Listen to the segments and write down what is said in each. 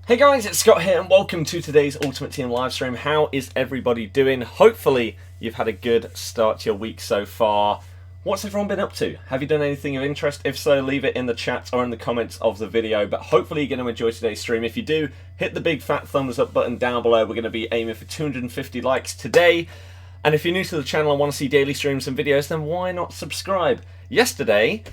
Hey guys, it's Scott here and welcome to today's Ultimate Team livestream. How is everybody doing? Hopefully you've had a good start to your week so far. What's everyone been up to? Have you done anything of interest? If so, leave it in the chat or in the comments of the video. But hopefully you're going to enjoy today's stream. If you do, hit the big fat thumbs up button down below. We're going to be aiming for 250 likes today. And if you're new to the channel and want to see daily streams and videos, then why not subscribe? Yesterday,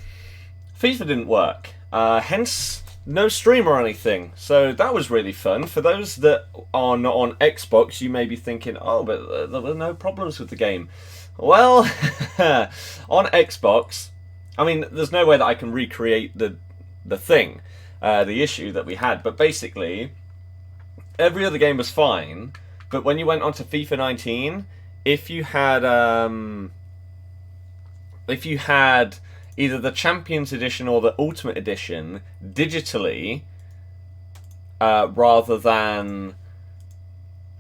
FIFA didn't work. Hence no stream or anything, so that was really fun. For those that are not on Xbox, you may be thinking, oh, but there were no problems with the game. Well, on Xbox, I mean, there's no way that I can recreate the issue that we had, but basically, every other game was fine, but when you went onto FIFA 19, if you had either the Champions Edition or the Ultimate Edition digitally, rather than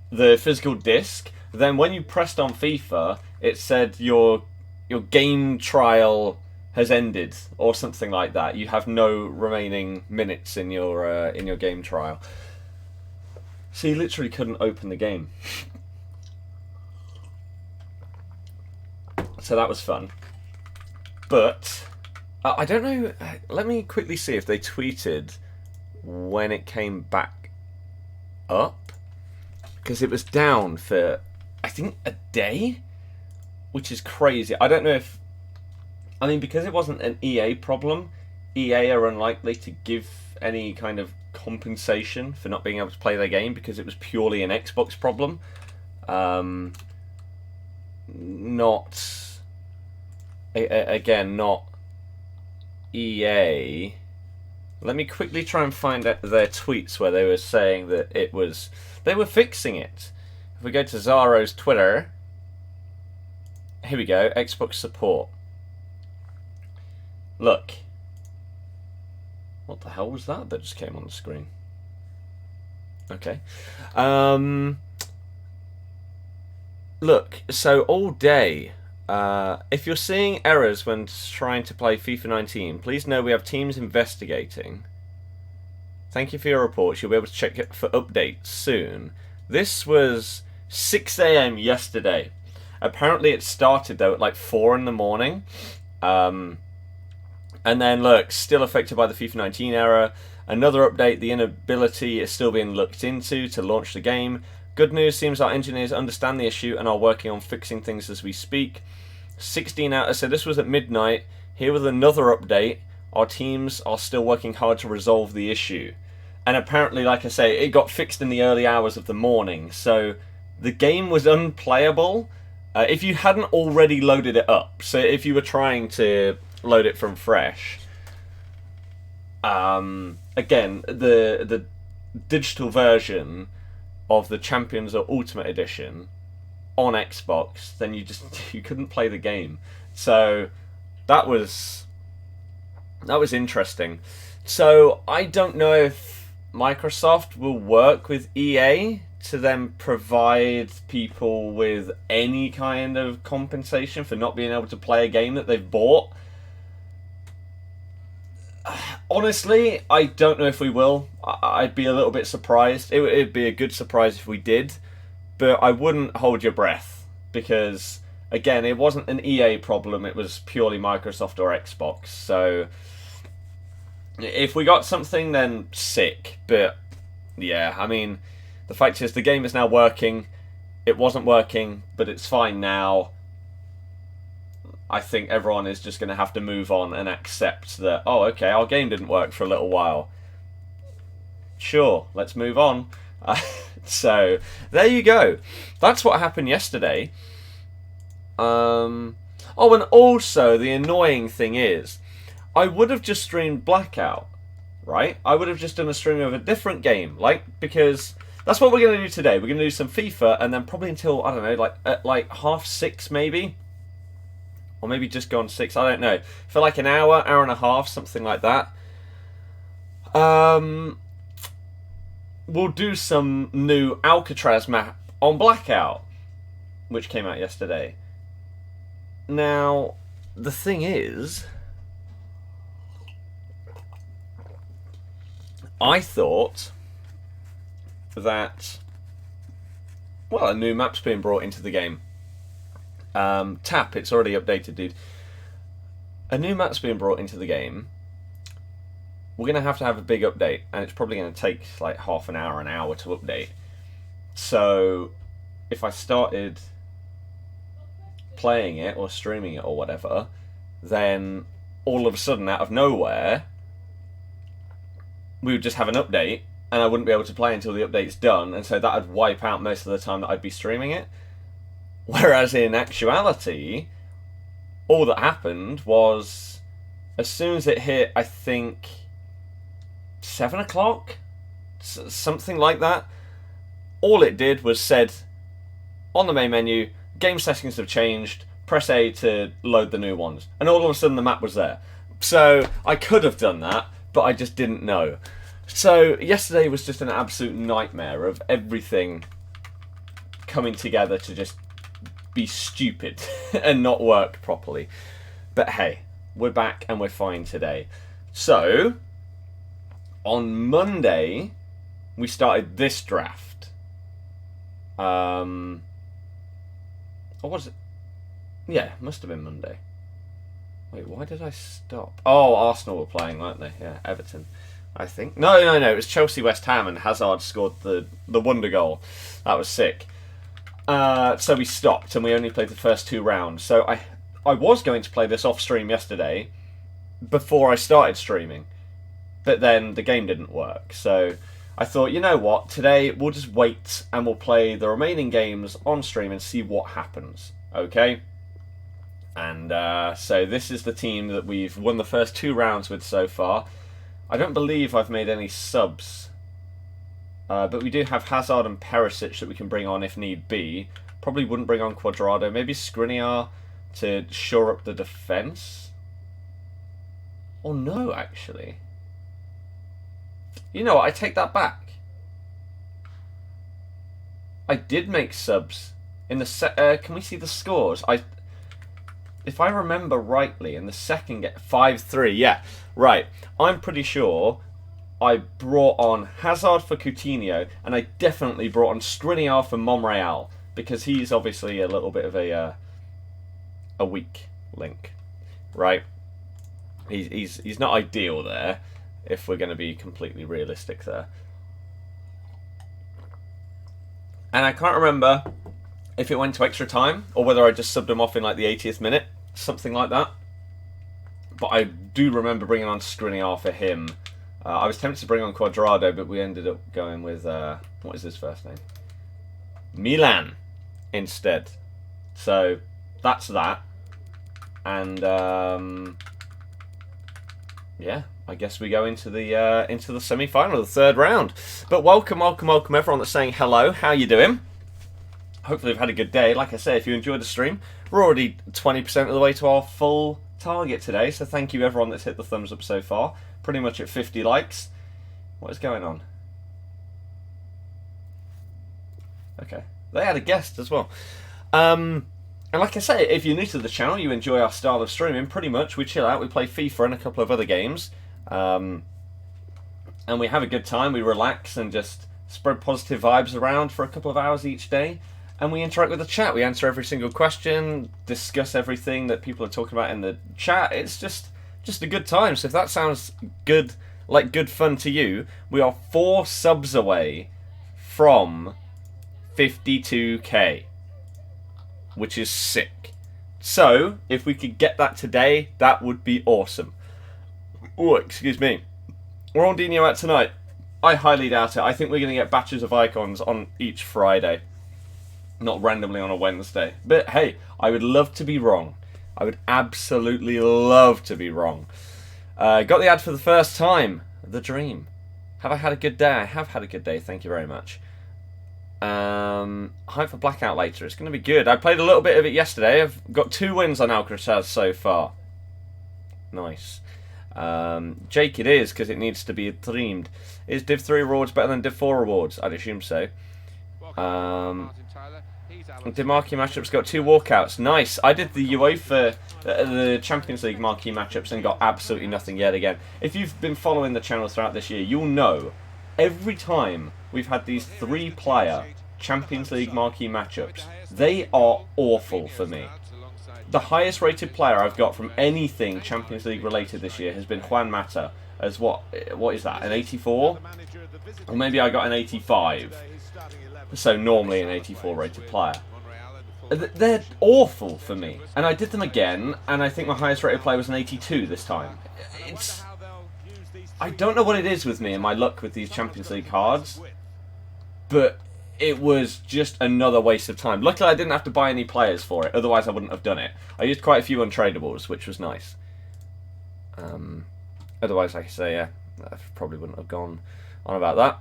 the physical disc, then when you pressed on FIFA, it said your game trial has ended or something like that. You have no remaining minutes in your game trial, so you literally couldn't open the game. So that was fun. But I don't know. Let me quickly see if they tweeted when it came back up, because it was down for, I think, a day, which is crazy. I don't know if, I mean, because it wasn't an EA problem, EA are unlikely to give any kind of compensation for not being able to play their game, because it was purely an Xbox problem. Not EA. Let me quickly try and find their tweets where they were saying that they were fixing it. If we go to Zaro's Twitter, here we go, Xbox support. Look. What the hell was that just came on the screen? Okay. Look, so all day, if you're seeing errors when trying to play FIFA 19, please know we have teams investigating. Thank you for your reports. You'll be able to check it for updates soon. This was 6 AM yesterday. Apparently it started though at like 4 in the morning. And then look, still affected by the FIFA 19 error. Another update, the inability is still being looked into to launch the game. Good news, seems our engineers understand the issue and are working on fixing things as we speak. 16 hours, so this was at midnight. Here with another update. Our teams are still working hard to resolve the issue. And apparently, like I say, it got fixed in the early hours of the morning. So the game was unplayable if you hadn't already loaded it up. So if you were trying to load it from fresh. Again, the digital version of the Champions or Ultimate Edition on Xbox, then you couldn't play the game. So that was interesting. So I don't know if Microsoft will work with EA to then provide people with any kind of compensation for not being able to play a game that they've bought. Honestly, I don't know if we will. I'd be a little bit surprised. It'd be a good surprise if we did, but I wouldn't hold your breath, because again, it wasn't an EA problem, it was purely Microsoft or Xbox. So if we got something, then sick. But yeah, I mean, the fact is the game is now working. It wasn't working, but it's fine now. I think everyone is just going to have to move on and accept that, oh, okay, our game didn't work for a little while. Sure, let's move on. So, there you go. That's what happened yesterday. Oh, and also, the annoying thing is, I would have just streamed Blackout, right? I would have just done a stream of a different game, because that's what we're going to do today. We're going to do some FIFA, and then probably until, I don't know, at 6:30 maybe? Or maybe just gone 6, I don't know. For like an hour, hour and a half, something like that. We'll do some new Alcatraz map on Blackout, which came out yesterday. Now, the thing is, I thought that, well, a new map's being brought into the game. Tap, it's already updated, dude. A new map's being brought into the game. We're going to have a big update, and it's probably going to take like half an hour to update. So, if I started playing it or streaming it or whatever, then all of a sudden, out of nowhere, we would just have an update, and I wouldn't be able to play until the update's done, and so that would wipe out most of the time that I'd be streaming it. Whereas in actuality, all that happened was, as soon as it hit, I think, 7 o'clock? Something like that. All it did was said, on the main menu, game settings have changed, press A to load the new ones. And all of a sudden the map was there. So I could have done that, but I just didn't know. So yesterday was just an absolute nightmare of everything coming together to just be stupid and not work properly. But hey, we're back and we're fine today. So, on Monday, we started this draft. Or was it? Yeah, it must have been Monday. Wait, why did I stop? Oh, Arsenal were playing, weren't they? Yeah, Everton, I think. No, it was Chelsea West Ham, and Hazard scored the wonder goal. That was sick. So we stopped, and we only played the first 2 rounds. So I was going to play this off stream yesterday before I started streaming, but then the game didn't work. So I thought, you know what, today we'll just wait and we'll play the remaining games on stream and see what happens. Okay? And so this is the team that we've won the first 2 rounds with so far. I don't believe I've made any subs. But we do have Hazard and Perisic that we can bring on if need be. Probably wouldn't bring on Cuadrado. Maybe Skriniar to shore up the defence. Or no, actually. You know what? I take that back. I did make subs in the can we see the scores? If I remember rightly, in the second game, 5-3. Yeah, right. I'm pretty sure I brought on Hazard for Coutinho, and I definitely brought on Skriniar for Monreal, because he's obviously a little bit of a weak link, right? He's not ideal there, if we're going to be completely realistic there. And I can't remember if it went to extra time, or whether I just subbed him off in like the 80th minute, something like that. But I do remember bringing on Skriniar for him. I was tempted to bring on Cuadrado, but we ended up going with, what is his first name? Milan instead. So, that's that. And, yeah, I guess we go into the semi-final, the 3rd round. But welcome everyone that's saying hello. How you doing? Hopefully you've had a good day. Like I say, if you enjoyed the stream, we're already 20% of the way to our full target today. So thank you everyone that's hit the thumbs up so far. Pretty much at 50 likes. What is going on? Okay. They had a guest as well. And like I say, if you're new to the channel, you enjoy our style of streaming, pretty much we chill out, we play FIFA and a couple of other games. And we have a good time, we relax and just spread positive vibes around for a couple of hours each day. And we interact with the chat, we answer every single question, discuss everything that people are talking about in the chat. It's just a good time. So if that sounds good, like good fun to you, we are 4 subs away from 52k, which is sick. So if we could get that today, that would be awesome. Oh, excuse me. Ronaldinho out tonight? I highly doubt it. I think we're going to get batches of icons on each Friday, not randomly on a Wednesday. But hey, I would love to be wrong. I would absolutely love to be wrong. Got the ad for the first time. The dream. Have I had a good day? I have had a good day. Thank you very much. Hype for Blackout later. It's going to be good. I played a little bit of it yesterday. I've got 2 wins on Alcatraz so far. Nice. Jake, it is, because it needs to be dreamed. Is Div 3 rewards better than Div 4 rewards? I'd assume so. Did marquee matchups got 2 walkouts? Nice. I did the UEFA, the Champions League marquee matchups and got absolutely nothing yet again. If you've been following the channel throughout this year, you'll know every time we've had these 3-player Champions League marquee matchups. They are awful for me. The highest rated player I've got from anything Champions League related this year has been Juan Mata. As what is that, an 84? Or maybe I got an 85. So normally an 84 rated player. They're awful for me. And I did them again, and I think my highest rated player was an 82 this time. I don't know what it is with me and my luck with these Champions League cards, but it was just another waste of time. Luckily I didn't have to buy any players for it, otherwise I wouldn't have done it. I used quite a few untradables, which was nice. Otherwise, like I say, yeah, I probably wouldn't have gone on about that.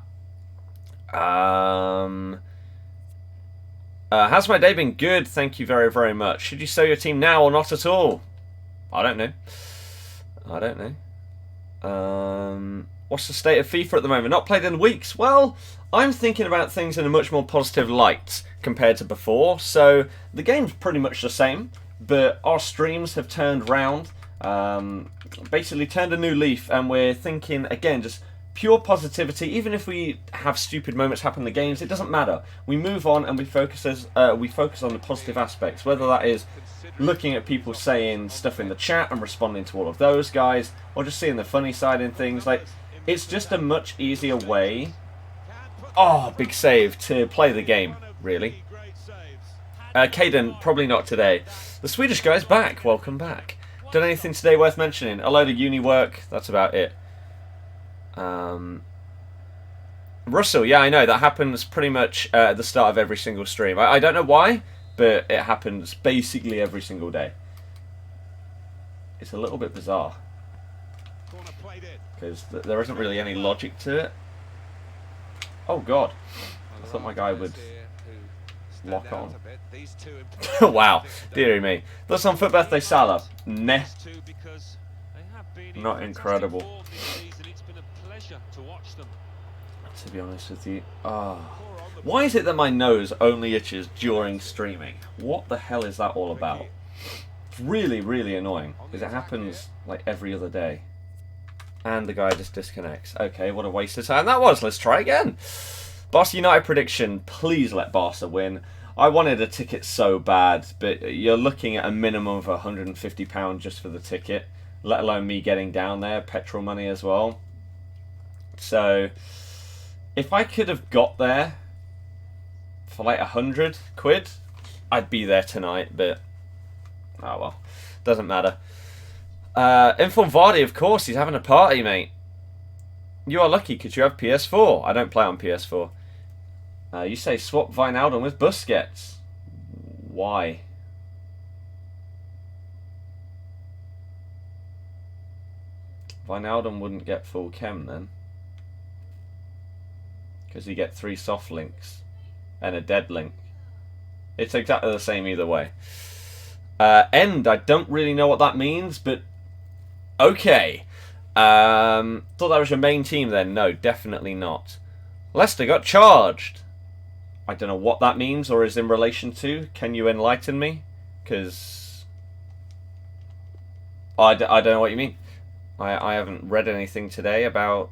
How's my day been? Good, thank you very, very much. Should you sell your team now or not at all? I don't know. What's the state of FIFA at the moment? Not played in weeks. Well, I'm thinking about things in a much more positive light compared to before. So the game's pretty much the same, but our streams have turned round. Basically turned a new leaf, and we're thinking again just pure positivity. Even if we have stupid moments happen in the games, it doesn't matter. We move on and we focus on the positive aspects, whether that is looking at people saying stuff in the chat and responding to all of those guys, or just seeing the funny side in things. Like, it's just a much easier way, big save, to play the game, really. Caden, probably not today. The Swedish guy's back. Welcome back. Done anything today worth mentioning? A load of uni work. That's about it. Russell, yeah, I know. That happens pretty much at the start of every single stream. I don't know why, but it happens basically every single day. It's a little bit bizarre, because there isn't really any logic to it. Oh, God. I thought my guy would lock on. Wow, dearie me. That's on FUT birthday Salah. Meh. Not incredible. To be honest with you. Why is it that my nose only itches during streaming? What the hell is that all about? It's really, really annoying, because it happens like every other day. And the guy just disconnects. Okay, what a waste of time that was. Let's try again. Barca United prediction. Please let Barca win. I wanted a ticket so bad, but you're looking at a minimum of £150 just for the ticket, let alone me getting down there, petrol money as well. So, if I could have got there for like £100, I'd be there tonight, but oh well, doesn't matter. Inform Vardy, of course, he's having a party, mate. You are lucky because you have PS4. I don't play on PS4. You say swap Wijnaldum with Busquets. Why? Wijnaldum wouldn't get full chem then, because you get 3 soft links and a dead link. It's exactly the same either way. End, I don't really know what that means, but okay. Thought that was your main team then. No, definitely not. Leicester got charged. I don't know what that means or is in relation to. Can you enlighten me? Because I don't know what you mean. I haven't read anything today about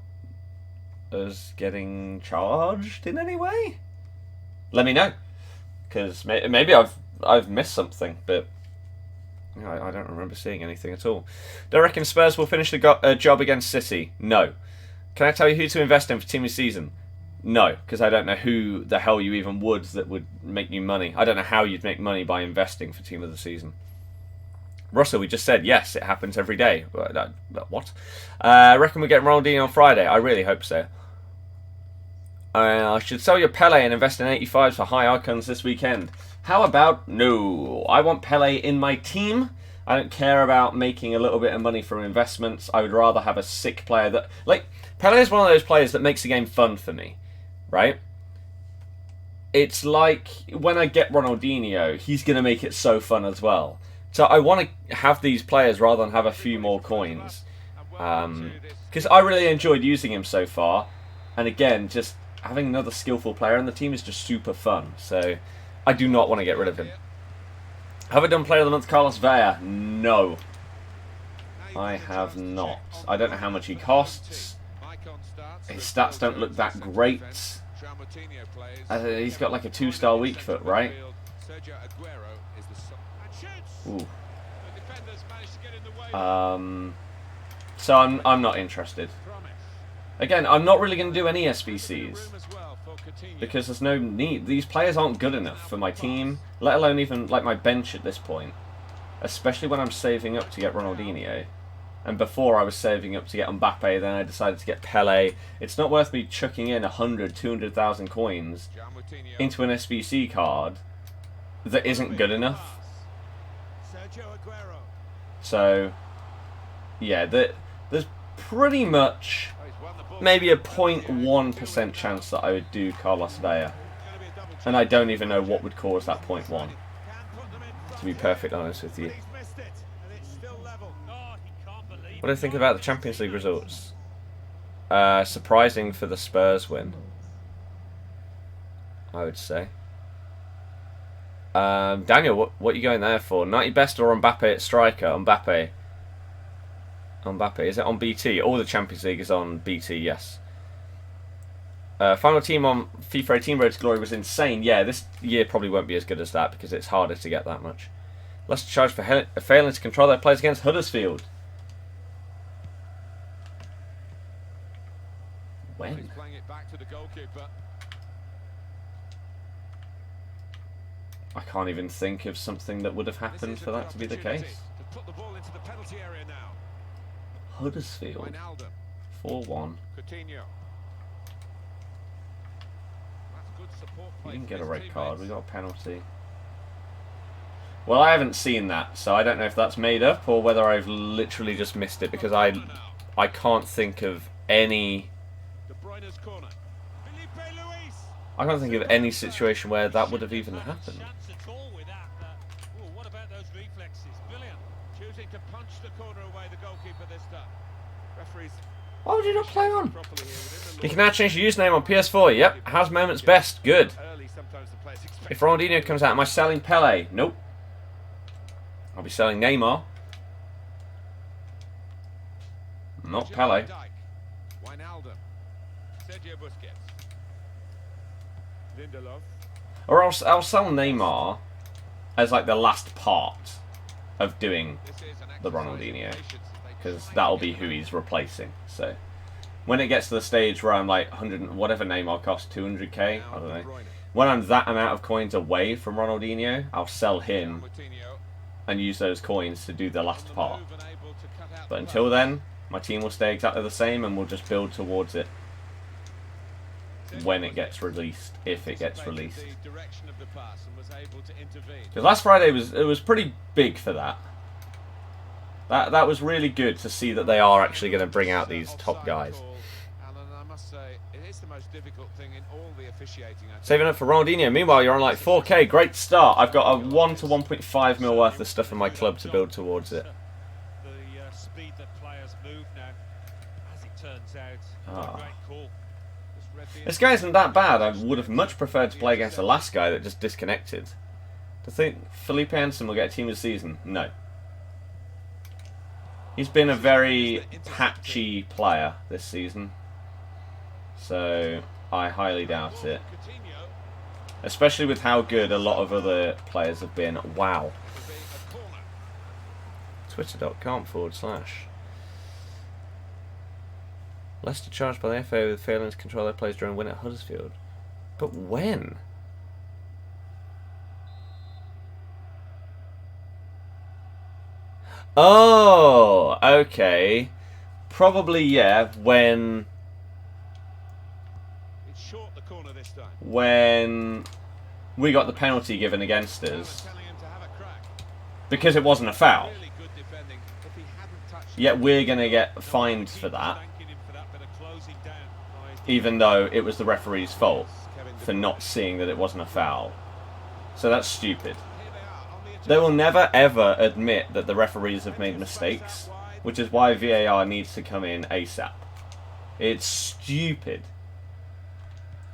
us getting charged in any way. Let me know, because maybe I've missed something, but I don't remember seeing anything at all. Do I reckon Spurs will finish the job against City? No. Can I tell you who to invest in for Team of the Season? No, because I don't know who the hell you even would that would make you money. I don't know how you'd make money by investing for Team of the Season. Russell, we just said, yes, it happens every day. What? I reckon we get ronaldinho on Friday. I really hope so. I should sell your Pele and invest in 85s for high icons this weekend. How about no? I want Pele in my team. I don't care about making a little bit of money from investments. I would rather have a sick player that... Like, Pele is one of those players that makes the game fun for me, right? It's like when I get Ronaldinho, he's going to make it so fun as well. So I want to have these players rather than have a few more coins. Because I really enjoyed using him so far. And again, just having another skillful player in the team is just super fun. So I do not want to get rid of him. Have I done Player of the Month Carlos Vela? No. I have not. I don't know how much he costs. His stats don't look that great. He's got like a 2-star weak foot, right? Ooh. So I'm not interested. Again, I'm not really going to do any SBCs because there's no need. These players aren't good enough for my team, let alone even like my bench at this point. Especially when I'm saving up to get Ronaldinho. And before I was saving up to get Mbappe, then I decided to get Pele. It's not worth me chucking in 100, 200,000 coins into an SBC card that isn't good enough. So, yeah, there's pretty much maybe a 0.1% chance that I would do Carlos Vela. And I don't even know what would cause that 0.1, to be perfectly honest with you. What do I think about the Champions League results? Surprising for the Spurs win, I would say. Daniel, what are you going there for? 90 best or Mbappe at striker? Mbappe. Mbappe. Is it on BT? All the Champions League is on BT, yes. Final team on FIFA 18 Road to Glory was insane. Yeah, this year probably won't be as good as that because it's harder to get that much. Leicester charged for failing to control their players against Huddersfield. When? I can't even think of something that would have happened for that to be the case. Huddersfield. 4-1. You can get a red card. We got a penalty. Well, I haven't seen that, so I don't know if that's made up or whether I've literally just missed it because I can't think of any. I can't think of any situation where that would have even happened. Why would you not play on? You can now change your username on PS4. Yep. How's Moments best? Good. If Ronaldinho comes out, am I selling Pele? Nope. I'll be selling Neymar. Not Pele. Or I'll sell Neymar as like the last part of doing the Ronaldinho, because that'll be who he's replacing. So when it gets to the stage where I'm like 100, whatever Neymar costs, 200k, I don't know. When I'm that amount of coins away from Ronaldinho, I'll sell him and use those coins to do the last part. But until then, my team will stay exactly the same and we'll just build towards it when it gets released, if it gets released. Because last Friday was pretty big for that. That was really good to see that they are actually going to bring out these top guys. Saving up for Ronaldinho. Meanwhile, you're on like 4k. Great start. I've got a 1 to 1.5 mil worth of stuff in my club to build towards it. The speed that players move now, as it turns out. Great call. This guy isn't that bad. I would have much preferred to play against the last guy that just disconnected. Do you think Felipe Anderson will get a team of the season? No. He's been a very patchy player this season. So I highly doubt it. Especially with how good a lot of other players have been. Wow. Twitter.com/. Leicester charged by the FA with failing to control their players during a win at Huddersfield. But when? Oh, okay. Probably, yeah, when we got the penalty given against us. Because it wasn't a foul. Yet we're going to get fined for that. Even though it was the referee's fault for not seeing that it wasn't a foul. So that's stupid. They will never ever admit that the referees have made mistakes, which is why VAR needs to come in ASAP. It's stupid.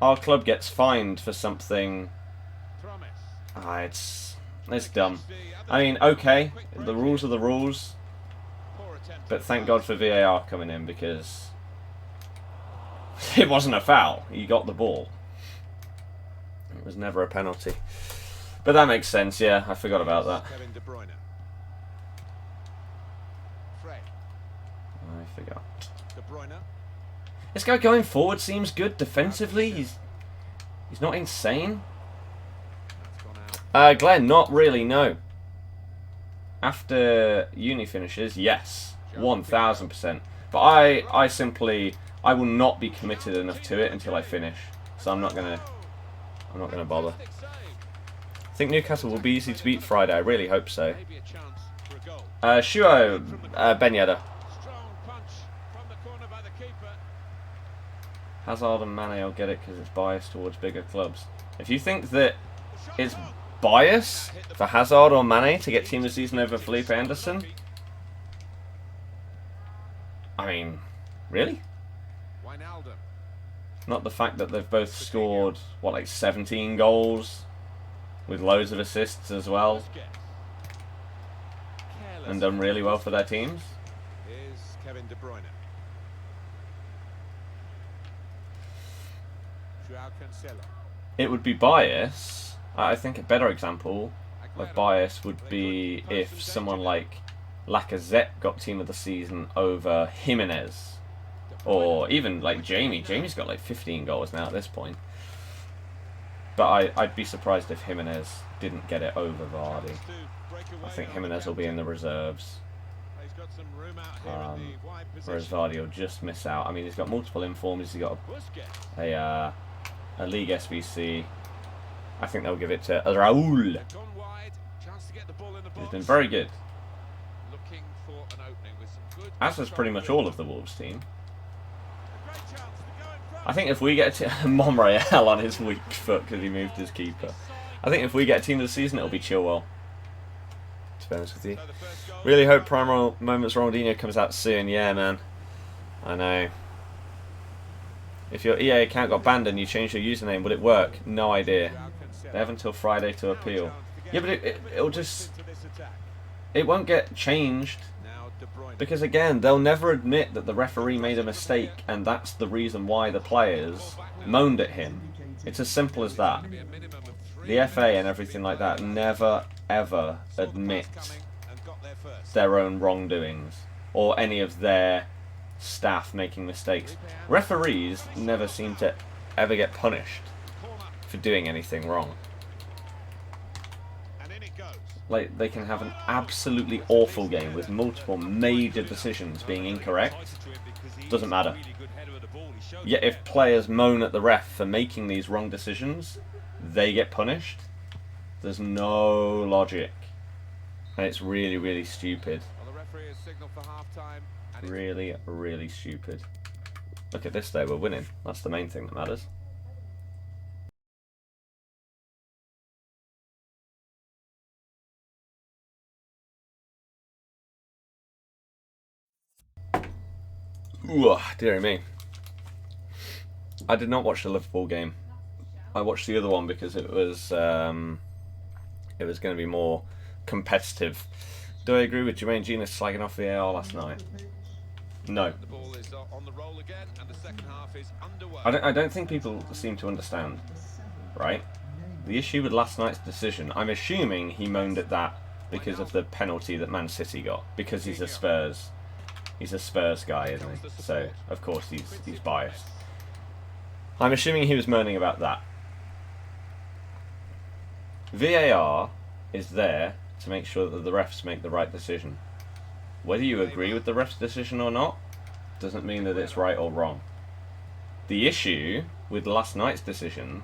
Our club gets fined for something. It's dumb. I mean, okay, the rules are the rules, but thank God for VAR coming in because it wasn't a foul. He got the ball. It was never a penalty. But that makes sense, yeah. I forgot about that. I forgot. This guy going forward seems good defensively. He's not insane. Glenn, not really, no. After uni finishes, yes. 1000%. But I will not be committed enough to it until I finish. So I'm not gonna bother. I think Newcastle will be easy to beat Friday. I really hope so. Shuo Ben Yedder. Hazard and Mane will get it because it's biased towards bigger clubs. If you think that it's bias for Hazard or Mane to get Team of the Season over Felipe Anderson, I mean, really? Not the fact that they've both scored, what, like 17 goals with loads of assists as well and done really well for their teams. It would be bias. I think a better example of bias would be if someone like Lacazette got Team of the Season over Jimenez. Or even like Jamie. Jamie's got like 15 goals now at this point. But I'd be surprised if Jimenez didn't get it over Vardy. I think Jimenez will be in the reserves. Whereas Vardy will just miss out. I mean, he's got multiple informs. He's got a league SBC. I think they'll give it to Raul. He's been very good. As was pretty much all of the Wolves team. I think if we get Monreal on his weak foot because he moved his keeper. I think if we get Team of the Season, it'll be Chilwell. To be honest with you. Really hope Prime Moments Ronaldinho comes out soon. Yeah, man. I know. If your EA account got banned and you changed your username, would it work? No idea. They have until Friday to appeal. Yeah, but it'll just... It won't get changed. Because again, they'll never admit that the referee made a mistake and that's the reason why the players moaned at him. It's as simple as that. The FA and everything like that never ever admit their own wrongdoings or any of their staff making mistakes. Referees never seem to ever get punished for doing anything wrong. Like, they can have an absolutely awful game with multiple major decisions being incorrect. Doesn't matter. Yet if players moan at the ref for making these wrong decisions, they get punished. There's no logic. And it's really, really stupid. Really, really stupid. Look at this though, we're winning. That's the main thing that matters. Ooh, dearie me. I did not watch the Liverpool game. I watched the other one because it was going to be more competitive. Do I agree with Jermaine Genius slagging off VAR last night? No. I don't think people seem to understand, right? The issue with last night's decision, I'm assuming he moaned at that because of the penalty that Man City got, because he's a Spurs guy, isn't he? So of course he's biased. I'm assuming he was moaning about that. VAR is there to make sure that the refs make the right decision. Whether you agree with the ref's decision or not doesn't mean that it's right or wrong. The issue with last night's decision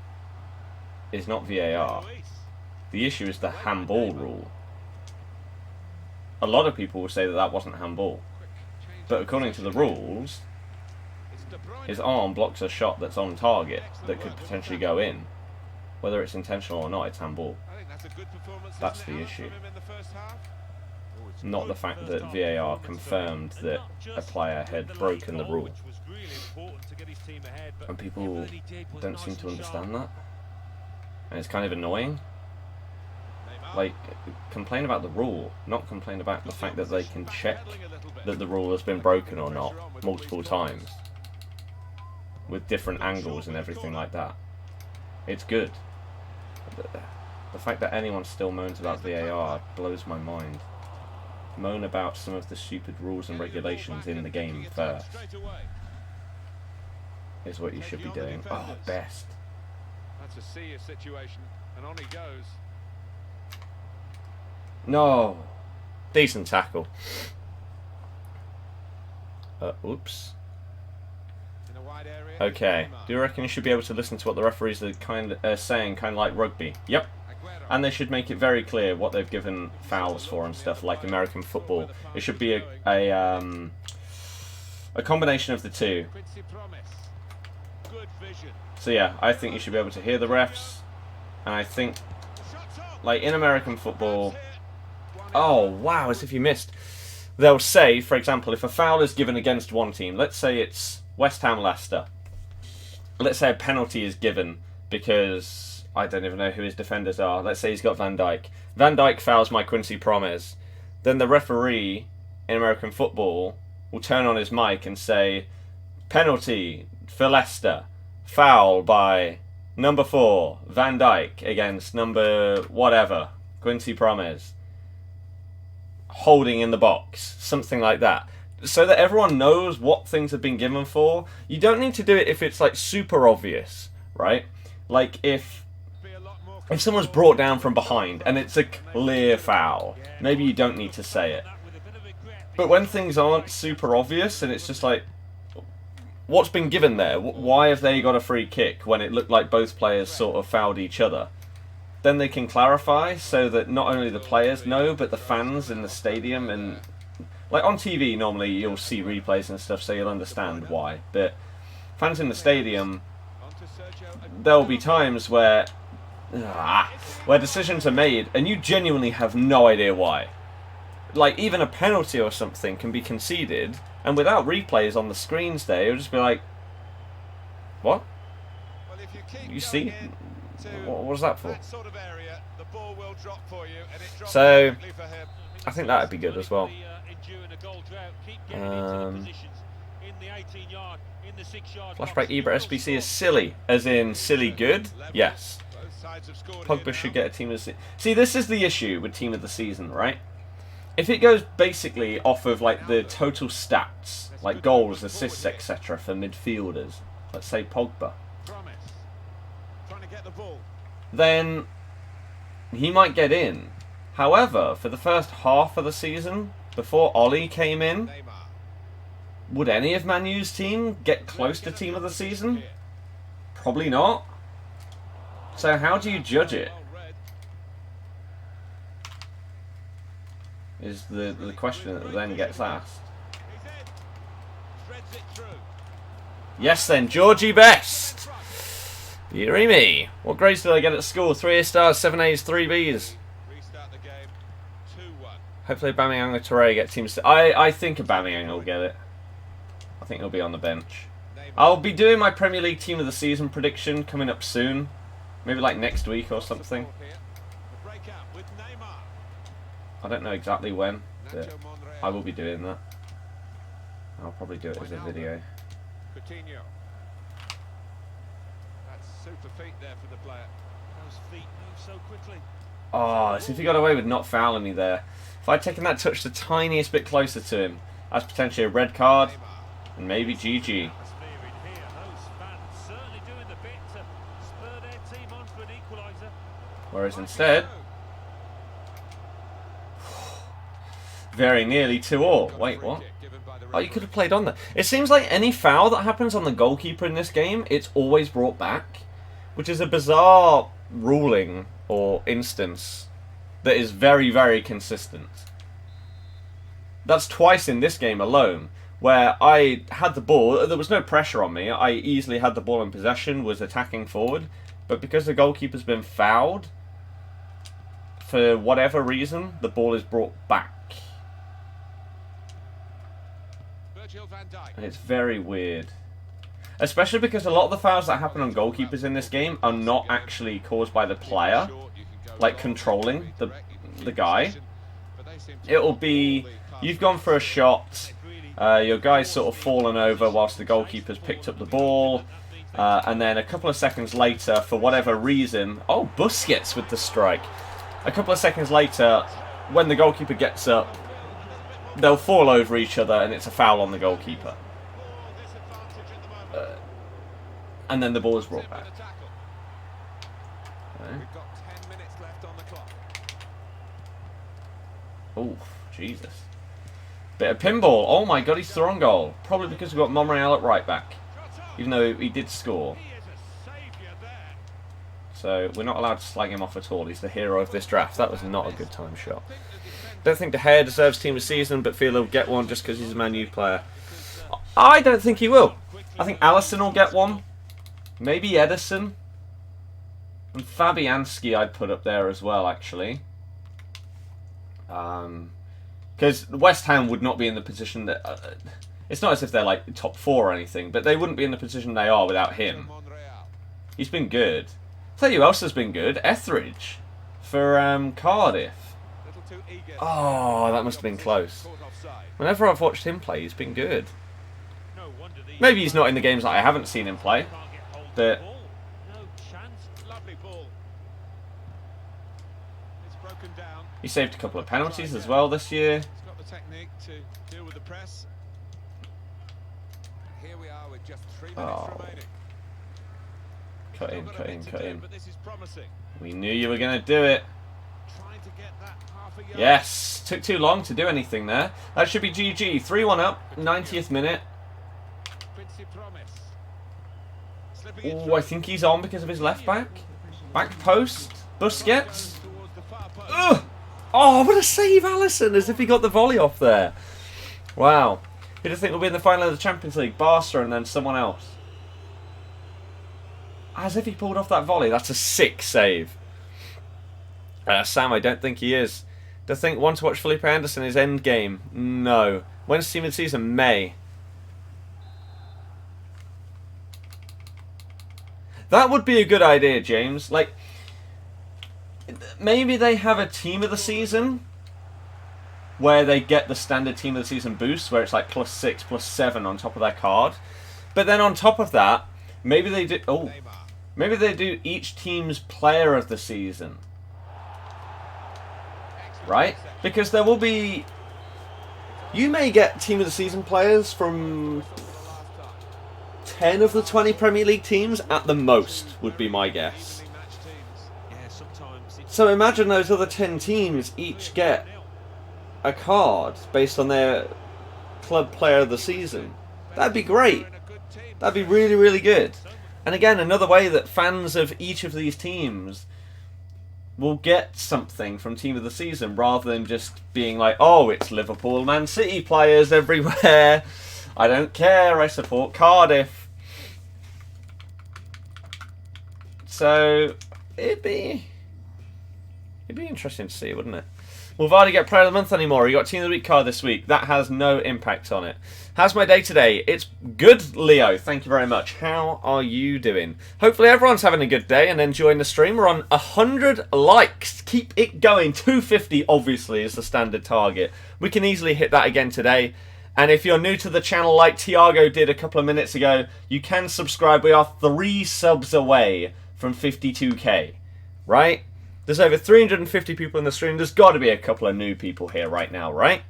is not VAR. The issue is the handball rule. A lot of people will say that that wasn't handball. But according to the rules, his arm blocks a shot that's on target that could potentially go in. Whether it's intentional or not, it's handball. That's the issue. Not the fact that VAR confirmed that a player had broken the rule. And people don't seem to understand that. And it's kind of annoying. Like, complain about the rule, not complain about the fact that they can check that the rule has been broken or not multiple times with different angles and everything like that. It's good. The fact that anyone still moans about VAR blows my mind. Moan about some of the stupid rules and regulations in the game first. Is what you should be doing. Oh, best. That's a serious situation, and on he goes. No. Decent tackle. Oops. In a wide area. Okay. Do you reckon you should be able to listen to what the referees are saying, kind of like rugby? Yep. And they should make it very clear what they've given fouls for and stuff, like American football. It should be a combination of the two. So yeah, I think you should be able to hear the refs, and I think, like in American football, oh wow, as if you missed. They'll say, for example, if a foul is given against one team, let's say it's West Ham Leicester. Let's say a penalty is given because I don't even know who his defenders are. Let's say he's got Van Dijk. Van Dijk fouls my Quincy Promes. Then the referee in American football will turn on his mic and say, penalty for Leicester. Foul by number 4, Van Dijk, against number whatever, Quincy Promes. Holding in the box. Something like that. So that everyone knows what things have been given for. You don't need to do it if it's like super obvious, right? Like if someone's brought down from behind and it's a clear foul, maybe you don't need to say it. But when things aren't super obvious and it's just like, what's been given there? Why have they got a free kick when it looked like both players sort of fouled each other? Then they can clarify so that not only the players know, but the fans in the stadium. And like on TV, normally you'll see replays and stuff, so you'll understand why. But fans in the stadium, there'll be times where decisions are made and you genuinely have no idea why. Like even a penalty or something can be conceded, and without replays on the screens there, you'll just be like, what? You see? What was that for? So, I think that would be good as well. Flashback Ibra SBC is silly, as in silly good? Yes. Pogba should get a team of the season. See, this is the issue with team of the season, right? If it goes basically off of like the total stats, like goals, assists, etc. for midfielders, let's say Pogba, then he might get in. However, for the first half of the season, before Ollie came in, would any of Man U's team get close to team of the season? Probably not. So how do you judge it? Is the question that then gets asked. Yes then, Georgie Best! Deary me. What grades did I get at school? 3 stars, 7 A's, 3 B's. Hopefully Aubameyang or Touré get teams. I think Aubameyang will get it. I think he'll be on the bench. I'll be doing my Premier League team of the season prediction coming up soon. Maybe like next week or something. I don't know exactly when, but I will be doing that. I'll probably do it as a video. Oh, as if he got away with not fouling me there. If I'd taken that touch the tiniest bit closer to him, that's potentially a red card, and maybe GG. Whereas instead, very nearly 2-2. Wait, what? Oh, you could have played on that. It seems like any foul that happens on the goalkeeper in this game, it's always brought back. Which is a bizarre ruling or instance that is very, very consistent. That's twice in this game alone, where I had the ball, there was no pressure on me, I easily had the ball in possession, was attacking forward, but because the goalkeeper's been fouled, for whatever reason, the ball is brought back. And it's very weird. Especially because a lot of the fouls that happen on goalkeepers in this game are not actually caused by the player, like controlling the guy. It'll be, you've gone for a shot, your guy's sort of fallen over whilst the goalkeeper's picked up the ball, And then a couple of seconds later, for whatever reason... Oh, Busquets with the strike. A couple of seconds later, when the goalkeeper gets up, they'll fall over each other and it's a foul on the goalkeeper. And then the ball is brought back. Oh, Jesus. Bit of pinball. Oh my god, he's thrown goal. Probably because we've got Monreal at right back. Even though he did score. So we're not allowed to slag him off at all. He's the hero of this draft. That was not a good time shot. Don't think De Gea deserves team of the season, but feel he'll get one just because he's a Man U player. I don't think he will. I think Alisson will get one. Maybe Edison. And Fabianski I'd put up there as well, actually. Because West Ham would not be in the position that... it's not as if they're like top 4 or anything, but they wouldn't be in the position they are without him. He's been good. I'll tell you who else has been good. Etheridge for Cardiff. Oh, that must have been close. Whenever I've watched him play, he's been good. Maybe he's not in the games that I haven't seen him play, but... He saved a couple of penalties as well this year. Oh. Cut in, cut in, cut in. We knew you were going to do it. Yes, took too long to do anything there. That should be GG. 3-1 up, 90th minute. Oh, I think he's on because of his left back. Back post. Busquets. Ugh. Oh, what a save, Alisson, as if he got the volley off there. Wow. Who do you think will be in the final of the Champions League? Barca and then someone else. As if he pulled off that volley. That's a sick save. Sam, I don't think he is. Do you think want to watch Felipe Anderson is end game? No. When's team of the season? May. That would be a good idea, James. Like, maybe they have a team of the season where they get the standard team of the season boost, where it's like +6, +7 on top of their card. But then on top of that, maybe they do... Oh, maybe they do each team's player of the season. Right? Because there will be... You may get team of the season players from 10 of the 20 Premier League teams at the most, would be my guess. So imagine those other 10 teams each get a card based on their club player of the season. That'd be great. That'd be really, really good. And again, another way that fans of each of these teams will get something from team of the season rather than just being like, oh, it's Liverpool, Man City players everywhere. I don't care, I support Cardiff. So it'd be interesting to see, wouldn't it? Will Vardy get Player of the Month anymore? He got Team of the Week card this week. That has no impact on it. How's my day today? It's good, Leo. Thank you very much. How are you doing? Hopefully everyone's having a good day and enjoying the stream. We're on 100 likes. Keep it going. 250, obviously, is the standard target. We can easily hit that again today. And if you're new to the channel, like Tiago did a couple of minutes ago, you can subscribe. We are 3 subs away from 52k. Right? There's over 350 people in the stream. There's got to be a couple of new people here right now, right?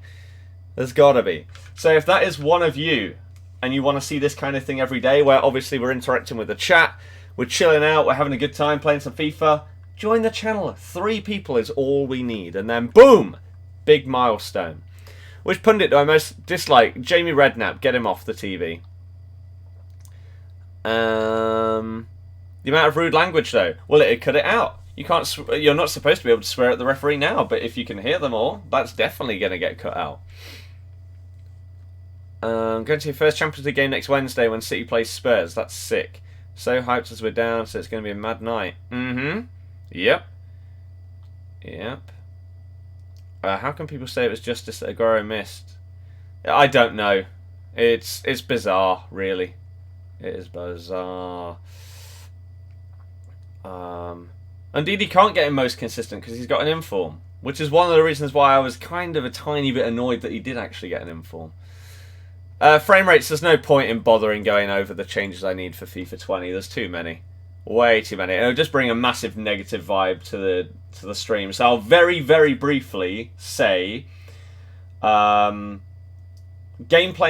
There's got to be. So if that is one of you, and you want to see this kind of thing every day, where obviously we're interacting with the chat, we're chilling out, we're having a good time playing some FIFA, join the channel. 3 people is all we need. And then, boom! Big milestone. Which pundit do I most dislike? Jamie Redknapp. Get him off the TV. The amount of rude language, though. Well, it'd cut it out. You can't. You're not supposed to be able to swear at the referee now, but if you can hear them all, that's definitely going to get cut out. Going to your first Champions League game next Wednesday when City plays Spurs. That's sick. So hyped as we're down, so it's going to be a mad night. Mm-hmm. Yep. Yep. How can people say it was justice that Aguero missed? I don't know. It's bizarre, really. It is bizarre. Indeed, he can't get him most consistent because he's got an inform, which is one of the reasons why I was kind of a tiny bit annoyed that he did actually get an inform. Frame rates, there's no point in bothering going over the changes I need for FIFA 20. There's too many. Way too many. It'll just bring a massive negative vibe to the stream. So I'll very, very briefly say gameplay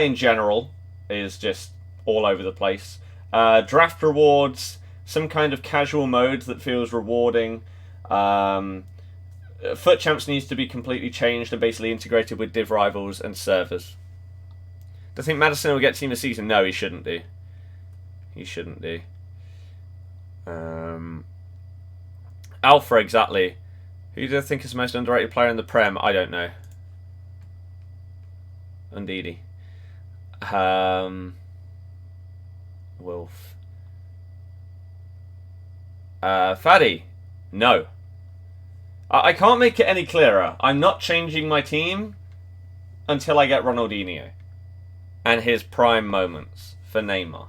in general is just all over the place. Draft rewards, some kind of casual mode that feels rewarding. FUT Champs needs to be completely changed and basically integrated with div rivals and servers. Do I think Madison will get team of the season? No, he shouldn't do. He shouldn't do. Alpha, exactly. Who do I think is the most underrated player in the Prem? I don't know. Undidi. Wolf. Faddy. No. I can't make it any clearer. I'm not changing my team until I get Ronaldinho and his prime moments for Neymar.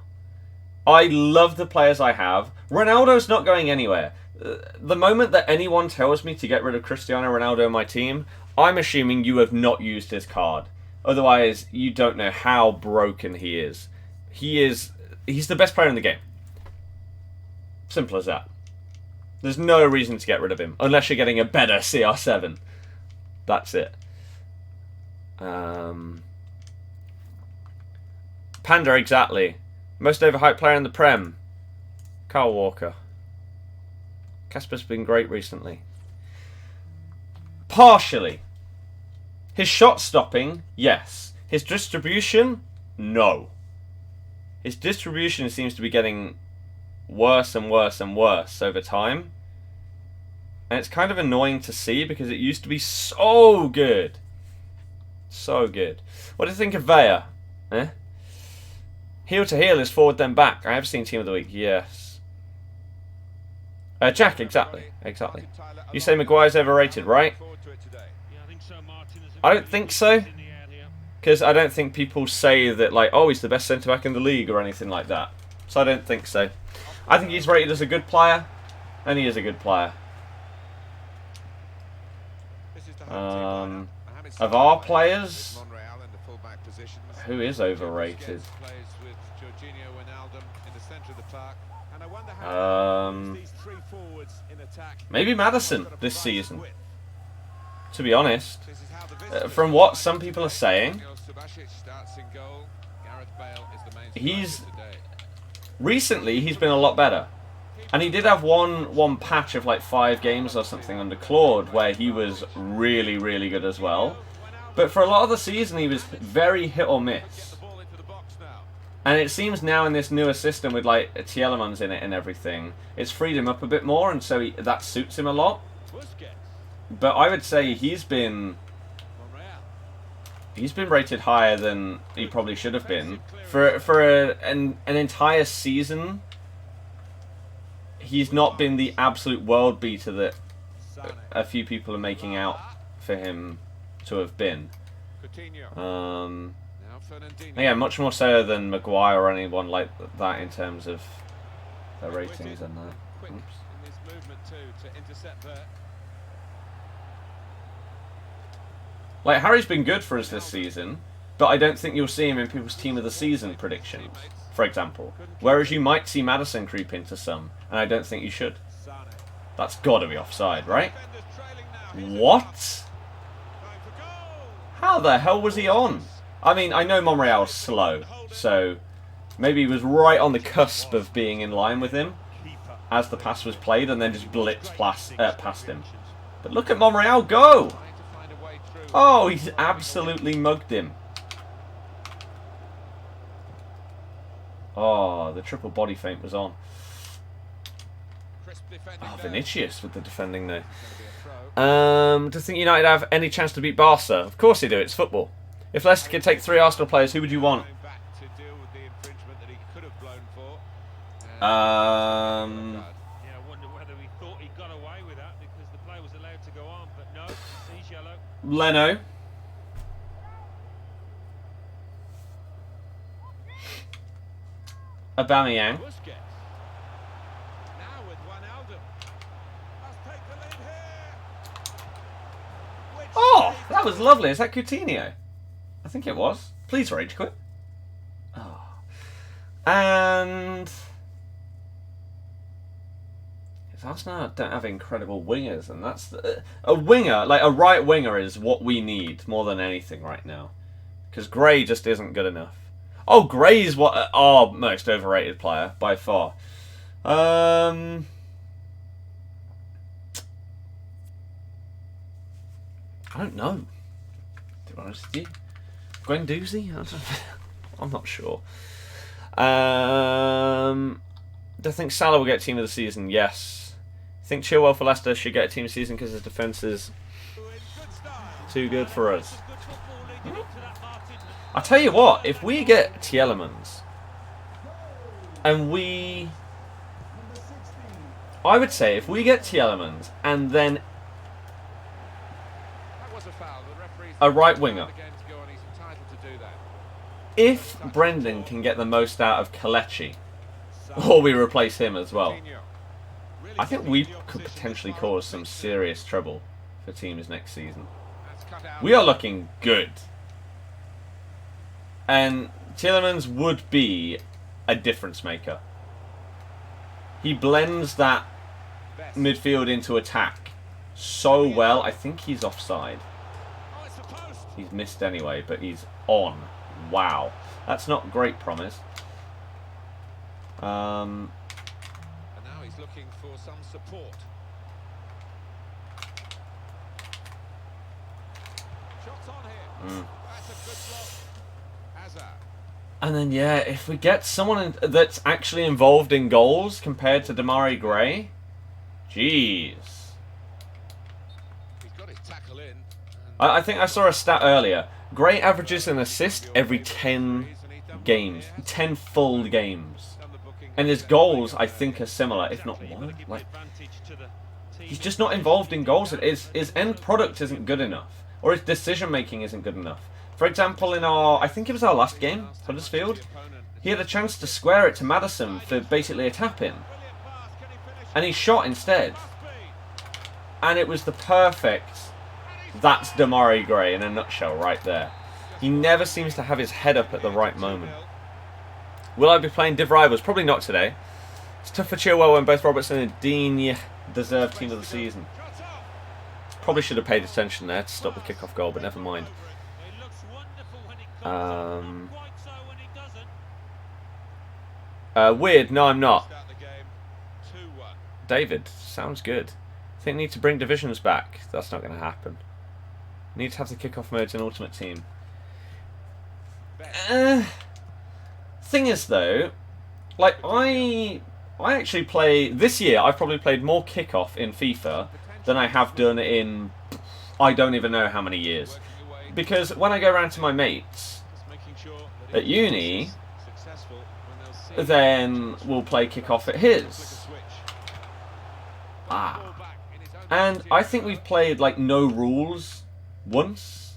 I love the players I have. Ronaldo's not going anywhere. The moment that anyone tells me to get rid of Cristiano Ronaldo in my team, I'm assuming you have not used his card. Otherwise, you don't know how broken he is. He's the best player in the game. Simple as that. There's no reason to get rid of him, unless you're getting a better CR7. That's it. Panda, exactly. Most overhyped player in the Prem. Kyle Walker. Casper's been great recently. Partially. His shot stopping, yes. His distribution, no. His distribution seems to be getting worse and worse and worse over time. And it's kind of annoying to see because it used to be so good. So good. What do you think of Vea? Eh? Heel to heel is forward then back. I have seen Team of the Week, yes. Jack, exactly. Exactly. You say Maguire's overrated, right? I don't think so. Because I don't think people say that, like, oh, he's the best centre-back in the league or anything like that. So I don't think so. I think he's rated as a good player. And he is a good player. Of our players, who is overrated? Maybe Madison this season. To be honest, from what some people are saying, recently he's been a lot better. And he did have one patch of like 5 games or something under Claude where he was really, really good as well. But for a lot of the season he was very hit or miss. And it seems now in this newer system with like Tielemans in it and everything, it's freed him up a bit more, and so that suits him a lot. But I would say he's been rated higher than he probably should have been for an entire season. He's not been the absolute world beater that a few people are making out for him to have been. Yeah, much more so than Maguire or anyone like that in terms of their ratings and that. Oops. Like, Harry's been good for us this season, but I don't think you'll see him in people's team of the season predictions, for example. Whereas you might see Madison creep into some, and I don't think you should. That's got to be offside, right? What? How the hell was he on? I mean, I know Monreal's slow, so maybe he was right on the cusp of being in line with him as the pass was played and then just blitzed past him. But look at Monreal go! Oh, he's absolutely mugged him. Oh, the triple body feint was on. Oh, Vinicius with the defending though. Do you think United have any chance to beat Barca? Of course they do, it's football. If Leicester could take 3 Arsenal players, who would you want? Yeah, I wonder whether he thought he got away with that because the play was allowed to go on, but no, he's yellow. Leno. Aubameyang. Oh, that was lovely. Is that Coutinho? I think it was. Please rage quit. And Arsenal don't have incredible wingers, and that's a winger, like a right winger, is what we need more than anything right now. Because Gray just isn't good enough. Oh, Gray's what our most overrated player by far. I don't know, to be honest with you. Guendouzi? I'm not sure. Do I think Salah will get team of the season? Yes. I think Chilwell for Leicester should get a team of the season because his defence is too good for us. I'll tell you what, if we get Tielemans, and I would say if we get Tielemans and then a right winger, if Brendan can get the most out of Kelechi, or we replace him as well, I think we could potentially cause some serious trouble for teams next season. We are looking good. And Tielemans would be a difference maker. He blends that midfield into attack so well. I think he's offside. He's missed anyway, but he's on. Wow. That's not great promise. And now he's looking for some support. Shots on here. That's a good block. And then, yeah, if we get someone that's actually involved in goals compared to Demarai Gray, jeez. He's got his tackle in. I think I saw a stat earlier. Gray averages an assist every 10 games. 10 full games. And his goals, I think, are similar, if not more. Like, he's just not involved in goals. His end product isn't good enough. Or his decision-making isn't good enough. For example, in I think it was our last game, Huddersfield, he had a chance to square it to Maddison for basically a tap-in. And he shot instead. And it was the perfect, that's Demarai Gray in a nutshell right there. He never seems to have his head up at the right moment. Will I be playing Div Rivals? Probably not today. It's tough for Chilwell when both Robertson and Dean deserve team of the season. Probably should have paid attention there to stop the kickoff goal, but never mind. Weird, no I'm not. David, sounds good. I think I need to bring divisions back. That's not going to happen. Need to have the kickoff modes in Ultimate Team. Thing is though, like I actually play, this year I've probably played more kickoff in FIFA than I have done in, I don't even know how many years. Because when I go around to my mates at uni, then we'll play kickoff at his. And I think we've played like no rules once.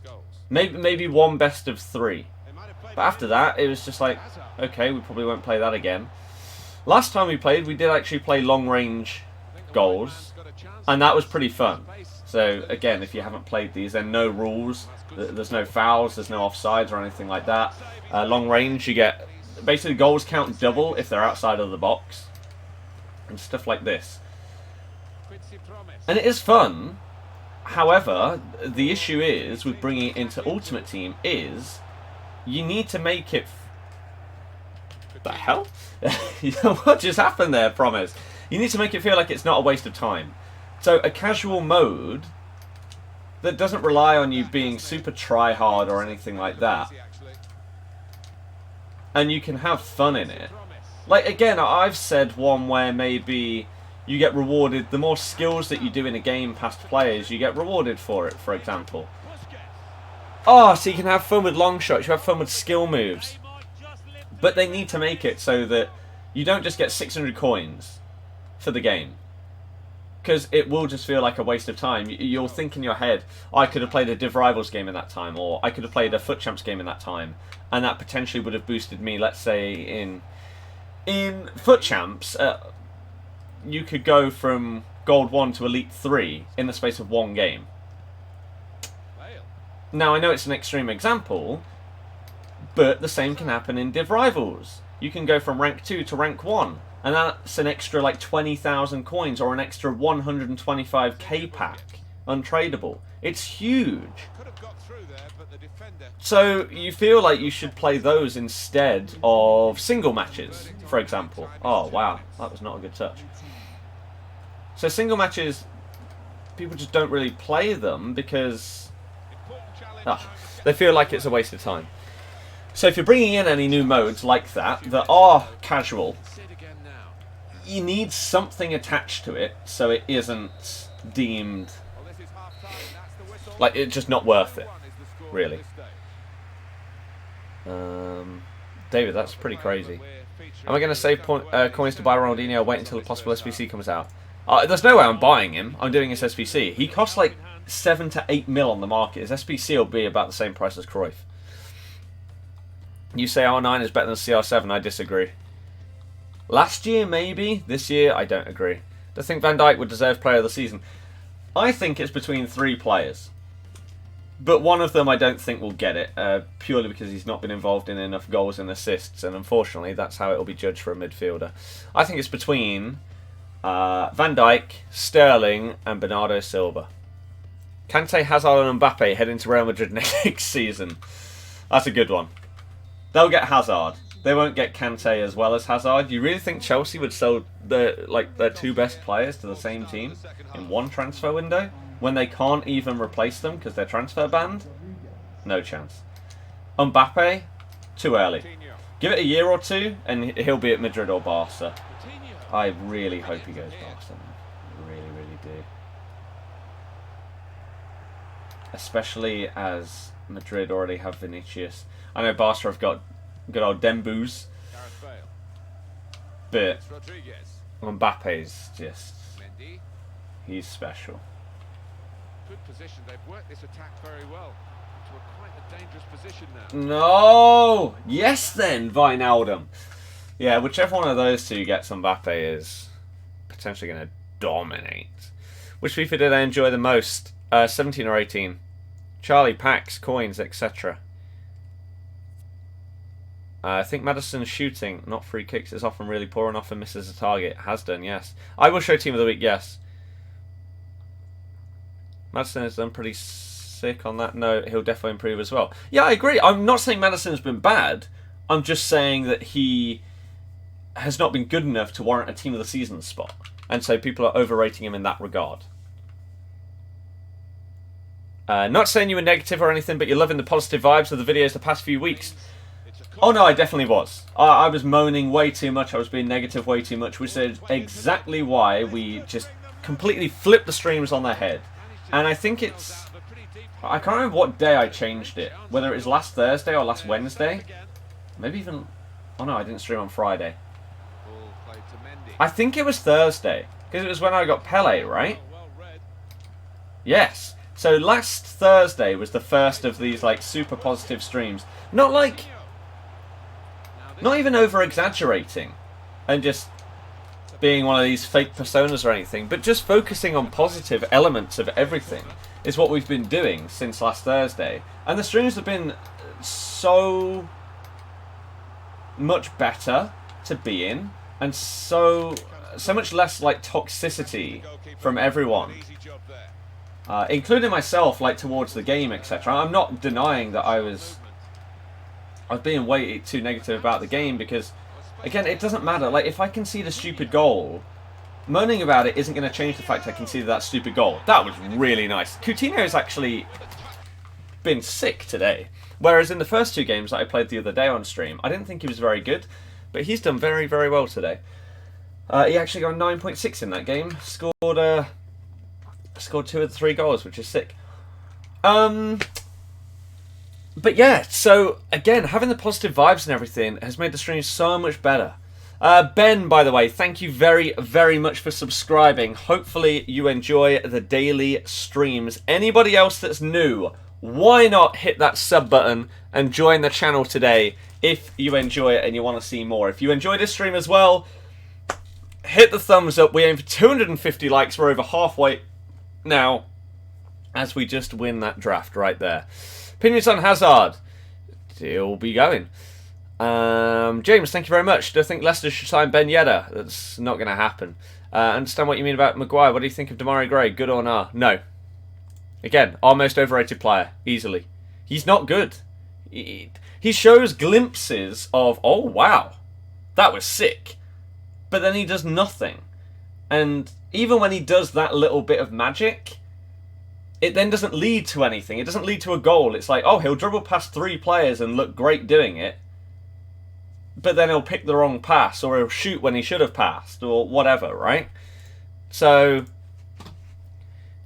Maybe one best of 3. But after that, it was just like, okay, we probably won't play that again. Last time we played, we did actually play long range goals. And that was pretty fun. So again, if you haven't played these, then no rules. There's no fouls, there's no offsides or anything like that. Long range, you get... Basically, goals count double if they're outside of the box. And stuff like this. And it is fun. However, the issue is, with bringing it into Ultimate Team, is... You need to make it... The hell? What just happened there, Promise? You need to make it feel like it's not a waste of time. So, a casual mode... that doesn't rely on you being super try-hard or anything like that. And you can have fun in it. Like, again, I've said one where maybe you get rewarded. The more skills that you do in a game past players, you get rewarded for it, for example. Oh, so you can have fun with long shots, you have fun with skill moves. But they need to make it so that you don't just get 600 coins for the game. Because it will just feel like a waste of time. You'll think in your head, oh, I could have played a Div Rivals game in that time, or I could have played a FUT Champs game in that time, and that potentially would have boosted me, let's say, in FUT Champs, you could go from Gold 1 to Elite 3 in the space of one game. Now, I know it's an extreme example, but the same can happen in Div Rivals. you can go from rank 2 to rank 1. And that's an extra like 20,000 coins or an extra 125k pack untradeable. It's huge. So you feel like you should play those instead of single matches, for example. Oh wow, that was not a good touch. So single matches, people just don't really play them because they feel like it's a waste of time. So if you're bringing in any new modes like that are casual, you need something attached to it so it isn't deemed like it's just not worth it, really. David, that's pretty crazy. Am I going to save coins to buy Ronaldinho or wait until a possible SBC comes out? There's no way I'm buying him. I'm doing his SBC. He costs like 7 to 8 mil on the market. His SBC will be about the same price as Cruyff. You say R9 is better than CR7. I disagree. Last year, maybe. This year, I don't agree. Do I think Van Dijk would deserve Player of the Season? I think it's between 3 players. But one of them I don't think will get it, purely because he's not been involved in enough goals and assists, and unfortunately that's how it will be judged for a midfielder. I think it's between Van Dijk, Sterling and Bernardo Silva. Kante, Hazard and Mbappe head into Real Madrid next season. That's a good one. They'll get Hazard. They won't get Kante as well as Hazard. You really think Chelsea would sell their 2 best players to the same team in one transfer window when they can't even replace them because they're transfer banned? No chance. Mbappe, too early. Give it a year or 2 and he'll be at Madrid or Barca. I really hope he goes Barca. I really, really do. Especially as Madrid already have Vinicius. I know Barca have got good old Dembus, but Mbappe's just, he's special. Good position. They've worked this attack very well to quite a dangerous position now. No! Yes then, Wijnaldum. Yeah, whichever one of those two gets Mbappe is potentially going to dominate. Which FIFA did I enjoy the most? 17 or 18? Charlie, packs, coins, etc. I think Maddison's shooting, not free kicks, is often really poor and often misses a target. Has done, yes. I will show Team of the Week, yes. Maddison has done pretty sick on that note. He'll definitely improve as well. Yeah, I agree. I'm not saying Maddison's been bad. I'm just saying that he has not been good enough to warrant a Team of the Season spot. And so people are overrating him in that regard. Not saying you were negative or anything, but you're loving the positive vibes of the videos the past few weeks. Oh no, I definitely was. I was moaning way too much. I was being negative way too much, which is exactly why we just completely flipped the streams on their head. And I think it's... I can't remember what day I changed it. Whether it was last Thursday or last Wednesday. Maybe even... Oh no, I didn't stream on Friday. I think it was Thursday. Because it was when I got Pele, right? Yes. So last Thursday was the first of these like super positive streams. Not like... Not even over-exaggerating and just being one of these fake personas or anything, but just focusing on positive elements of everything is what we've been doing since last Thursday. And the streams have been so much better to be in, and so much less like toxicity from everyone, including myself, like towards the game, etc. I'm not denying that I was being way too negative about the game because, again, it doesn't matter. Like, if I concede a stupid goal, moaning about it isn't going to change the fact I conceded that stupid goal. That was really nice. Coutinho's actually been sick today. Whereas in the first 2 games that I played the other day on stream, I didn't think he was very good, but he's done very, very well today. He actually got 9.6 in that game. Scored 2 of the 3 goals, which is sick. But yeah, so again, having the positive vibes and everything has made the stream so much better. Ben, by the way, thank you very, very much for subscribing. Hopefully you enjoy the daily streams. Anybody else that's new, why not hit that sub button and join the channel today if you enjoy it and you want to see more. If you enjoy this stream as well, hit the thumbs up. We aim for 250 likes. We're over halfway now as we just win that draft right there. Opinions on Hazard. He'll be going. James, thank you very much. Do you think Leicester should sign Ben Yedder? That's not going to happen. Understand what you mean about Maguire. What do you think of Demarai Gray? Good or not? No. Again, our most overrated player. Easily. He's not good. He shows glimpses of, oh, wow, that was sick. But then he does nothing. And even when he does that little bit of magic, it then doesn't lead to anything. It doesn't lead to a goal. It's like, oh, he'll dribble past 3 players and look great doing it. But then he'll pick the wrong pass, or he'll shoot when he should have passed, or whatever, right? So,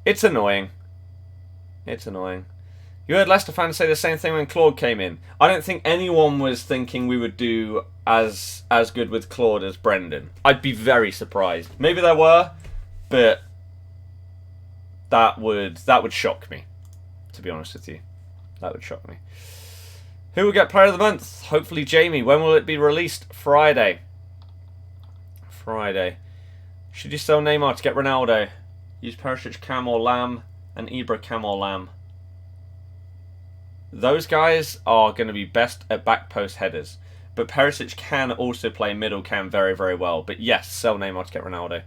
it's annoying. It's annoying. You heard Leicester fans say the same thing when Claude came in. I don't think anyone was thinking we would do as good with Claude as Brendan. I'd be very surprised. Maybe there were, but that would shock me, to be honest with you. That would shock me. Who will get Player of the Month? Hopefully Jamie. When will it be released? Friday. Friday. Should you sell Neymar to get Ronaldo? Use Perisic, Cam or Lamb, and Ibra, Cam or Lamb. Those guys are going to be best at back post headers. But Perisic can also play middle cam very, very well. But yes, sell Neymar to get Ronaldo.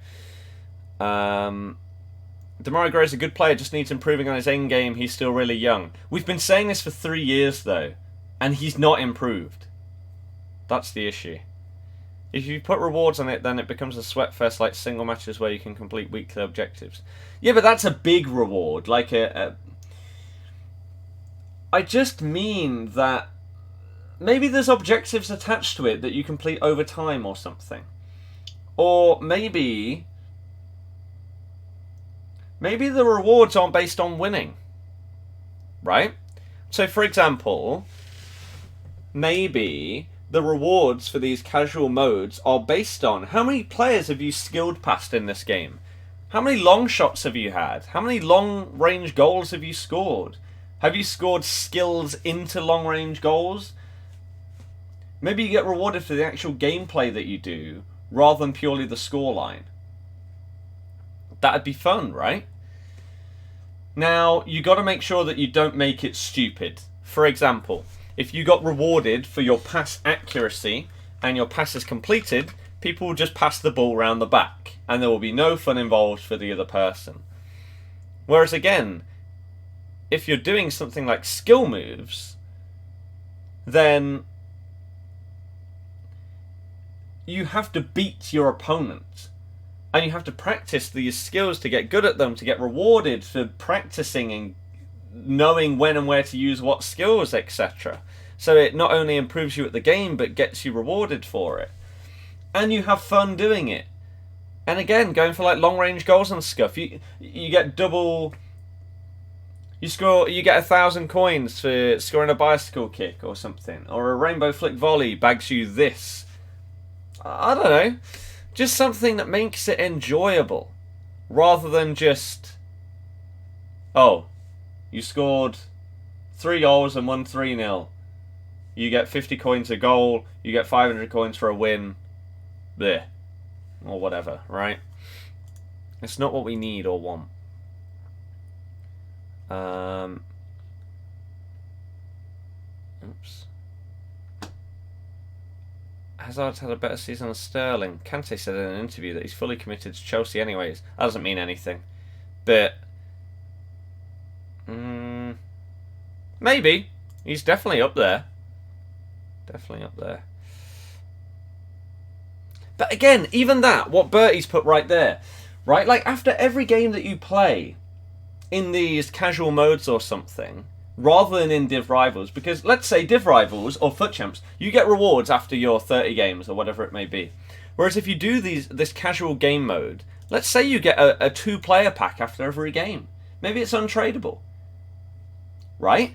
Demarai Gray is a good player, just needs improving on his end game. He's still really young. We've been saying this for 3 years, though. And he's not improved. That's the issue. If you put rewards on it, then it becomes a sweat fest like single matches where you can complete weekly objectives. Yeah, but that's a big reward. Like I just mean that maybe there's objectives attached to it that you complete over time or something. Or maybe the rewards aren't based on winning. Right? So, for example, maybe the rewards for these casual modes are based on how many players have you skilled past in this game? How many long shots have you had? How many long range goals have you scored? Have you scored skills into long range goals? Maybe you get rewarded for the actual gameplay that you do rather than purely the scoreline. That'd be fun, right? Now, you got to make sure that you don't make it stupid. For example, if you got rewarded for your pass accuracy and your pass is completed, people will just pass the ball round the back and there will be no fun involved for the other person. Whereas again, if you're doing something like skill moves, then you have to beat your opponent. And you have to practice these skills to get good at them, to get rewarded for practicing and knowing when and where to use what skills, etc. So it not only improves you at the game, but gets you rewarded for it. And you have fun doing it. And again, going for like long range goals and stuff, you get double. You get 1,000 coins for scoring a bicycle kick or something, or a rainbow flick volley bags you this. I don't know, just something that makes it enjoyable, rather than just, oh, you scored 3 goals and won 3-0. You get 50 coins a goal. You get 500 coins for a win. Bleh. Or whatever, right? It's not what we need or want. Oops. Hazard's had a better season than Sterling. Kante said in an interview that he's fully committed to Chelsea anyways. That doesn't mean anything. But maybe. He's definitely up there. Definitely up there. But again, even that, what Bertie's put right there, right? Like after every game that you play in these casual modes or something, rather than in Div Rivals, because let's say Div Rivals or FUT Champs, you get rewards after your 30 games or whatever it may be. Whereas if you do this casual game mode, let's say you get a 2-player pack after every game. Maybe it's untradeable, right?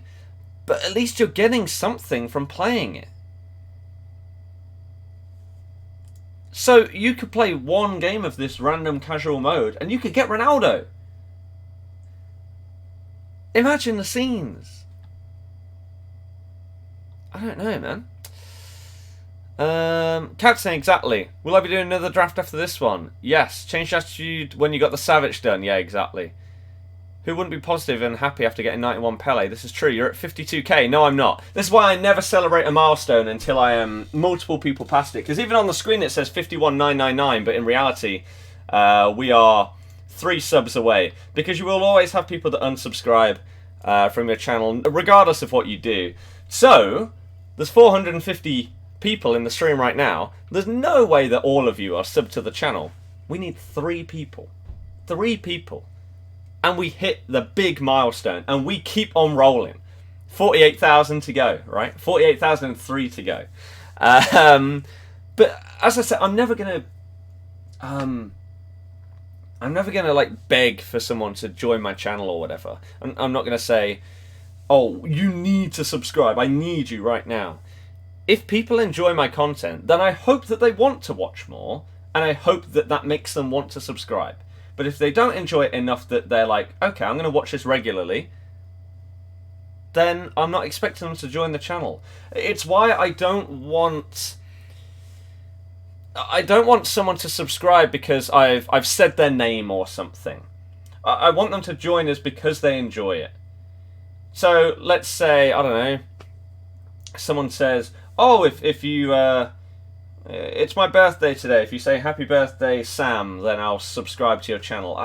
But at least you're getting something from playing it. So you could play one game of this random casual mode and you could get Ronaldo. Imagine the scenes. I don't know, man. Cat saying exactly. Will I be doing another draft after this one? Yes. Change attitude when you got the Savage done. Yeah, exactly. Who wouldn't be positive and happy after getting 91 Pele? This is true. You're at 52k. No, I'm not. This is why I never celebrate a milestone until I am multiple people past it. Because even on the screen it says 51,999, but in reality, we are 3 subs away. Because you will always have people that unsubscribe from your channel, regardless of what you do. So, there's 450 people in the stream right now. There's no way that all of you are subbed to the channel. We need 3 people. 3 people. And we hit the big milestone, and we keep on rolling. 48,000 to go, right? 48,003 to go. But as I said, I'm never gonna like beg for someone to join my channel or whatever. I'm not gonna say, "Oh, you need to subscribe. I need you right now." If people enjoy my content, then I hope that they want to watch more, and I hope that that makes them want to subscribe. But if they don't enjoy it enough that they're like, okay, I'm going to watch this regularly, then I'm not expecting them to join the channel. It's why I don't want someone to subscribe because I've said their name or something. I want them to join us because they enjoy it. So let's say, I don't know, someone says, oh, if you... it's my birthday today. If you say happy birthday, Sam, then I'll subscribe to your channel.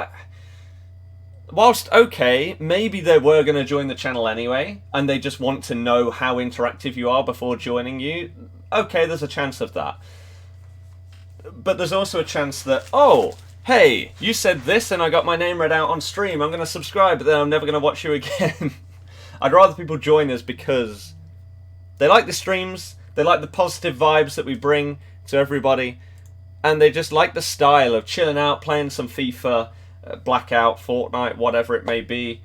Whilst, okay, maybe they were going to join the channel anyway, and they just want to know how interactive you are before joining you. Okay, there's a chance of that. But there's also a chance that, oh, hey, you said this and I got my name read out on stream. I'm going to subscribe, but then I'm never going to watch you again. I'd rather people join us because they like the streams, they like the positive vibes that we bring to everybody, and they just like the style of chilling out, playing some FIFA, Blackout, Fortnite, whatever it may be,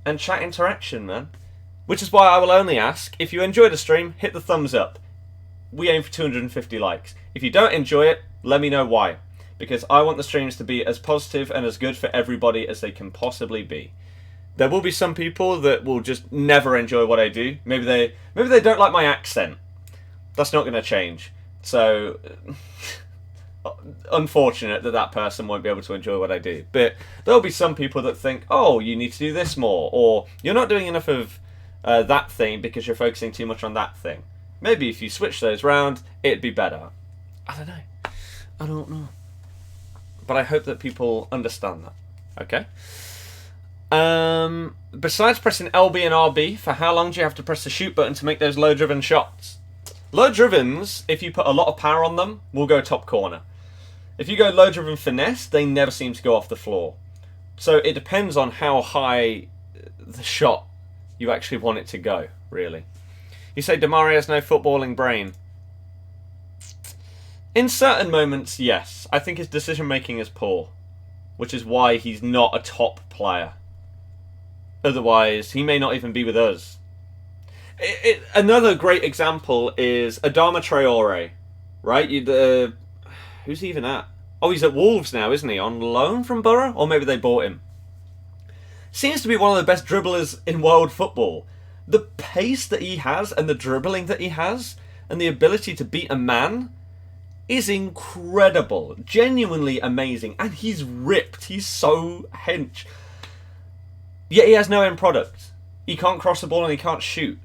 and chat interaction, man. Which is why I will only ask, if you enjoy the stream, hit the thumbs up. We aim for 250 likes. If you don't enjoy it, let me know why. Because I want the streams to be as positive and as good for everybody as they can possibly be. There will be some people that will just never enjoy what I do. Maybe they don't like my accent. That's not going to change. So, unfortunate that that person won't be able to enjoy what I do. But there'll be some people that think, oh, you need to do this more, or you're not doing enough of that thing because you're focusing too much on that thing. Maybe if you switch those round, it'd be better. I don't know. I don't know. But I hope that people understand that. Okay? Besides pressing LB and RB, for how long do you have to press the shoot button to make those low-driven shots? Low-drivens, if you put a lot of power on them, will go top corner. If you go low-driven finesse, they never seem to go off the floor. So it depends on how high the shot you actually want it to go, really. You say Damari has no footballing brain. In certain moments, yes. I think his decision-making is poor, which is why he's not a top player. Otherwise, he may not even be with us. Another great example is Adama Traore, right? Who's he even at? Oh, he's at Wolves now, isn't he? On loan from Borough? Or maybe they bought him. Seems to be one of the best dribblers in world football. The pace that he has and the dribbling that he has and the ability to beat a man is incredible. Genuinely amazing. And he's ripped. He's so hench. Yet he has no end product. He can't cross the ball and he can't shoot.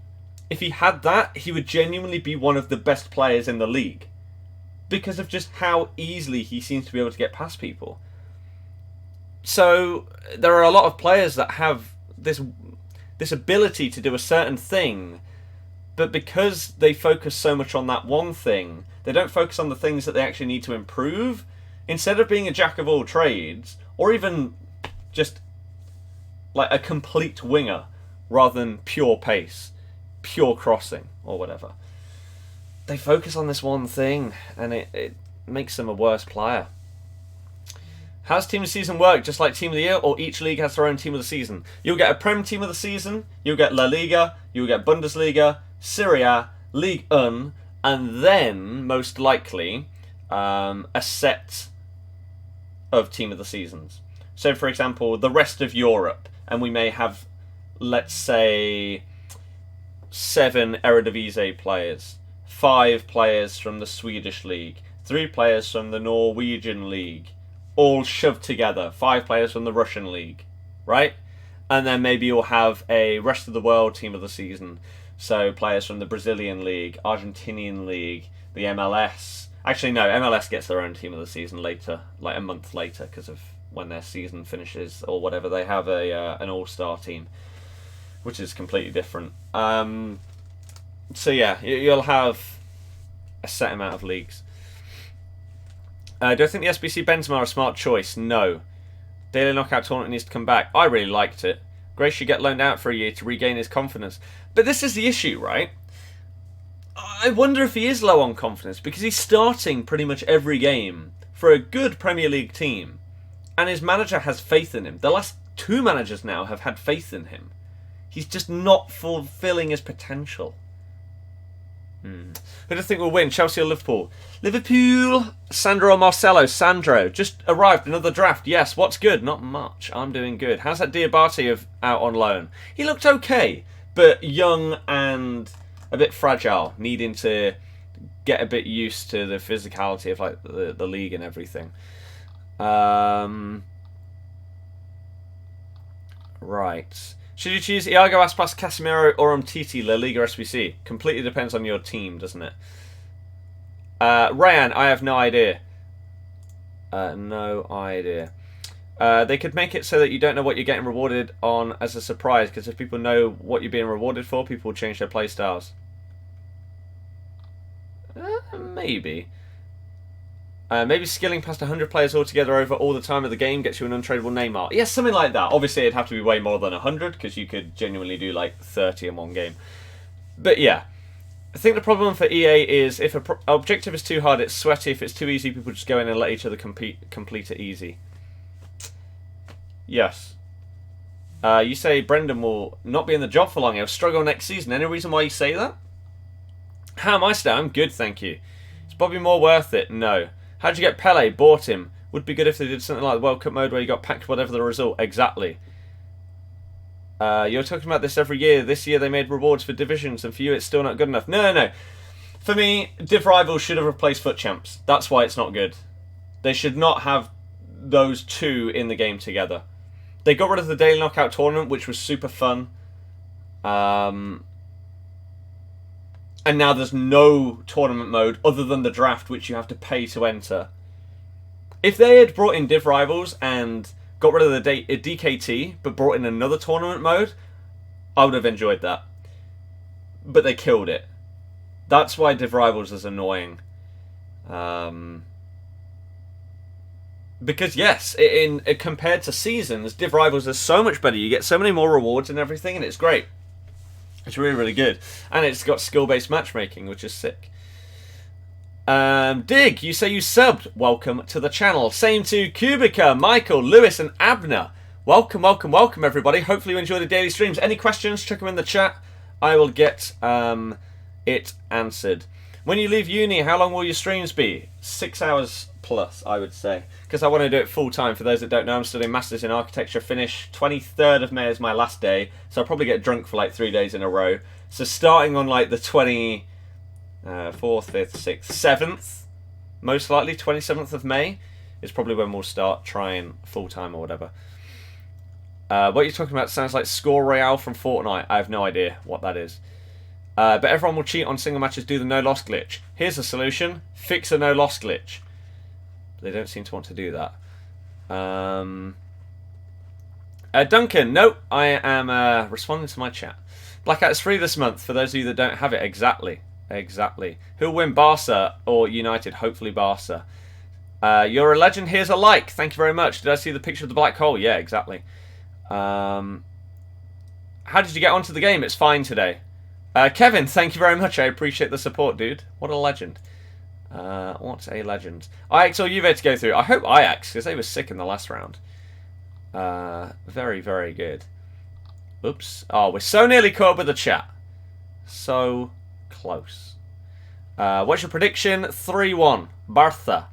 If he had that, he would genuinely be one of the best players in the league. Because of just how easily he seems to be able to get past people. So, there are a lot of players that have this ability to do a certain thing, but because they focus so much on that one thing, they don't focus on the things that they actually need to improve. Instead of being a jack of all trades, or even just like a complete winger, rather than pure pace, pure crossing, or whatever. They focus on this one thing, and it makes them a worse player. How's Team of the Season work? Just like Team of the Year, or each league has their own Team of the Season? You'll get a Prem Team of the Season, you'll get La Liga, you'll get Bundesliga, Serie A, Ligue 1, and then, most likely, a set of Team of the Seasons. So, for example, the rest of Europe, and we may have, let's say, 7 Eredivisie players, 5 players from the Swedish League, 3 players from the Norwegian League, all shoved together, 5 players from the Russian League, right? and then maybe you'll have a rest of the world team of the season. So players from the Brazilian League, Argentinian League, the MLS. Actually, no, MLS gets their own team of the season later, like a month later, because of when their season finishes or whatever. They have an all-star team, which is completely different. So yeah, you'll have a set amount of leagues. Do I think the SBC Benzema a smart choice? No. Daily Knockout Tournament needs to come back. I really liked it. Gray should get loaned out for a year to regain his confidence. But this is the issue, right? I wonder if he is low on confidence, because he's starting pretty much every game for a good Premier League team, and his manager has faith in him. The last 2 managers now have had faith in him. He's just not fulfilling his potential. Who do you think will win, Chelsea or Liverpool? Liverpool, Sandro or Marcelo? Sandro. Just arrived, another draft. Yes, what's good? Not much. I'm doing good. How's that Diabate out on loan? He looked okay, but young and a bit fragile, needing to get a bit used to the physicality of like the league and everything. Right. Should you choose Iago Aspas, Casemiro, or Umtiti, La Liga SBC? Completely depends on your team, doesn't it? Ryan, I have no idea. No idea. They could make it so that you don't know what you're getting rewarded on as a surprise, because if people know what you're being rewarded for, people will change their playstyles. Maybe. Maybe skilling past 100 players altogether over all the time of the game gets you an untradeable Neymar. Yeah, something like that. Obviously, it'd have to be way more than 100, because you could genuinely do like 30 in one game. But yeah, I think the problem for EA is if an objective is too hard, it's sweaty. If it's too easy, people just go in and let each other complete it easy. Yes. You say Brendan will not be in the job for long. He'll struggle next season. Any reason why you say that? How am I still? I'm good, thank you. Is Bobby Moore worth it? No. How'd you get Pele? Bought him. Would be good if they did something like the World Cup mode where you got packed whatever the result. Exactly. You're talking about this every year. This year they made rewards for divisions, and for you it's still not good enough. No. For me, Div Rivals should have replaced FUT Champs. That's why it's not good. They should not have those two in the game together. They got rid of the Daily Knockout Tournament, which was super fun. And now there's no tournament mode other than the draft, which you have to pay to enter. If they had brought in Div Rivals and got rid of the DKT, but brought in another tournament mode, I would have enjoyed that. But they killed it. That's why Div Rivals is annoying. Because yes, compared to seasons, Div Rivals is so much better. You get so many more rewards and everything, and it's great. It's really, really good. And it's got skill-based matchmaking, which is sick. Dig, you say you subbed. Welcome to the channel. Same to Kubica, Michael, Lewis, and Abner. Welcome, welcome, welcome, everybody. Hopefully you enjoy the daily streams. Any questions, chuck them in the chat. I will get it answered. When you leave uni, how long will your streams be? 6 hours plus, I would say. Because I want to do it full time. For those that don't know, I'm studying Masters in Architecture. Finish 23rd of May is my last day. So I'll probably get drunk for like 3 days in a row. So starting on like the 24th, 5th, 6th, 7th, most likely 27th of May is probably when we'll start trying full time or whatever. What you're talking about sounds like Score Royale from Fortnite. I have no idea what that is. But everyone will cheat on single matches, do the no-loss glitch. Here's a solution. Fix a no-loss glitch. They don't seem to want to do that. Duncan, nope. I am responding to my chat. Blackout is free this month for those of you that don't have it. Exactly. Exactly. Who'll win, Barca or United? Hopefully Barca. You're a legend. Here's a like. Thank you very much. Did I see the picture of the black hole? Yeah, exactly. How did you get onto the game? It's fine today. Kevin, thank you very much. I appreciate the support, dude. What a legend. What a legend. Ajax or Juve to go through? I hope Ajax, because they were sick in the last round. Very, very good. Oops. Oh, we're so nearly caught up with the chat. So close. What's your prediction? 3-1. Bartha.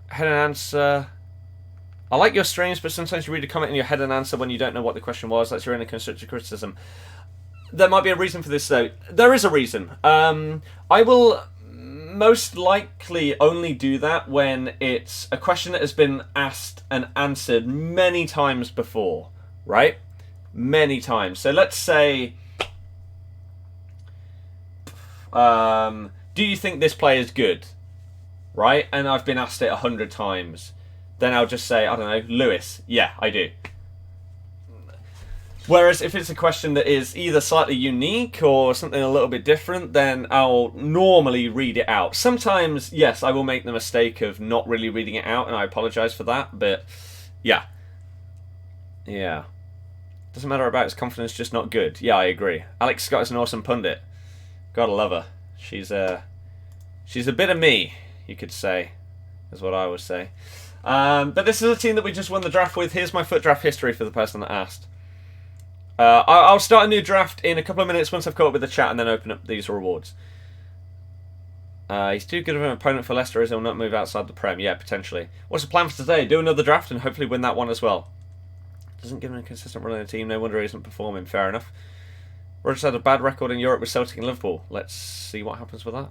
Head and answer. I like your streams, but sometimes you read a comment in your head and answer when you don't know what the question was. That's your inner constructive criticism. There might be a reason for this, though. There is a reason. I will most likely only do that when it's a question that has been asked and answered many times before. right? Many times. So let's say, do you think this player is good? Right? And I've been asked it 100 times. Then I'll just say, I don't know, Lewis. Yeah, I do. Whereas if it's a question that is either slightly unique or something a little bit different, then I'll normally read it out. Sometimes, yes, I will make the mistake of not really reading it out, and I apologise for that, but yeah. Yeah. Doesn't matter about his confidence, just not good. Yeah, I agree. Alex Scott is an awesome pundit. Gotta love her. She's a bit of me, you could say, is what I would say. But this is a team that we just won the draft with. Here's my FUT draft history for the person that asked. I'll start a new draft in a couple of minutes once I've caught up with the chat and then open up these rewards. He's too good of an opponent for Leicester as he'll not move outside the Prem. Yeah, potentially. What's the plan for today? Do another draft and hopefully win that one as well. Doesn't give him a consistent run in the team. No wonder he isn't performing. Fair enough. Rodgers had a bad record in Europe with Celtic and Liverpool. Let's see what happens with that.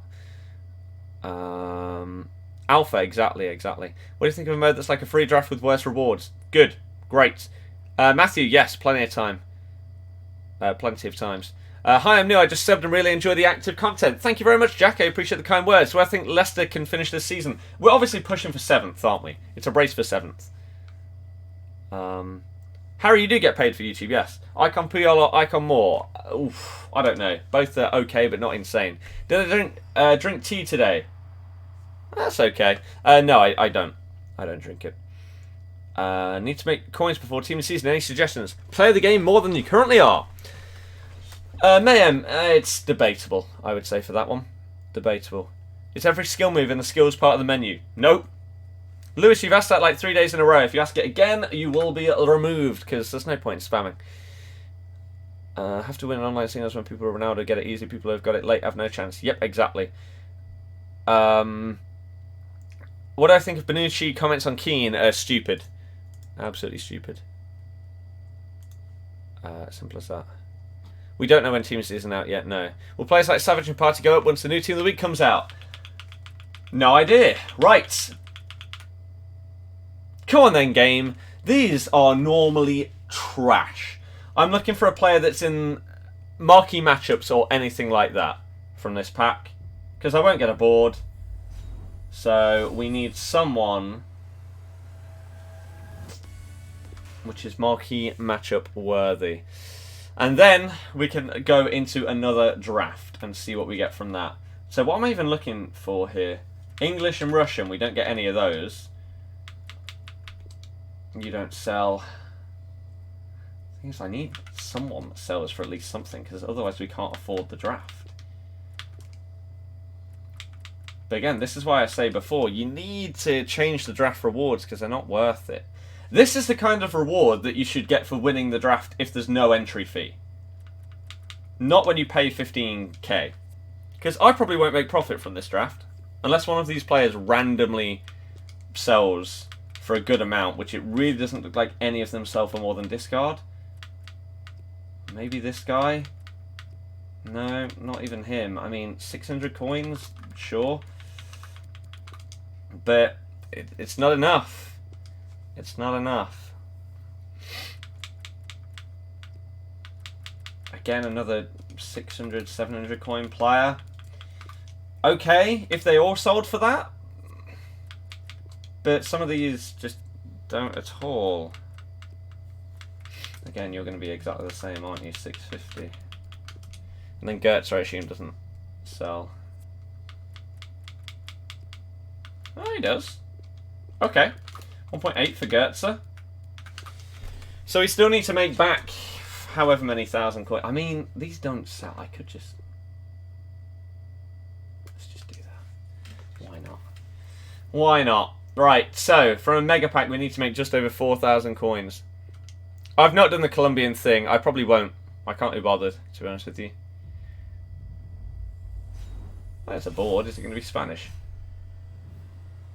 Alpha, exactly. What do you think of a mode that's like a free draft with worse rewards? Good. Great. Matthew, yes, plenty of time. Plenty of times. Hi, I'm new. I just subbed and really enjoy the active content. Thank you very much, Jack. I appreciate the kind words. So I think Leicester can finish this season. We're obviously pushing for 7th, aren't we? It's a race for 7th. Harry, you do get paid for YouTube, yes. Icon Puyol or Icon Moore? Oof, I don't know. Both are okay, but not insane. Did I drink tea today? That's okay. No, I don't. I don't drink it. Need to make coins before team season. Any suggestions? Play the game more than you currently are. Mayhem, it's debatable, I would say, for that one. Debatable. Is every skill move in the skills part of the menu? Nope. Lewis, you've asked that like 3 days in a row. If you ask it again, you will be removed, because there's no point in spamming. Have to win an online singles when people are Ronaldo get it easy. People who have got it late have no chance. Yep, exactly. What do I think of Benucci comments on Keane? Stupid. Absolutely stupid. Simple as that. We don't know when Team Season out yet, no. Will players like Savage and Party go up once the new Team of the Week comes out? No idea. Right. Come on then, game. These are normally trash. I'm looking for a player that's in marquee matchups or anything like that from this pack, because I won't get a board. So we need someone which is marquee matchup worthy. And then we can go into another draft and see what we get from that. So what am I even looking for here? English and Russian, we don't get any of those. You don't sell. The thing is, I need someone that sells for at least something, because otherwise we can't afford the draft. But again, this is why I say before, you need to change the draft rewards, because they're not worth it. This is the kind of reward that you should get for winning the draft if there's no entry fee. Not when you pay 15k. Because I probably won't make profit from this draft. Unless one of these players randomly sells for a good amount, which it really doesn't look like any of them sell for more than discard. Maybe this guy? No, not even him. I mean, 600 coins? Sure. But it's not enough. It's not enough. Again, another 600, 700 coin player. Okay, if they all sold for that. But some of these just don't at all. Again, you're going to be exactly the same, aren't you? 650. And then Gertz, I assume, doesn't sell. Oh, he does. Okay. 1.8 for Gertz. So we still need to make back however many thousand coins. I mean, these don't sell. I could just... Let's just do that. Why not? Why not? Right, so from a mega pack we need to make just over 4,000 coins. I've not done the Colombian thing. I probably won't. I can't be bothered, to be honest with you. There's a board. Is it going to be Spanish?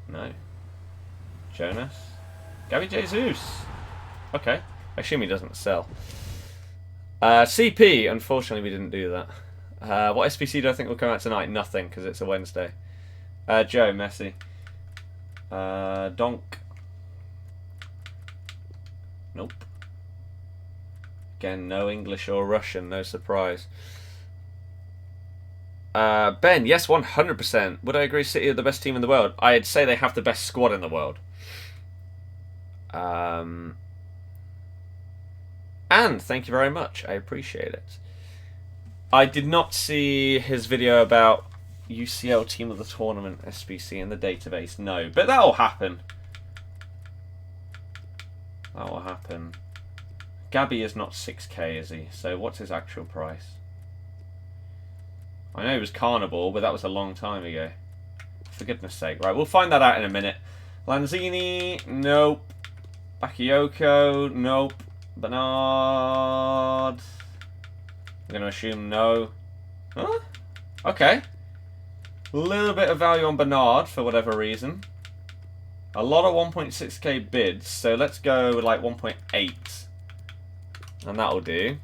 No. Jonas? Gabby Jesus? Okay. I assume he doesn't sell. CP, unfortunately we didn't do that. What SBC do I think will come out tonight? Nothing, because it's a Wednesday. Joe, Messi. Donk. Nope. Again, no English or Russian, no surprise. Ben, yes, 100%. Would I agree City are the best team in the world? I'd say they have the best squad in the world. And thank you very much. I appreciate it. I did not see his video about UCL team of the tournament SBC in the database. No, but that will happen. That will happen. Gabby is not 6k, is he? So what's his actual price? I know he was Carnival, but that was a long time ago. For goodness sake. Right, we'll find that out in a minute. Lanzini, nope. Bakayoko, nope. Bernard. I'm going to assume no. Huh? Okay. A little bit of value on Bernard for whatever reason. A lot of 1.6k bids, so let's go with like 1.8. And that'll do.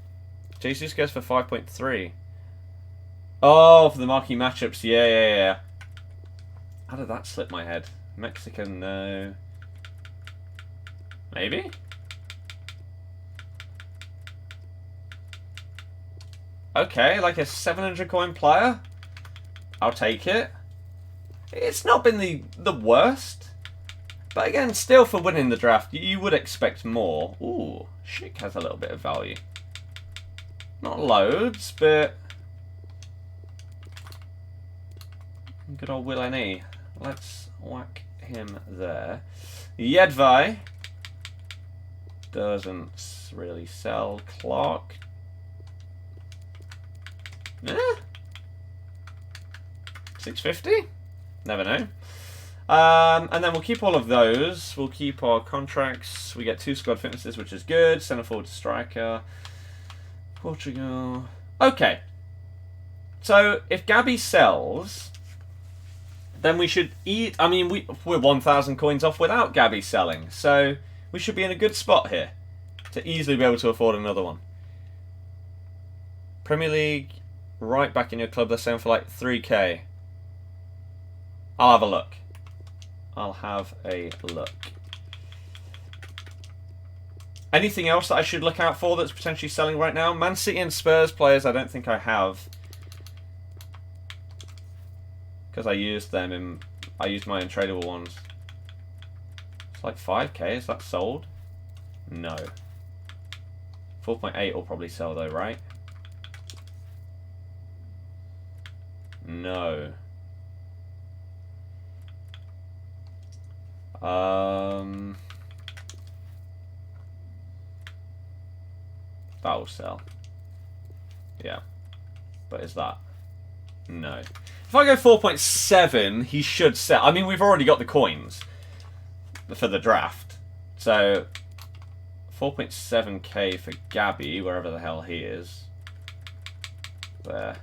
Jesus goes for 5.3. Oh, for the marquee matchups. Yeah. How did that slip my head? Mexican, no. Maybe? Okay, like a 700 coin player. I'll take it. It's not been the worst. But again, still for winning the draft, you would expect more. Ooh, Schick has a little bit of value. Not loads, but... Good old Will N.E. Let's whack him there. Yedvai. Doesn't really sell. Clark. Eh? 650? Never know. And then we'll keep all of those. We'll keep our contracts. We get 2 squad fitnesses, which is good. Centre forward to striker. Portugal. Okay. So, if Gabby sells, then we should eat... I mean, we're 1,000 coins off without Gabby selling. So, we should be in a good spot here to easily be able to afford another one. Premier League, right back in your club. They're selling for like 3k. I'll have a look. I'll have a look. Anything else that I should look out for that's potentially selling right now? Man City and Spurs players I don't think I have. Because I used them in... I used my untradeable ones. It's like 5k. Is that sold? No. 4.8 will probably sell though, right? No. That will sell. Yeah. But is that? No. If I go 4.7, he should sell. I mean, we've already got the coins for the draft. So, 4.7k for Gabby, wherever the hell he is. There.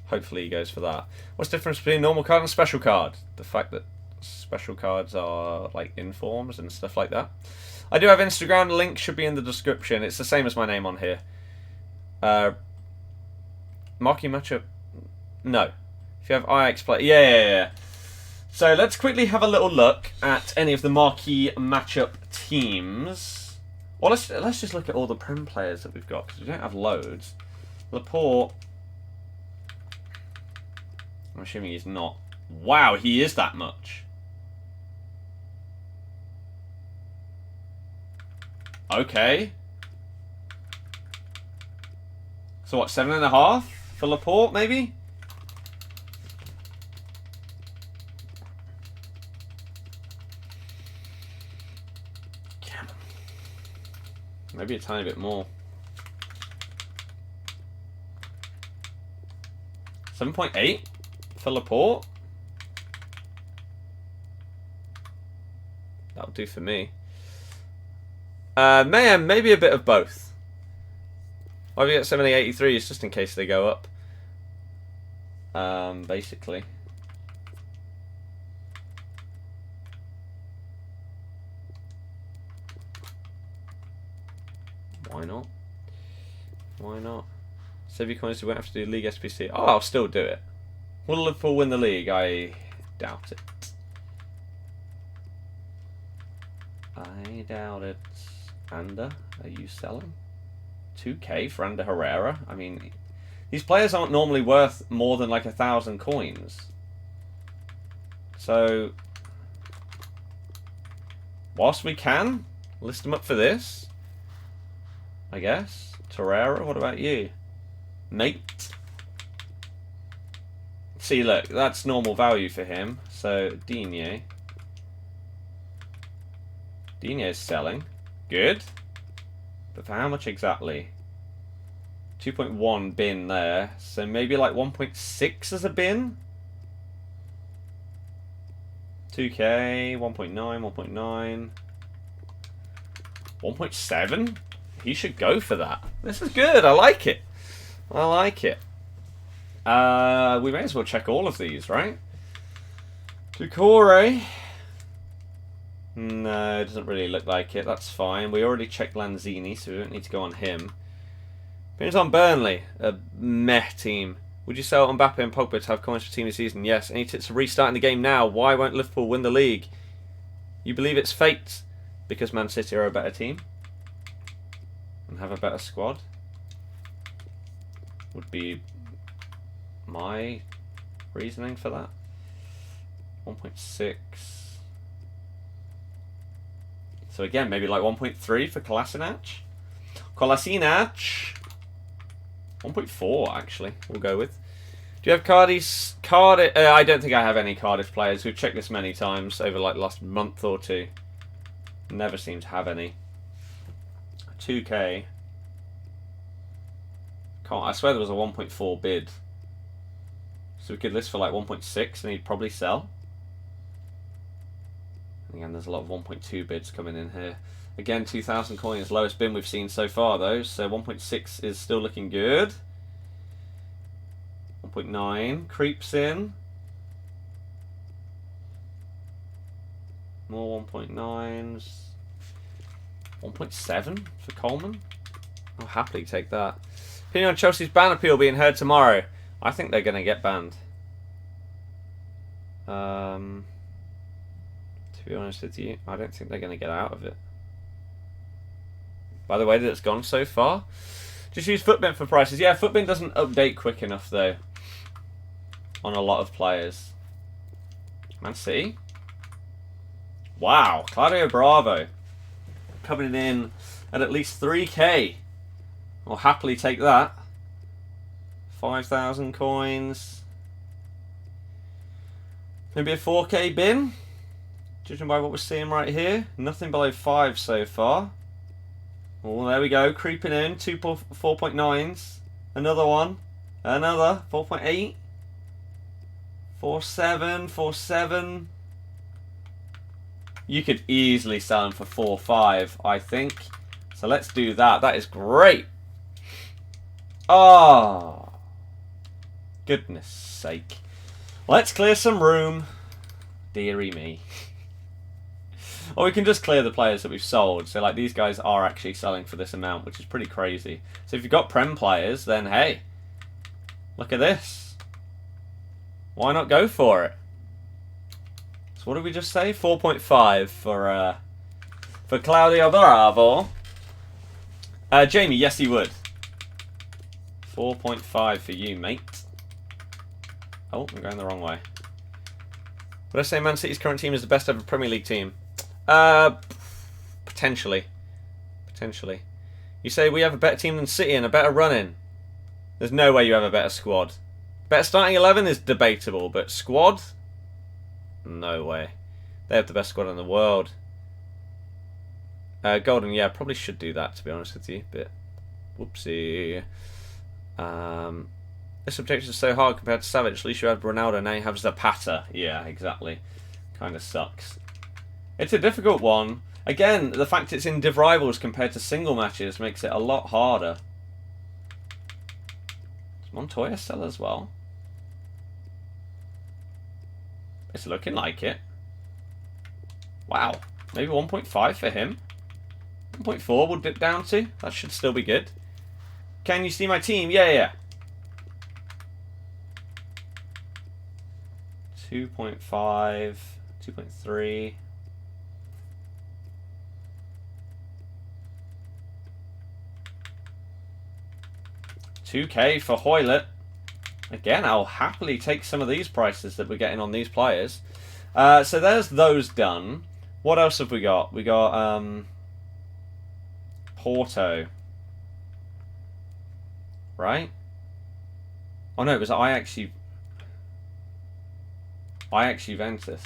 Hopefully he goes for that. What's the difference between normal card and special card? The fact that special cards are like informs and stuff like that. I do have Instagram. The link should be in the description. It's the same as my name on here. Marquee matchup? No. If you have IX play... Yeah. So let's quickly have a little look at any of the marquee matchup teams. Well, let's just look at all the Prem players that we've got, because we don't have loads. Laporte... I'm assuming he's not. Wow, he is that much. Okay. So what, 7.5 for Laporte, maybe? Maybe a tiny bit more. 7.8 for Laporte. That'll do for me. Maybe a bit of both. Why have you got 7083s just in case they go up? Basically. Why not? Why not? Save your coins, you won't have to do League SBC. Oh, I'll still do it. Will Liverpool win the league? I doubt it. I doubt it. Ander, are you selling? 2k for Ander Herrera? I mean, these players aren't normally worth more than like 1,000 coins. So, whilst we can, list them up for this. I guess. Torreira, what about you? Mate. See, look, that's normal value for him. So, Digne. Digne's selling. Good. But for how much exactly? 2.1 bin there. So maybe like 1.6 as a bin? 2k, 1.9, 1.9. 1.7? He should go for that. This is good. I like it. I like it. We may as well check all of these, right? Ducore. No, it doesn't really look like it. That's fine. We already checked Lanzini, so we don't need to go on him. Opinions on Burnley. A meh team. Would you sell Mbappe and Pogba to have coins for team of the season? Yes. Any tips for restarting the game now? Why won't Liverpool win the league? You believe it's fate? Because Man City are a better team? And have a better squad? Would be my reasoning for that. 1.6. So again, maybe like 1.3 for Kolasinac. Kolasinac. 1.4 actually, we'll go with. Do you have Cardiff? I don't think I have any Cardiff players. We've checked this many times over like the last month or two. Never seem to have any. 2k. I swear there was a 1.4 bid. So we could list for like 1.6 and he'd probably sell. Again, there's a lot of 1.2 bids coming in here. Again, 2,000 coins, lowest bin we've seen so far though. So 1.6 is still looking good. 1.9 creeps in. More 1.9s. 1.7 for Coleman. I'll happily take that. Opinion on Chelsea's ban appeal being heard tomorrow. I think they're going to get banned. To be honest with you, I don't think they're going to get out of it. By the way that it's gone so far. Just use Footbin for prices. Yeah, Footbin doesn't update quick enough though. On a lot of players. Man City. Wow, Claudio Bravo. Coming in at least 3k. I'll happily take that. 5,000 coins. Maybe a 4k bin. Judging by what we're seeing right here. Nothing below 5 so far. Oh, there we go. Creeping in. 4.9s. Another one. Another. 4.8. 4.7. 4.7. You could easily sell them for 4.5, I think. So let's do that. That is great. Oh, goodness sake. Let's clear some room. Deary me. Or we can just clear the players that we've sold. So like these guys are actually selling for this amount, which is pretty crazy. So if you've got Prem players, then hey, look at this. Why not go for it? So what did we just say? 4.5 for Claudio Bravo. Jamie, yes he would. 4.5 for you, mate. Oh, I'm going the wrong way. Would I say Man City's current team is the best ever Premier League team? Potentially. Potentially. You say we have a better team than City and a better run-in. There's no way you have a better squad. Better starting 11 is debatable, but squad? No way. They have the best squad in the world. Golden, yeah, probably should do that, to be honest with you. But, whoopsie. This objective is so hard compared to Savage. At least you had Ronaldo, now you have Zapata. Yeah, exactly. Kind of sucks. It's a difficult one. Again, the fact it's in Div Rivals compared to single matches makes it a lot harder. Does Montoya sell as well? It's looking like it. Wow. Maybe 1.5 for him. 1.4 we'll dip down to. That should still be good. Can you see my team? Yeah, yeah. 2.5, 2.3. 2K for Hoylett. Again, I'll happily take some of these prices that we're getting on these players. So there's those done. What else have we got? We got Porto. Right? Oh no, it was Ajax Juventus.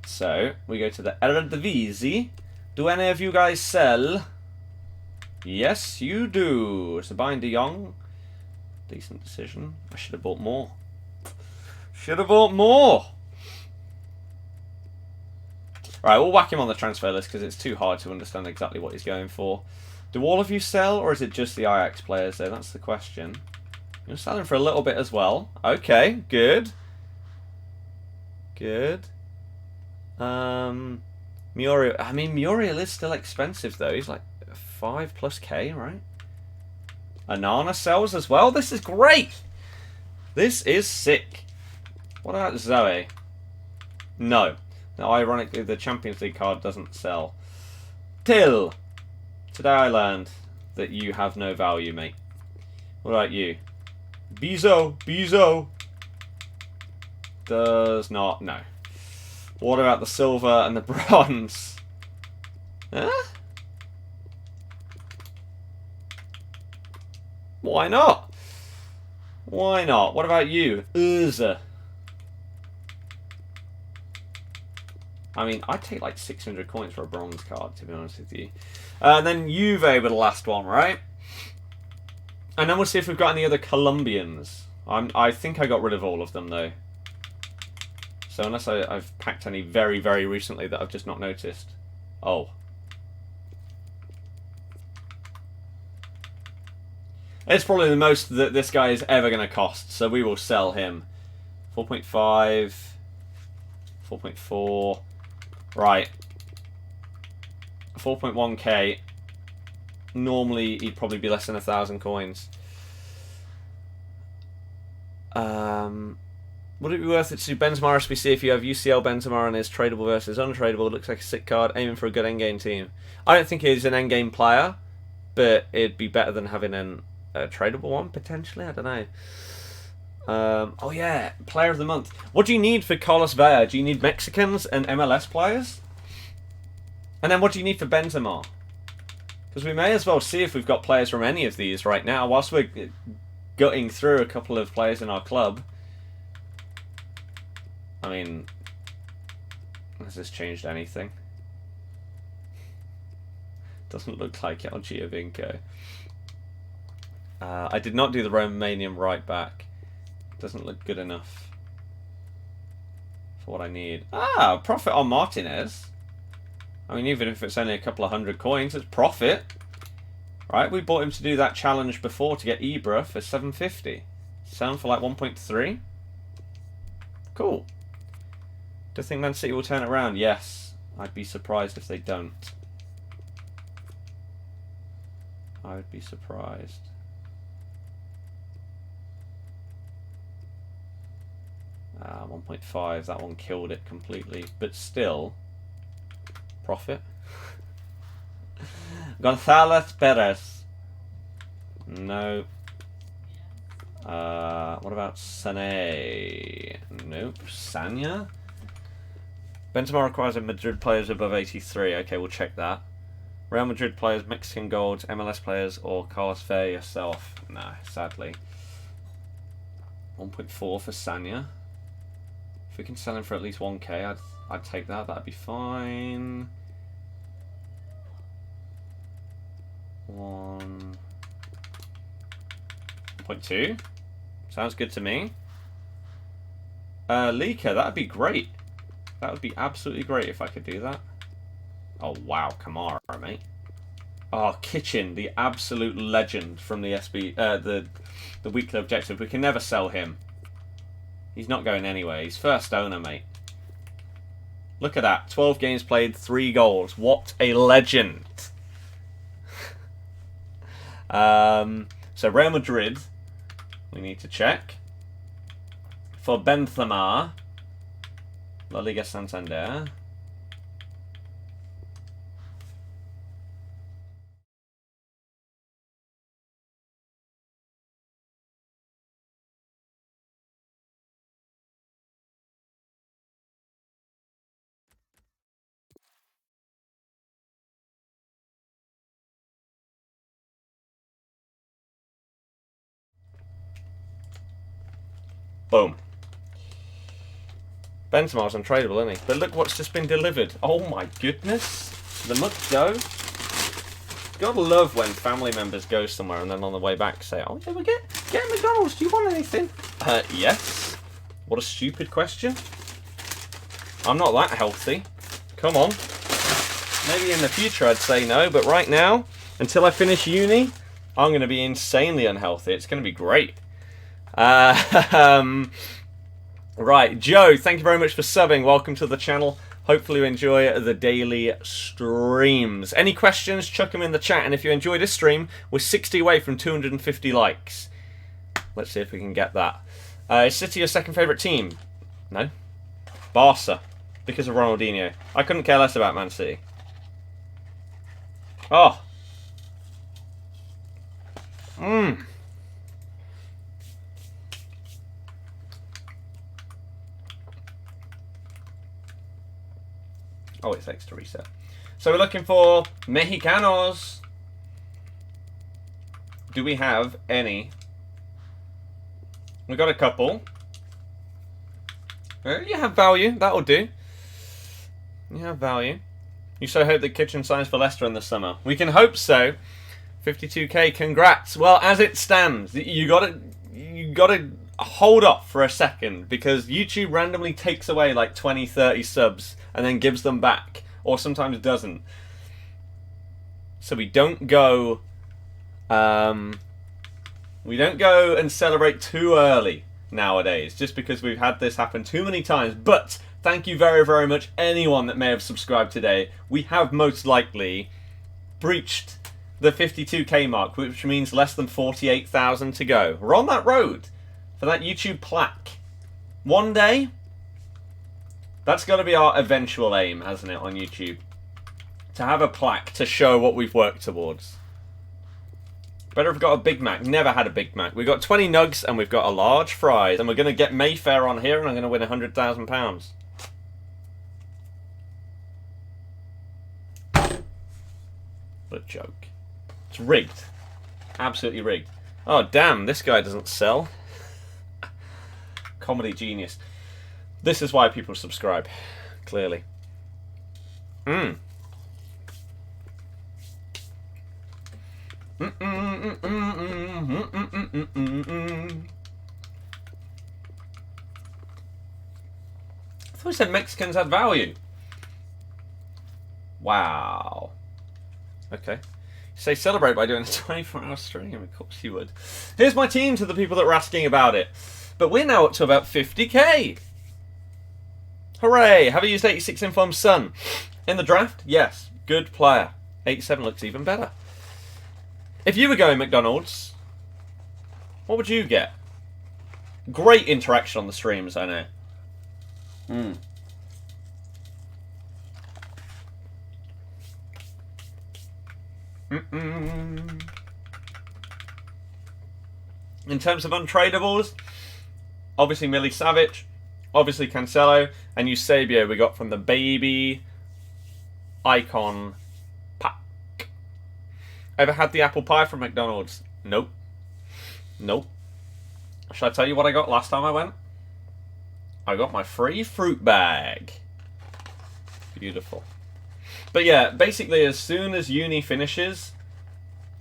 So, we go to the Eredivisie. Do any of you guys sell? Yes, you do. So buying De Jong. Decent decision. I should have bought more. Should have bought more. Right, we'll whack him on the transfer list because it's too hard to understand exactly what he's going for. Do all of you sell, or is it just the Ajax players there? That's the question. You're selling for a little bit as well. Okay, good. Good. Muriel. I mean, Muriel is still expensive though. He's like 5+K, right? Anana sells as well. This is great. This is sick. What about Zoe? No. Now, ironically, the Champions League card doesn't sell. Till. Today I learned that you have no value, mate. What about you? Bezo. Does not. No. What about the silver and the bronze? Huh? Why not? Why not? What about you? Urza. I mean, I'd take like 600 coins for a bronze card, to be honest with you. And then Juve were the last one, right? And then we'll see if we've got any other Colombians. I think I got rid of all of them, though. So unless I've packed any very, very recently that I've just not noticed. Oh. It's probably the most that this guy is ever going to cost, so we will sell him. 4.5, 4.4, right. 4.1k. Normally, he'd probably be less than 1,000 coins. Would it be worth it to do Benzema SBC if you have UCL Benzema and is tradable versus untradeable? It looks like a sick card, aiming for a good endgame team. I don't think he's an endgame player, but it'd be better than having a tradable one, potentially. I don't know. Oh yeah, Player of the Month. What do you need for Carlos Vela? Do you need Mexicans and MLS players? And then what do you need for Benzema? Because we may as well see if we've got players from any of these right now, whilst we're gutting through a couple of players in our club. I mean, has this changed anything? Doesn't look like it on Giovinco. I did not do the Romanian right back. Doesn't look good enough for what I need. Ah, profit on Martinez. I mean, even if it's only a couple of 100 coins, it's profit. Right, we bought him to do that challenge before to get Ibra for 750. Sell him for like 1.3. Cool. Do you think Man City will turn it around? Yes. I'd be surprised if they don't. I would be surprised. 1.5, that one killed it completely. But still, profit. Gonzalez Perez. No. What about Sané? Nope. Sanya? Benzema requires a Madrid players above 83. Okay, we'll check that. Real Madrid players, Mexican golds, MLS players, or Carlos Vela yourself? Nah, sadly. 1.4 for Sanya. If we can sell him for at least 1k, I'd take that. That'd be fine. 1.2. Sounds good to me. Lika, that'd be great. That would be absolutely great if I could do that. Oh wow, Kamara, mate. Oh, Kitchen, the absolute legend from the the weekly objective. We can never sell him. He's not going anywhere. He's first owner, mate. Look at that. 12 games played, 3 goals. What a legend. So Real Madrid, we need to check. For Benzema, La Liga Santander. Boom. Benzema's untradeable, isn't he? But look what's just been delivered. Oh my goodness. The McDo. Gotta love when family members go somewhere and then on the way back say, oh yeah, we're getting McDonald's, do you want anything? Yes. What a stupid question. I'm not that healthy. Come on. Maybe in the future I'd say no, but right now, until I finish uni, I'm going to be insanely unhealthy. It's going to be great. Right, Joe, thank you very much for subbing. Welcome to the channel. Hopefully you enjoy the daily streams. Any questions, chuck them in the chat. And if you enjoy this stream, we're 60 away from 250 likes. Let's see if we can get that. Is City your second favourite team? No. Barca, because of Ronaldinho. I couldn't care less about Man City. Oh. Mmm. Oh, it's extra reset. So we're looking for Mexicanos. Do we have any? We got a couple. You have value. That'll do. You have value. You so hope that Kitchen signs for Leicester in the summer. We can hope so. 52k. Congrats. Well, as it stands, you gotta hold off for a second because YouTube randomly takes away like 20, 30 subs and then gives them back, or sometimes doesn't. So we don't go and celebrate too early nowadays, just because we've had this happen too many times. But thank you very, very much anyone that may have subscribed today. We have most likely breached the 52k mark, which means less than 48,000 to go. We're on that road for that YouTube plaque. One day, that's got to be our eventual aim, hasn't it, on YouTube? To have a plaque to show what we've worked towards. Better have got a Big Mac. Never had a Big Mac. We've got 20 nugs and we've got a large fries. And we're going to get Mayfair on here and I'm going to win £100,000. What a joke. It's rigged. Absolutely rigged. Oh, damn. This guy doesn't sell. Comedy genius. This is why people subscribe. Clearly. In I thought we said Mexicans had value. Wow. Okay. Say celebrate by doing a 24-hour stream. Of course you would. Here's my team to the people that were asking about it. But we're now up to about 50k. Hooray! Have you used 86 Informed Sun? In the draft? Yes. Good player. 87 looks even better. If you were going McDonald's, what would you get? Great interaction on the streams, I know. In terms of untradables, obviously Millie Savage, obviously Cancelo, and Eusebio we got from the baby icon pack. Ever had the apple pie from McDonald's? Nope. Nope. Shall I tell you what I got last time I went? I got my free fruit bag. Beautiful. But yeah, basically as soon as uni finishes,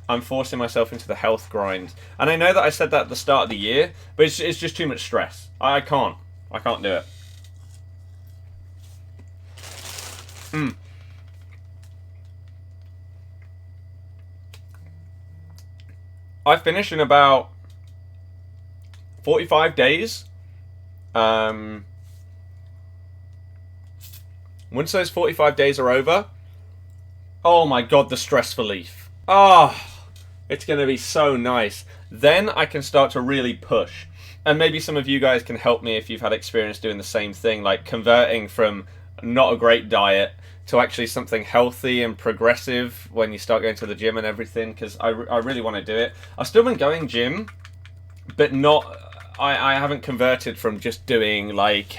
I'm forcing myself into the health grind. And I know that I said that at the start of the year, but it's just too much stress. I can't do it. I finish in about 45 days. Once those 45 days are over, oh my god, the stress relief. Oh, it's going to be so nice. Then I can start to really push. And maybe some of you guys can help me if you've had experience doing the same thing, like converting from not a great diet to actually something healthy and progressive when you start going to the gym and everything, because I really want to do it. I've still been going gym, but not... I haven't converted from just doing like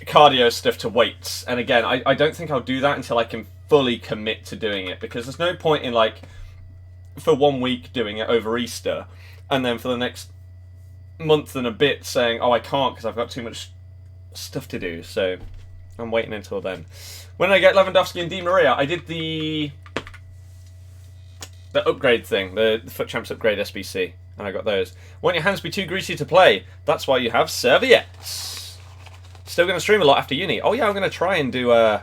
cardio stuff to weights. And again, I don't think I'll do that until I can fully commit to doing it, because there's no point in like for 1 week doing it over Easter and then for the next month and a bit saying, oh, I can't because I've got too much stuff to do. So I'm waiting until then. When I get Lewandowski and Di Maria, I did the upgrade thing, the FUT Champs upgrade SBC, and I got those. Won't your hands be too greasy to play? That's why you have serviettes. Still going to stream a lot after uni. Oh yeah, I'm going to try and do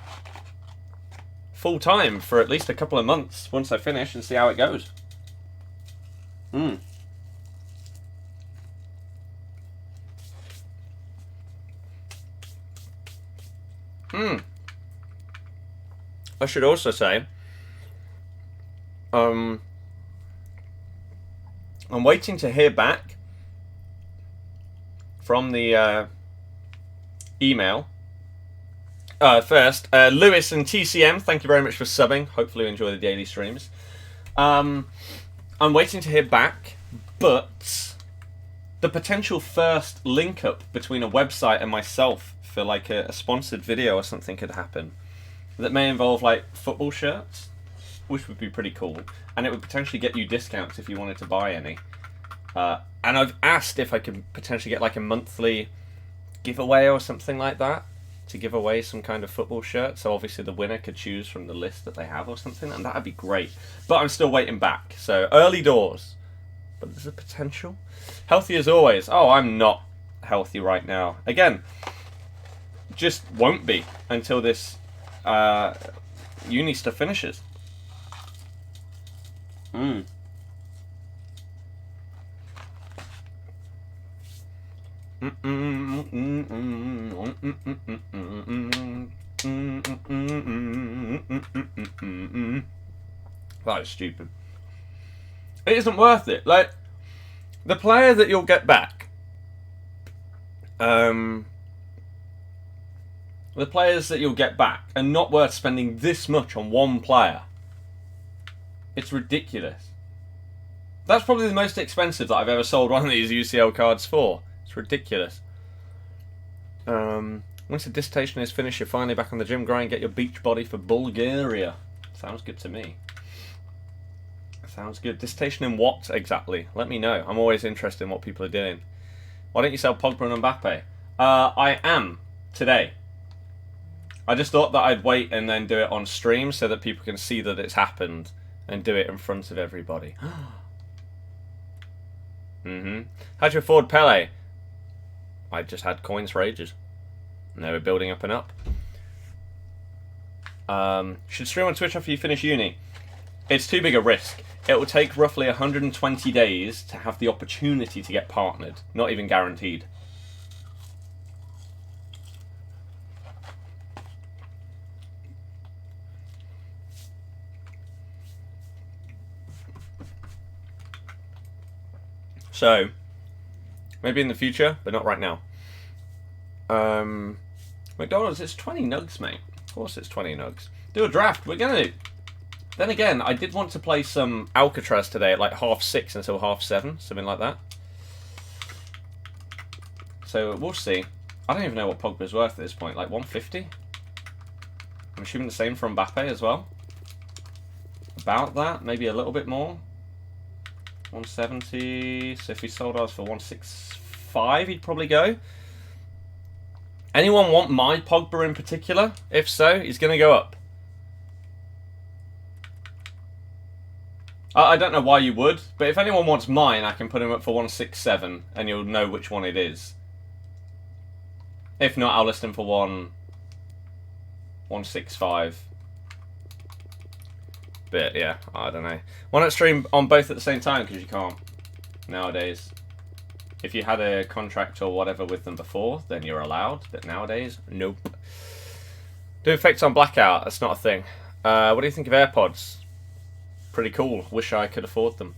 full time for at least a couple of months once I finish and see how it goes. I should also say, I'm waiting to hear back from the email. First, Lewis and TCM, thank you very much for subbing. Hopefully you enjoy the daily streams. I'm waiting to hear back, but the potential first link up between a website and myself for like a sponsored video or something could happen. That may involve like football shirts, which would be pretty cool, and it would potentially get you discounts if you wanted to buy any. And I've asked if I could potentially get like a monthly giveaway or something like that to give away some kind of football shirt. So obviously the winner could choose from the list that they have or something, and that'd be great. But I'm still waiting back, so early doors. But there's a potential. Healthy as always. Oh, I'm not healthy right now. Again, just won't be until this uni stuff finishes. That is stupid. It isn't worth it. Like, the player that you'll get back, the players that you'll get back are not worth spending this much on one player. It's ridiculous. That's probably the most expensive that I've ever sold one of these UCL cards for. It's ridiculous. Once the dissertation is finished, you're finally back on the gym grind. Get your beach body for Bulgaria. Sounds good to me. Sounds good. Dissertation in what exactly? Let me know. I'm always interested in what people are doing. Why don't you sell Pogba and Mbappe? I am today. I just thought that I'd wait and then do it on stream so that people can see that it's happened and do it in front of everybody. How'd you afford Pele? I just had coins for ages. And they were building up and up. Should stream on Twitch after you finish uni. It's too big a risk. It will take roughly 120 days to have the opportunity to get partnered. Not even guaranteed. So, maybe in the future, but not right now. McDonald's, it's 20 nugs, mate. Of course it's 20 nugs. Do a draft, we're going to. Then again, I did want to play some Alcatraz today at like 6:30 until 7:30, something like that. So, we'll see. I don't even know what Pogba's worth at this point, like 150? I'm assuming the same for Mbappe as well. About that, maybe a little bit more. 170, so if we sold ours for 165, he'd probably go. Anyone want my Pogba in particular? If so, he's going to go up. I don't know why you would, but if anyone wants mine, I can put him up for 167, and you'll know which one it is. If not, I'll list him for 165. But yeah, I don't know. Why not stream on both at the same time? Because you can't nowadays. If you had a contract or whatever with them before, then you're allowed. But nowadays, nope. Do effects on Blackout. That's not a thing. What do you think of AirPods? Pretty cool. Wish I could afford them.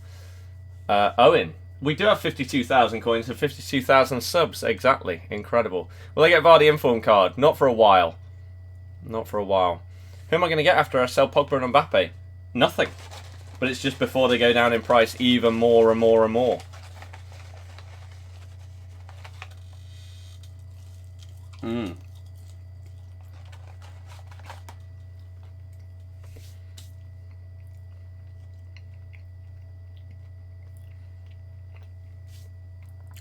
Owen. We do have 52,000 coins and 52,000 subs. Exactly. Incredible. Will I get Vardy Inform card? Not for a while. Not for a while. Who am I going to get after I sell Pogba and Mbappe? Nothing. But it's just before they go down in price even more and more and more.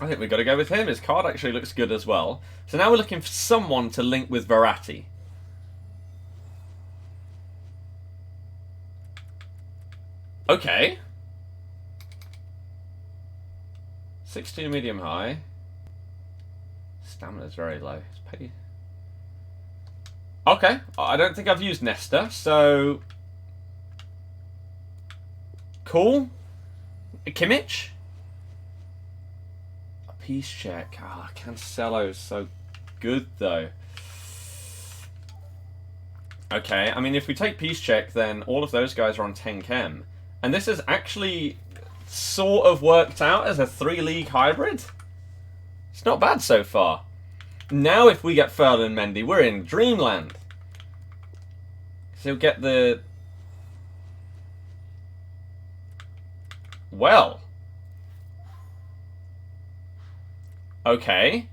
I think we've got to go with him. His card actually looks good as well. So now we're looking for someone to link with Verratti. Okay. 6'2" medium high. Stamina's very low. It's pretty... Okay. I don't think I've used Nesta, so... Cool. Kimmich? A piece check. Ah, Cancelo's so good, though. Okay, I mean, if we take piece check, then all of those guys are on 10 chem. And this has actually sort of worked out as a 3-league hybrid. It's not bad so far. Now if we get Ferdinand Mendy, we're in dreamland. So we'll get the... Well. Okay.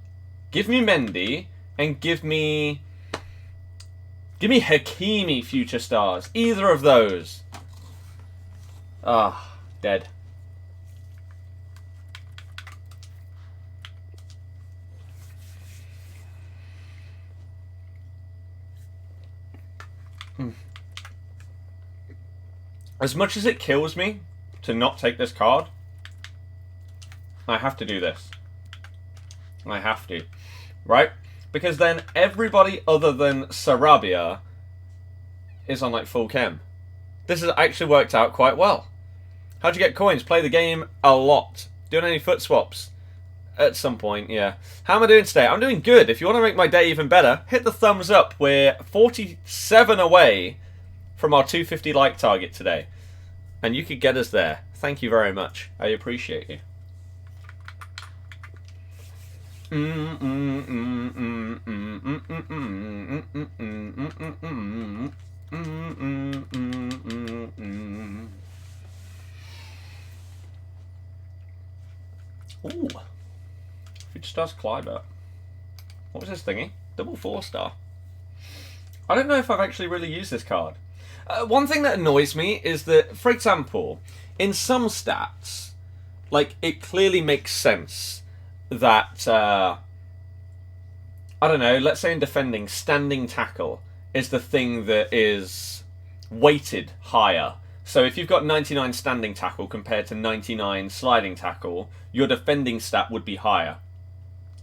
Give me Mendy and give me Hakimi future stars. Either of those. Ah, dead. As much as it kills me to not take this card, I have to do this. I have to. Right? Because then everybody other than Sarabia is on like full chem. This has actually worked out quite well. How'd you get coins? Play the game a lot. Doing any foot swaps? At some point, yeah. How am I doing today? I'm doing good. If you want to make my day even better, hit the thumbs up. We're 47 away from our 250 like target today. And you could get us there. Thank you very much. I appreciate you. Ooh. Future Stars Clyber. What was this thingy? Double 4-star. I don't know if I've actually really used this card. One thing that annoys me is that, for example, in some stats, like, it clearly makes sense that, I don't know, let's say in defending, standing tackle is the thing that is weighted higher. So if you've got 99 standing tackle compared to 99 sliding tackle, your defending stat would be higher.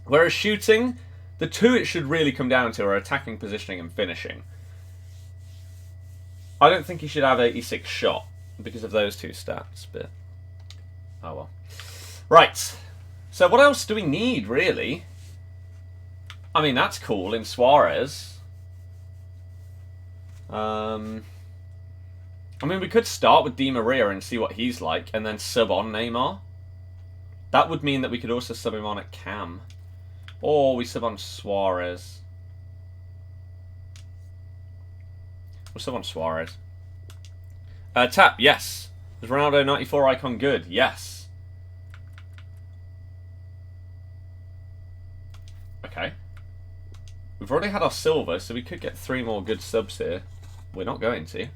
Whereas shooting, the two it should really come down to are attacking, positioning, and finishing. I don't think he should have 86 shot because of those two stats, but oh well. Right. So what else do we need, really? I mean, that's cool in Suarez. I mean, we could start with Di Maria and see what he's like, and then sub on Neymar. That would mean that we could also sub him on at Cam. Or we sub on Suarez. We'll sub on Suarez. Tap, yes. Is Ronaldo 94 icon good? Yes. Okay. We've already had our silver, so we could get 3 more good subs here. We're not going to.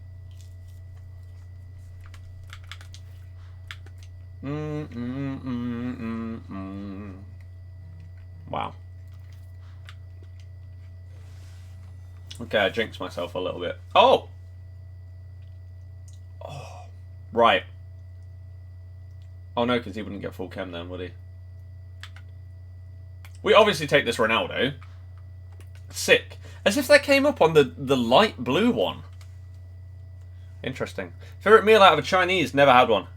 Wow. Okay, I jinxed myself a little bit. Oh! Oh, right. Oh no, because he wouldn't get full chem then, would he? We obviously take this Ronaldo. Sick. As if that came up on the light blue one. Interesting. Favorite meal out of a Chinese? Never had one.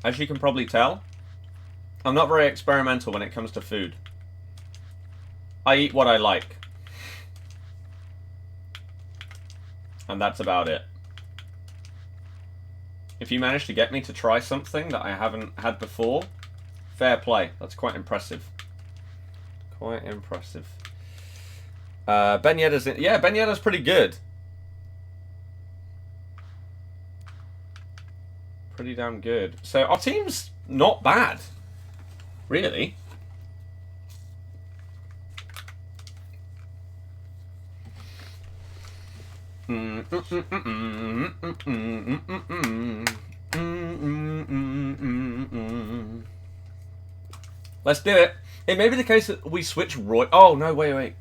As you can probably tell, I'm not very experimental when it comes to food. I eat what I like. And that's about it. If you manage to get me to try something that I haven't had before, fair play. That's quite impressive. Quite impressive. Ben Yedder's in... Yeah, Ben Yedder's pretty good. Pretty damn good. So our team's not bad. Really. Let's do it. It may be the case that we switch Roy. Oh no! Wait.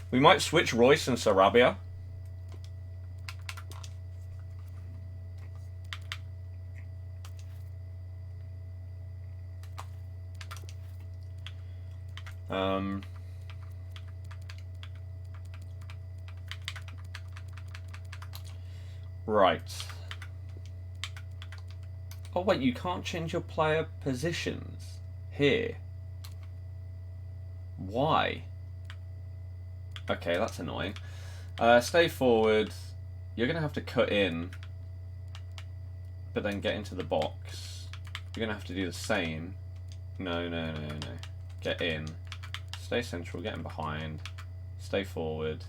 We might switch Royce and Sarabia. Right. Oh wait, you can't change your player positions here. Why? Okay, that's annoying. Stay forward. You're going to have to cut in, but then get into the box. You're going to have to do the same. No. Get in. Stay central, get in behind. Stay forward.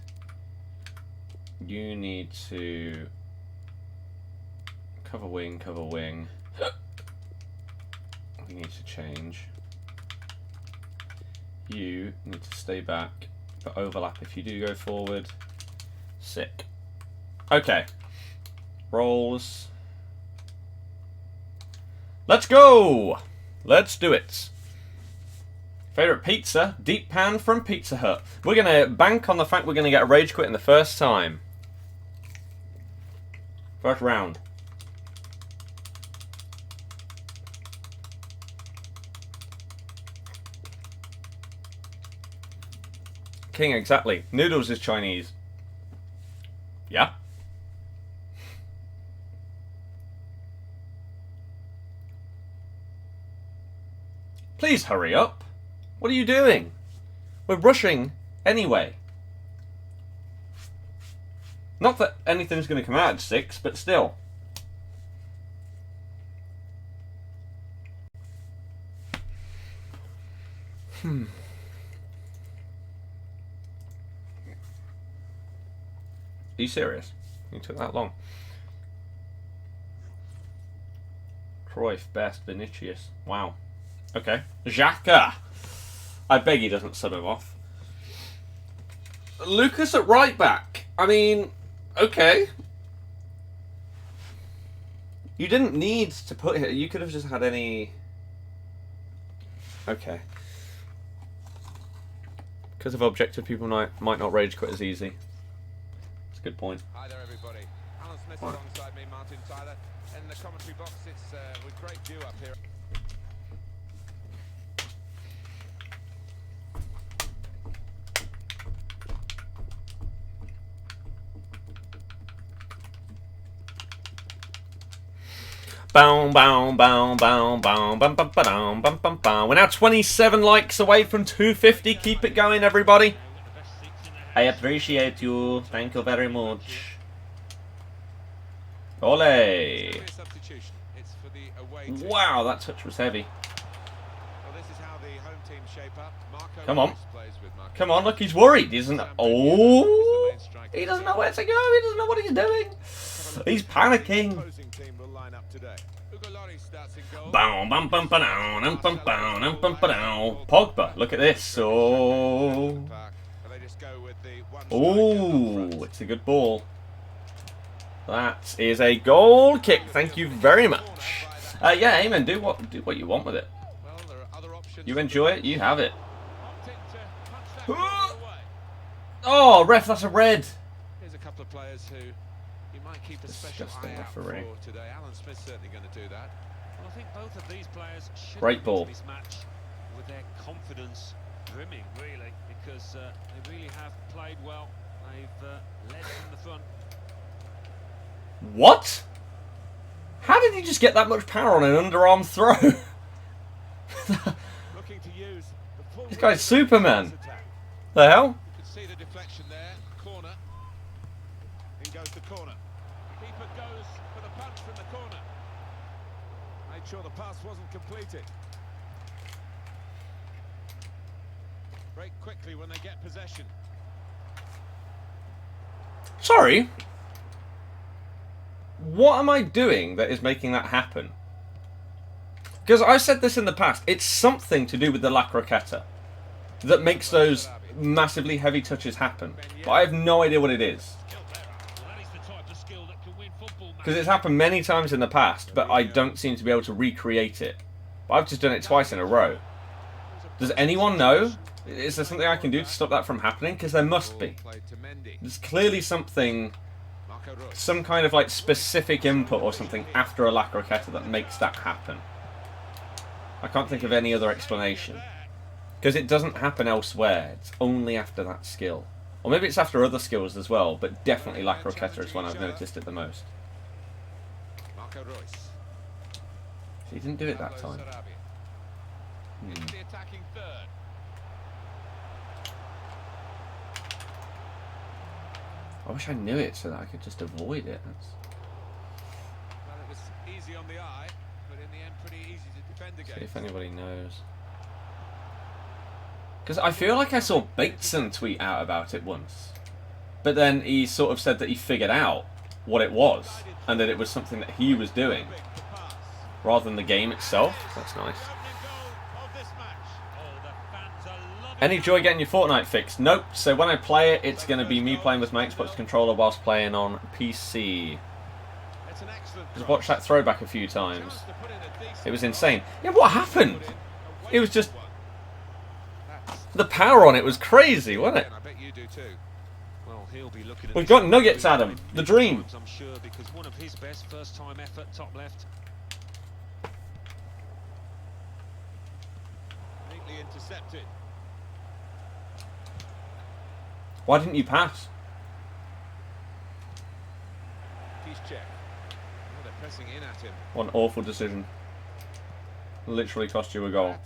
You need to cover wing. We need to change. You need to stay back, but overlap if you do go forward. Sick. Okay. Rolls. Let's go! Let's do it. Favorite pizza? Deep pan from Pizza Hut. We're going to bank on the fact we're going to get a rage quit in the first time. First round. King, exactly. Noodles is Chinese. Yeah. Please hurry up. What are you doing? We're rushing anyway. Not that anything's going to come out at 6, but still. Are you serious? You took that long. Cruyff, Best, Vinicius. Wow. Okay. Xhaka. I beg he doesn't sub him off. Lucas at right back. I mean, okay. You didn't need to put it. You could have just had any. Okay. Because of objective, people might not rage quit as easy. That's a good point. Hi there, everybody. Alan Smith alongside me, Martin Tyler. In the commentary box, it's with great view up here. We're now 27 likes away from 250. Keep it going, everybody. I appreciate you. Thank you very much. Ole. Wow, that touch was heavy. Come on. Come on, look, he's worried. He doesn't. Oh, he doesn't know where to go. He doesn't know what he's doing. He's panicking. Pogba, look at this. Oh, it's a good ball. That is a goal kick. Thank you very much. Yeah, Amen. Do what you want with it. You enjoy it. You have it. Oh, ref, that's a red. Here's a couple of players who you might keep a special eye out for today. Alan Smith's certainly going to do that. Well, I think both of these players should great ball. This match with their confidence brimming, really, because they really have played well. They've led from the front. What? How did he just get that much power on an underarm throw? Looking to use the full This guy's Superman. The hell? You can see the deflection there. Corner. In goes the corner. Keeper goes for the punch from the corner. Made sure the pass wasn't completed. Break quickly when they get possession. Sorry. What am I doing that is making that happen? Because I've said this in the past. It's something to do with the La Croqueta. that makes those massively heavy touches happen. But I have no idea what it is. Because it's happened many times in the past, but I don't seem to be able to recreate it. But I've just done it twice in a row. Does anyone know? Is there something I can do to stop that from happening? Because there must be. There's clearly something, some kind of like specific input or something after a La Croqueta that makes that happen. I can't think of any other explanation. Because it doesn't happen elsewhere. It's only after that skill. Or maybe it's after other skills as well, but definitely La Croqueta is when I've noticed it the most. So he didn't do it that time. I wish I knew it so that I could just avoid it. Well, it was easy on the eye, but in the end pretty easy to defend against. See if anybody knows. Because I feel like I saw Bateson tweet out about it once. But then he sort of said that he figured out what it was. And that it was something that he was doing. Rather than the game itself. That's nice. Any joy getting your Fortnite fixed? Nope. So when I play it, it's going to be me playing with my Xbox controller whilst playing on PC. Just watched that throwback a few times. It was insane. Yeah, what happened? It was just... The power on it was crazy, wasn't it? We've got nuggets, Adam. The dream. I'm sure, because one of his best first-time effort, top left. Neatly intercepted. Why didn't you pass? He's checked. Oh, they're pressing in at him. What an awful decision. Literally cost you a goal.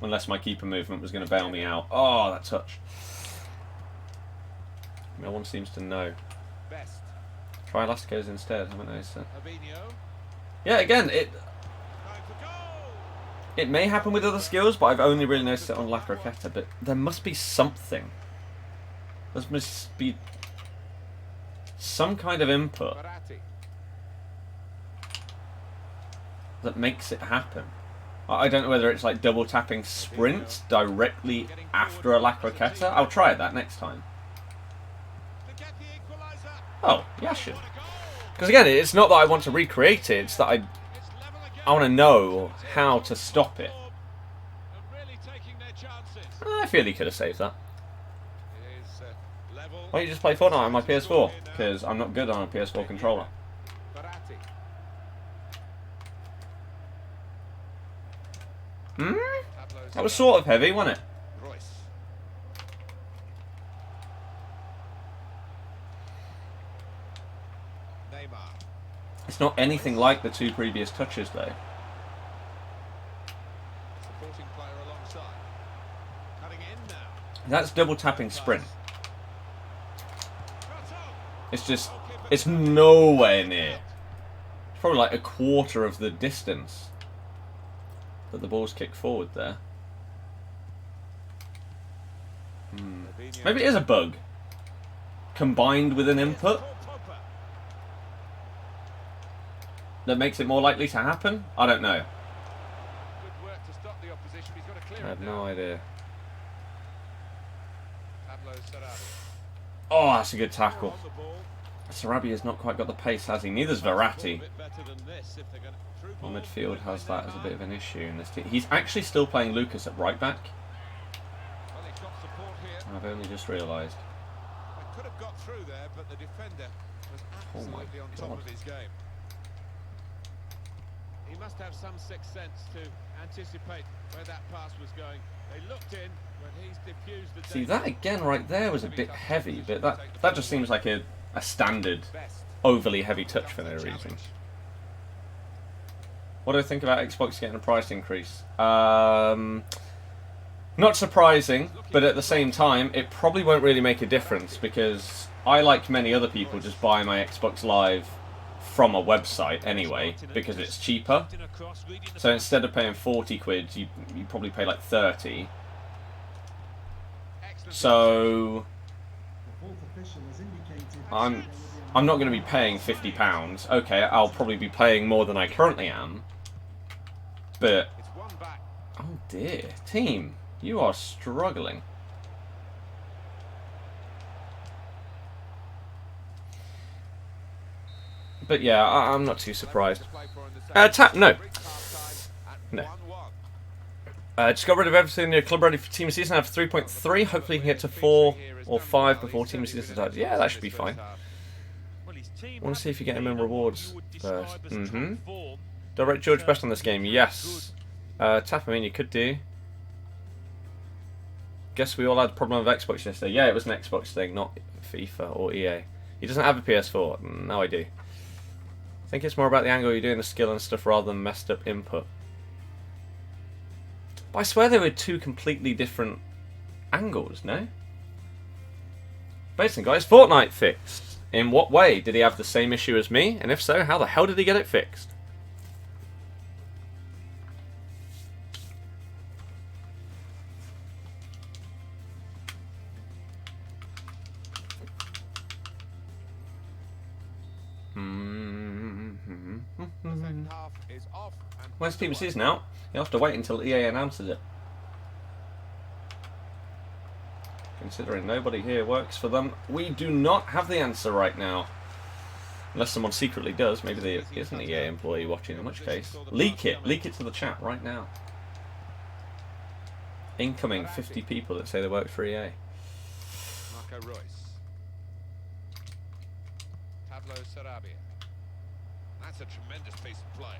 Unless my keeper movement was going to bail me out. Oh, that touch. No one seems to know. Best. Try Elasticos instead, haven't I? So. Yeah, again, it may happen with other skills, but I've only really noticed it on La Croqueta. But there must be something. There must be some kind of input that makes it happen. I don't know whether it's like double tapping sprint directly after a La Croqueta. I'll try that next time. Oh, Yashin. Because again, it's not that I want to recreate it, it's that I want to know how to stop it. I feel he could have saved that. Why don't you just play Fortnite on my PS4? Because I'm not good on a PS4 controller. That was sort of heavy, wasn't it? It's not anything like the two previous touches, though. That's double tapping sprint. It's just, it's nowhere near. It's probably like a quarter of the distance that the ball's kicked forward there. Maybe it is a bug combined with an input that makes it more likely to happen? I don't know. I have no idea. Oh, that's a good tackle. Sarabia has not quite got the pace, has he? Neither's Verratti. Well, midfield has that as a bit of an issue in this team. He's actually still playing Lucas at right back. I've only just realised. Oh my God. He must have some sixth sense to anticipate where that pass was going. They looked in, but he's diffused the... See, that again right there was a bit heavy, but that just seems like a standard overly heavy touch for no reason. What do I think about Xbox getting a price increase? Not surprising, but at the same time, it probably won't really make a difference because I, like many other people, just buy my Xbox Live from a website anyway because it's cheaper. So instead of paying 40 quid, you probably pay like 30. So I'm not going to be paying £50. Okay, I'll probably be paying more than I currently am. But oh dear, team. You are struggling. But yeah, I'm not too surprised. Tap, no. No. Just got rid of everything in your club ready for team season. I have 3.3. Hopefully you can get to 4 or 5 before team season starts. Yeah, that should be fine. I want to see if you get him in rewards first. Direct George best on this game. Yes. Tap, I mean, you could do. Guess we all had a problem with Xbox yesterday. Yeah, it was an Xbox thing, not FIFA or EA. He doesn't have a PS4. No, I do. I think it's more about the angle you're doing the skill and stuff rather than messed up input. But I swear they were two completely different angles, no? Basically, guys, Fortnite fixed. In what way? Did he have the same issue as me? And if so, how the hell did he get it fixed? When's team season out? You'll have to wait until EA announces it. Considering nobody here works for them, we do not have the answer right now. Unless someone secretly does. Maybe there is an EA employee watching, in which case, leak it. Leak it to the chat right now. Incoming 50 people that say they work for EA. Marco Royce. Pablo Sarabia. That's a tremendous piece of play.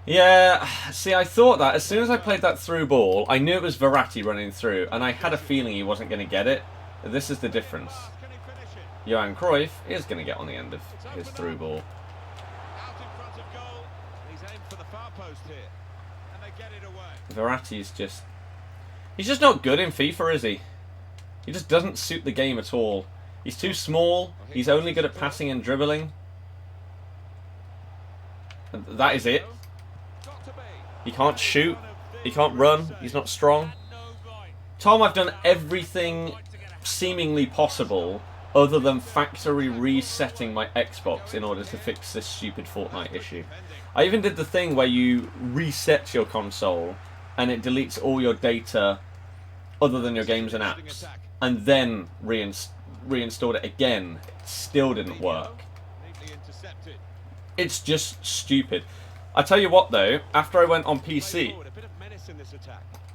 Yeah, see, I thought that as soon as I played that through ball, I knew it was Verratti running through, and I had a feeling he wasn't going to get it. This is the difference. Johan Cruyff is going to get on the end of his through ball. Out in front of goal. He's aimed for the far post here, and they get it away. Verratti's just... He's just not good in FIFA, is he? He just doesn't suit the game at all. He's too small. He's only good at passing and dribbling. And that is it. He can't shoot. He can't run. He's not strong. Tom, I've done everything seemingly possible other than factory resetting my Xbox in order to fix this stupid Fortnite issue. I even did the thing where you reset your console and it deletes all your data other than your games and apps, and then reinstalled it again. It still didn't work. It's just stupid. I tell you what though, after I went on PC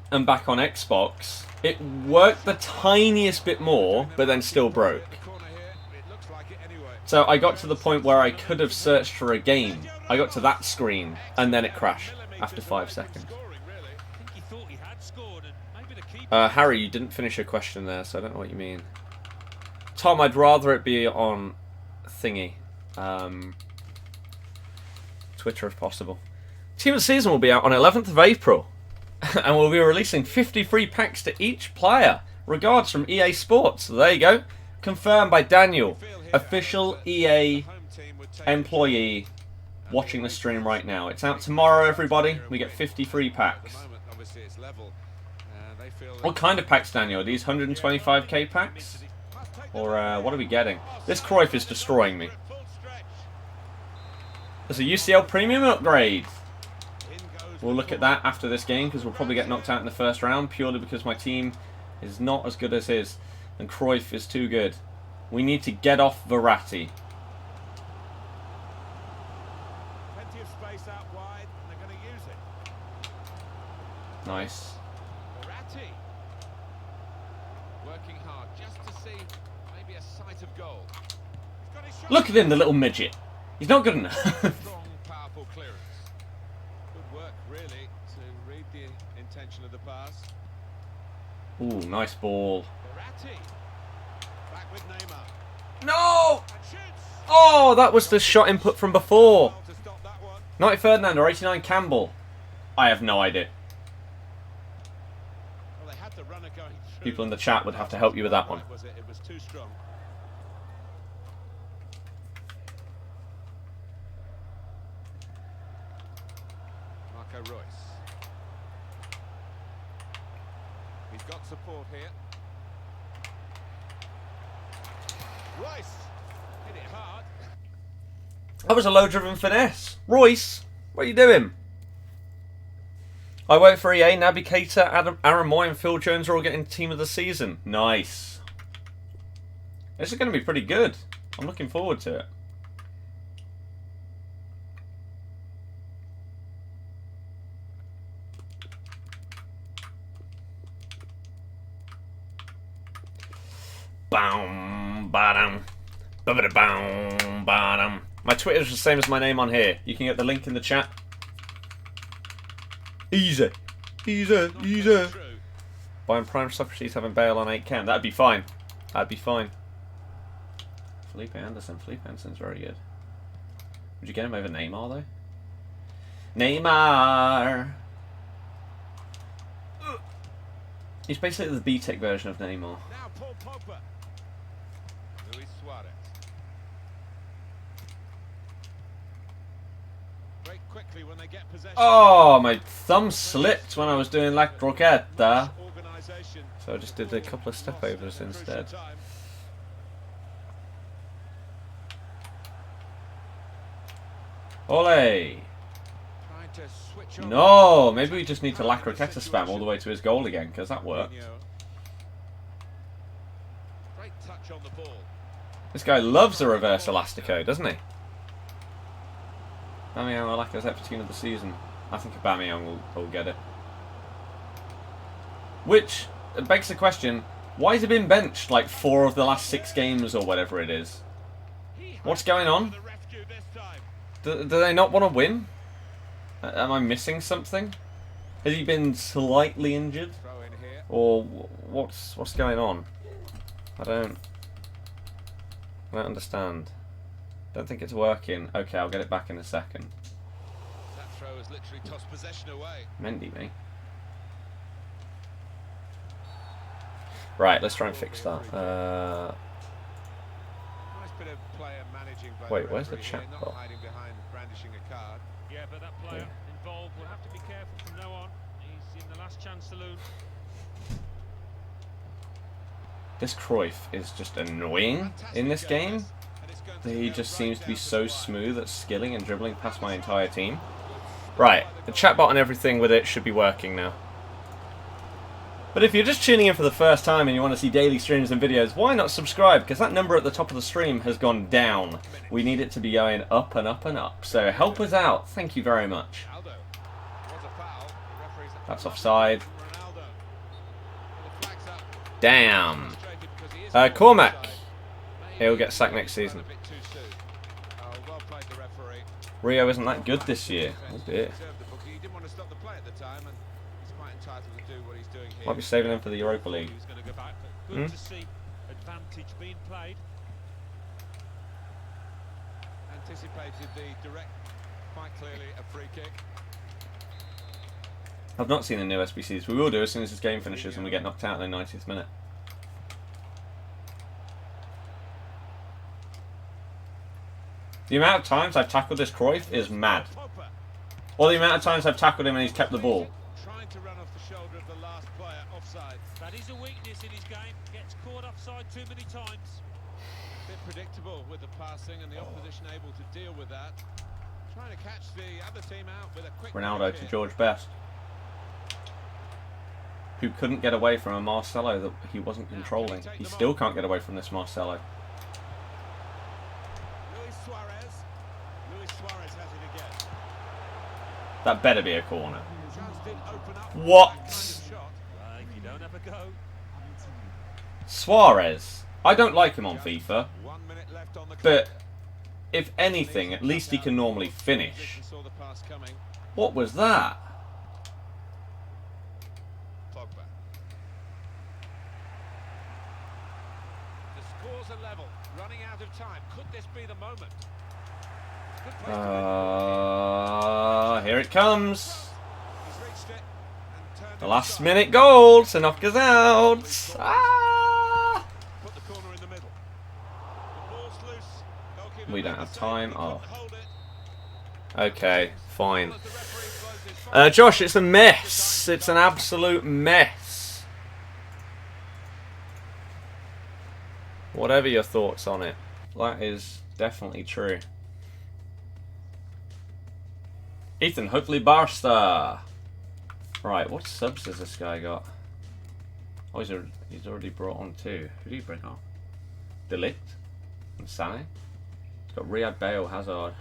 and back on Xbox, it worked the tiniest bit more, but then still broke. So I got to the point where I could have searched for a game. I got to that screen, and then it crashed after 5 seconds. Harry, you didn't finish your question there, so I don't know what you mean. Tom, I'd rather it be on thingy. Twitter if possible. Team of the season will be out on 11th of April. And we'll be releasing 50 free packs to each player. Regards from EA Sports. So there you go. Confirmed by Daniel. Official EA employee watching the stream right now. It's out tomorrow, everybody. We get 50 free packs. What kind of packs, Daniel? Are these 125k packs? Or what are we getting? This Cruyff is destroying me. There's a UCL premium upgrade. We'll look at that after this game because we'll probably get knocked out in the first round purely because my team is not as good as his and Cruyff is too good. We need to get off Verratti. Plenty of space out wide, and they're going to use it. Nice. Verratti working hard just to see maybe a sight of goal. He's got his shot. Look at him, the little midget. He's not good enough. Strong, powerful clearance. Good work, really, to read the intention of the pass. Ooh, nice ball. Verratti back with Neymar. No! And shoots. Oh, that was the shot input from before. Well to stop that one. 90 Ferdinand or 89 Campbell. I have no idea. Well, they had the runner going through. People in the chat would have to help you with that one. Was it? It was too strong. Marco Royce. He's got support here. Royce hit it hard. That was a low-driven finesse. Royce, what are you doing? I work for EA. Naby Keita, Aaron Moy, and Phil Jones are all getting Team of the Season. Nice. This is going to be pretty good. I'm looking forward to it. Boom, bottom, boom, bottom. My Twitter is the same as my name on here. You can get the link in the chat. Easy, easy, easy. Buying Prime Socrates, having Bale on 8 cam. That'd be fine. That'd be fine. Felipe Anderson. Felipe Anderson's very good. Would you get him over Neymar though? Neymar. He's basically the B-Tech version of Neymar. Now Paul Pogba. Luis Suarez. Break quickly when they get possession. Oh, my thumb slipped when I was doing La Croqueta. So I just did a couple of stepovers instead. Ole! No! Maybe we just need to La Croqueta spam all the way to his goal again, because that worked. This guy loves a reverse elastico, doesn't he? Aubameyang or Lacazette for Team of the Season. I think Aubameyang will get it. Which begs the question, why has he been benched like 4 of the last 6 games or whatever it is? What's going on? Do they not want to win? Am I missing something? Has he been slightly injured? Or what's going on? I don't understand. Don't think it's working. Okay, I'll get it back in a second. That throw has literally tossed possession away. Mendy, me. Right, let's try and fix that. Nice bit of player managing by Wait, where's the chat not bot? hiding behind brandishing a card. Yeah, but that player involved will have to be careful from now on. He's in the last chance saloon. This Cruyff is just annoying in this game. He just seems to be so smooth at skilling and dribbling past my entire team. Right, the chatbot and everything with it should be working now. But if you're just tuning in for the first time and you want to see daily streams and videos, why not subscribe? Because that number at the top of the stream has gone down. We need it to be going up and up and up. So help us out. Thank you very much. That's offside. Damn. Cormac. He'll get sacked next season. Rio isn't that good this year. Oh dear. Might be saving him for the Europa League. Good to see advantage being played. Anticipated the direct, quite clearly a free kick. I've not seen the new SBCs. We will do as soon as this game finishes and we get knocked out in the 90th minute. The amount of times I've tackled this Cruyff is mad. Or the amount of times I've tackled him and he's kept the ball. Trying to run off the shoulder of the last player offside. That is a weakness in his game. Gets caught offside too many times. A bit predictable with the passing and the opposition able to deal with that. Trying to catch the other team out with a quick Ronaldo to George Best, who couldn't get away from a Marcelo that he wasn't controlling. He still can't get away from this Marcelo. Luis Suarez has it again. That better be a corner. What? You don't have a go. Suarez. I don't like him on FIFA, but if anything, at least he can normally finish. What was that? Pogba. The scores are level, running out of time. Could this be the moment? Good place to Here it comes. He's reached it and turned The it last aside. minute goal to knock us out. Ah! Put the corner in the middle. The ball's loose. Goalkeeper We don't made have the save, time. he Oh. couldn't hold it. Okay, fine. As the referee blows his final Josh, it's a mess. It's an absolute mess. Whatever your thoughts on it, that is definitely true. Ethan, hopefully Barca. Right, what subs has this guy got? Oh, he's already brought on 2. Who did he bring on? Delict and Sané. He's got Riyad, Bale, Hazard.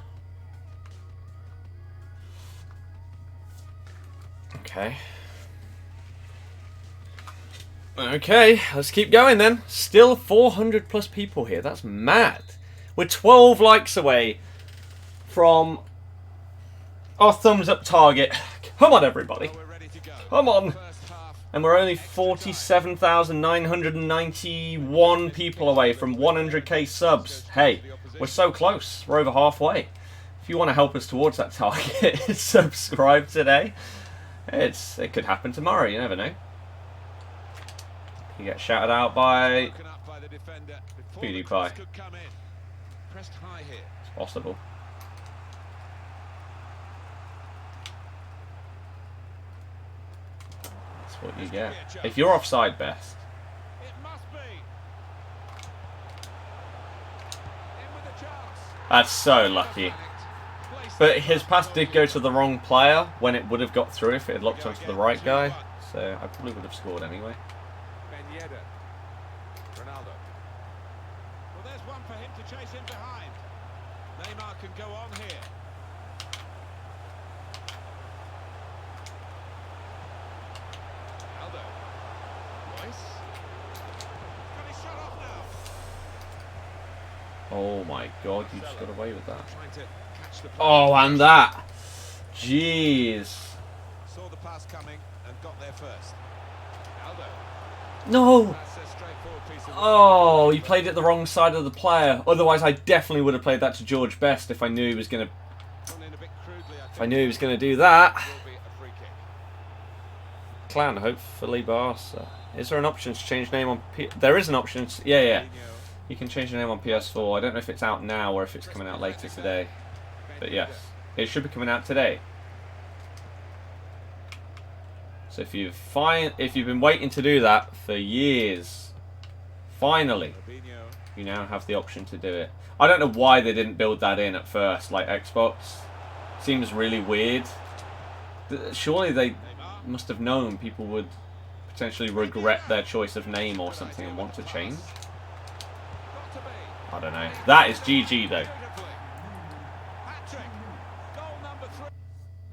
Okay. Okay, let's keep going then. Still 400 plus people here. That's mad. We're 12 likes away from our thumbs up target. Come on, everybody. Come on. And we're only 47,991 people away from 100k subs. Hey, we're so close. We're over halfway. If you want to help us towards that target, subscribe today. It could happen tomorrow. You never know. You get shouted out by PewDiePie. It's possible. That's what you get. If you're offside best. That's so lucky. But his pass did go to the wrong player when it would have got through if it had locked onto the right guy. So I probably would have scored anyway. Ronaldo. Well, there's one for him to chase him behind. Neymar can go on here. Ronaldo. Royce. Got his shot off now. Oh my god, you just got away with that. Trying to catch the play. Oh, and that. Jeez. Saw the pass coming and got there first. Ronaldo. No. That's a straightforward piece of Oh, he played it the wrong side of the player. Otherwise, I definitely would have played that to George Best if I knew he was gonna. gone in a bit crudely, I If I think. knew he was gonna do that. Will be a free kick. Clan, hopefully Barca. Is there an option to change name on There is an option. Yeah. You can change your name on PS4. I don't know if it's out now or if it's coming out later today. But yes, it should be coming out today. So if you've been waiting to do that for years, finally, you now have the option to do it. I don't know why they didn't build that in at first, like Xbox. Seems really weird. Surely they must have known people would potentially regret their choice of name or something and want to change. I don't know. That is GG though.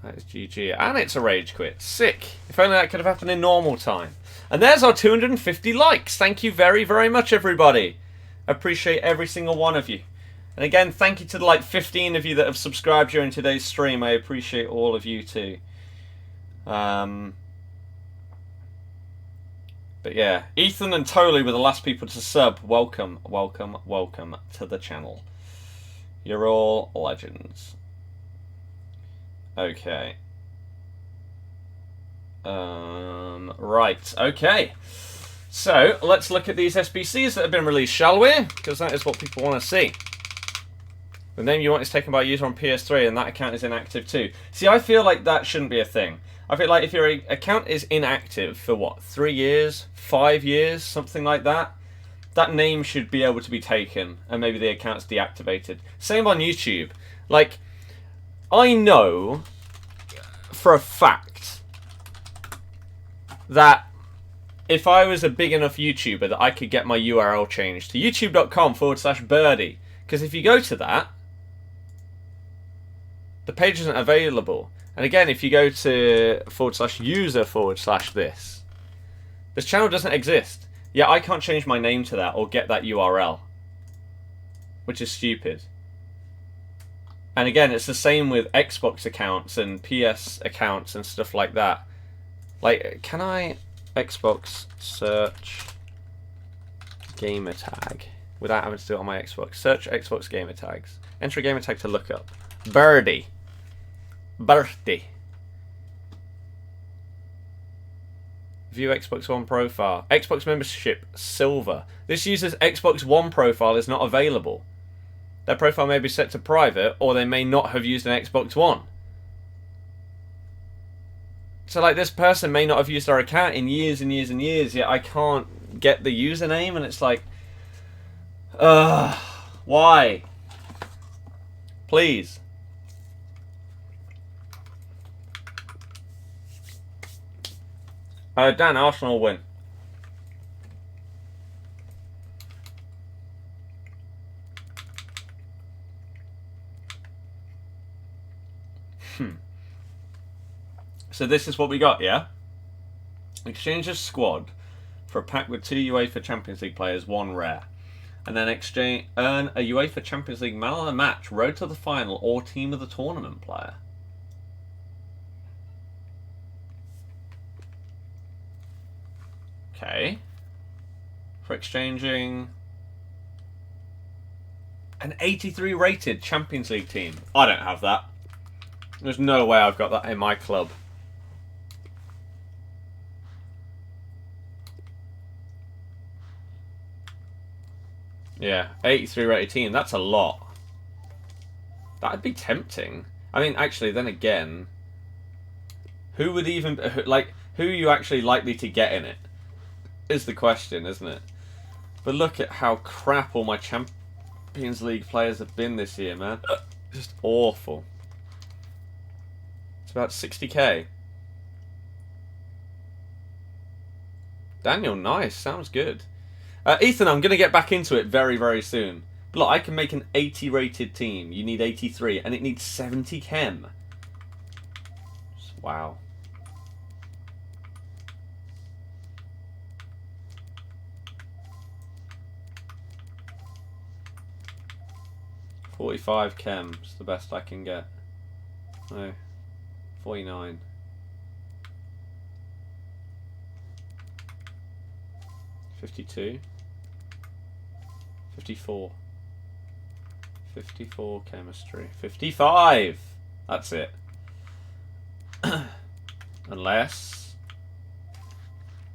That is GG. And it's a rage quit. Sick. If only that could have happened in normal time. And there's our 250 likes. Thank you very, very much, everybody. Appreciate every single one of you. And again, thank you to the like 15 of you that have subscribed during today's stream. I appreciate all of you too. But yeah, Ethan and Toly were the last people to sub. Welcome, welcome, welcome to the channel. You're all legends. Okay. Right, okay. So, let's look at these SBCs that have been released, shall we? Because that is what people want to see. The name you want is taken by a user on PS3 and that account is inactive too. See, I feel like that shouldn't be a thing. I feel like if your account is inactive for what, 3 years, 5 years, something like that, that name should be able to be taken and maybe the account's deactivated. Same on YouTube. Like, I know for a fact that if I was a big enough YouTuber that I could get my URL changed to youtube.com/birdie, because if you go to that, the page isn't available. And again, if you go to /user/this, this channel doesn't exist. Yeah, I can't change my name to that or get that URL, which is stupid. And again, it's the same with Xbox accounts and PS accounts and stuff like that. Like, can I Xbox search gamer tag without having to do it on my Xbox? Search Xbox gamer tags. Enter a gamer tag to look up. Birdie. Birthday. View Xbox One profile. Xbox membership silver. This user's Xbox One profile is not available. Their profile may be set to private, or they may not have used an Xbox One. So, like, this person may not have used their account in years and years and years, yet I can't get the username, and it's like, why? Please. Dan, Arsenal win. So this is what we got, yeah? Exchange a squad for a pack with 2 UEFA Champions League players, 1 rare. And then earn a UEFA Champions League man of the match, road to the final, or team of the tournament player. Okay. For exchanging an 83 rated Champions League team. I don't have that. There's no way I've got that in my club. Yeah, 83 rated team, that's a lot. That'd be tempting. I mean, actually, then again, who would even, like, who are you actually likely to get in it? Is the question, isn't it? But look at how crap all my Champions League players have been this year, man. Just awful. It's about 60k. Daniel, nice. Sounds good. Ethan, I'm going to get back into it very, very soon. But look, I can make an 80 rated team. You need 83, and it needs 70 chem. Wow. $45 chem is the best I can get. No. 49. 52. 54. 54 chemistry. 55! That's it. Unless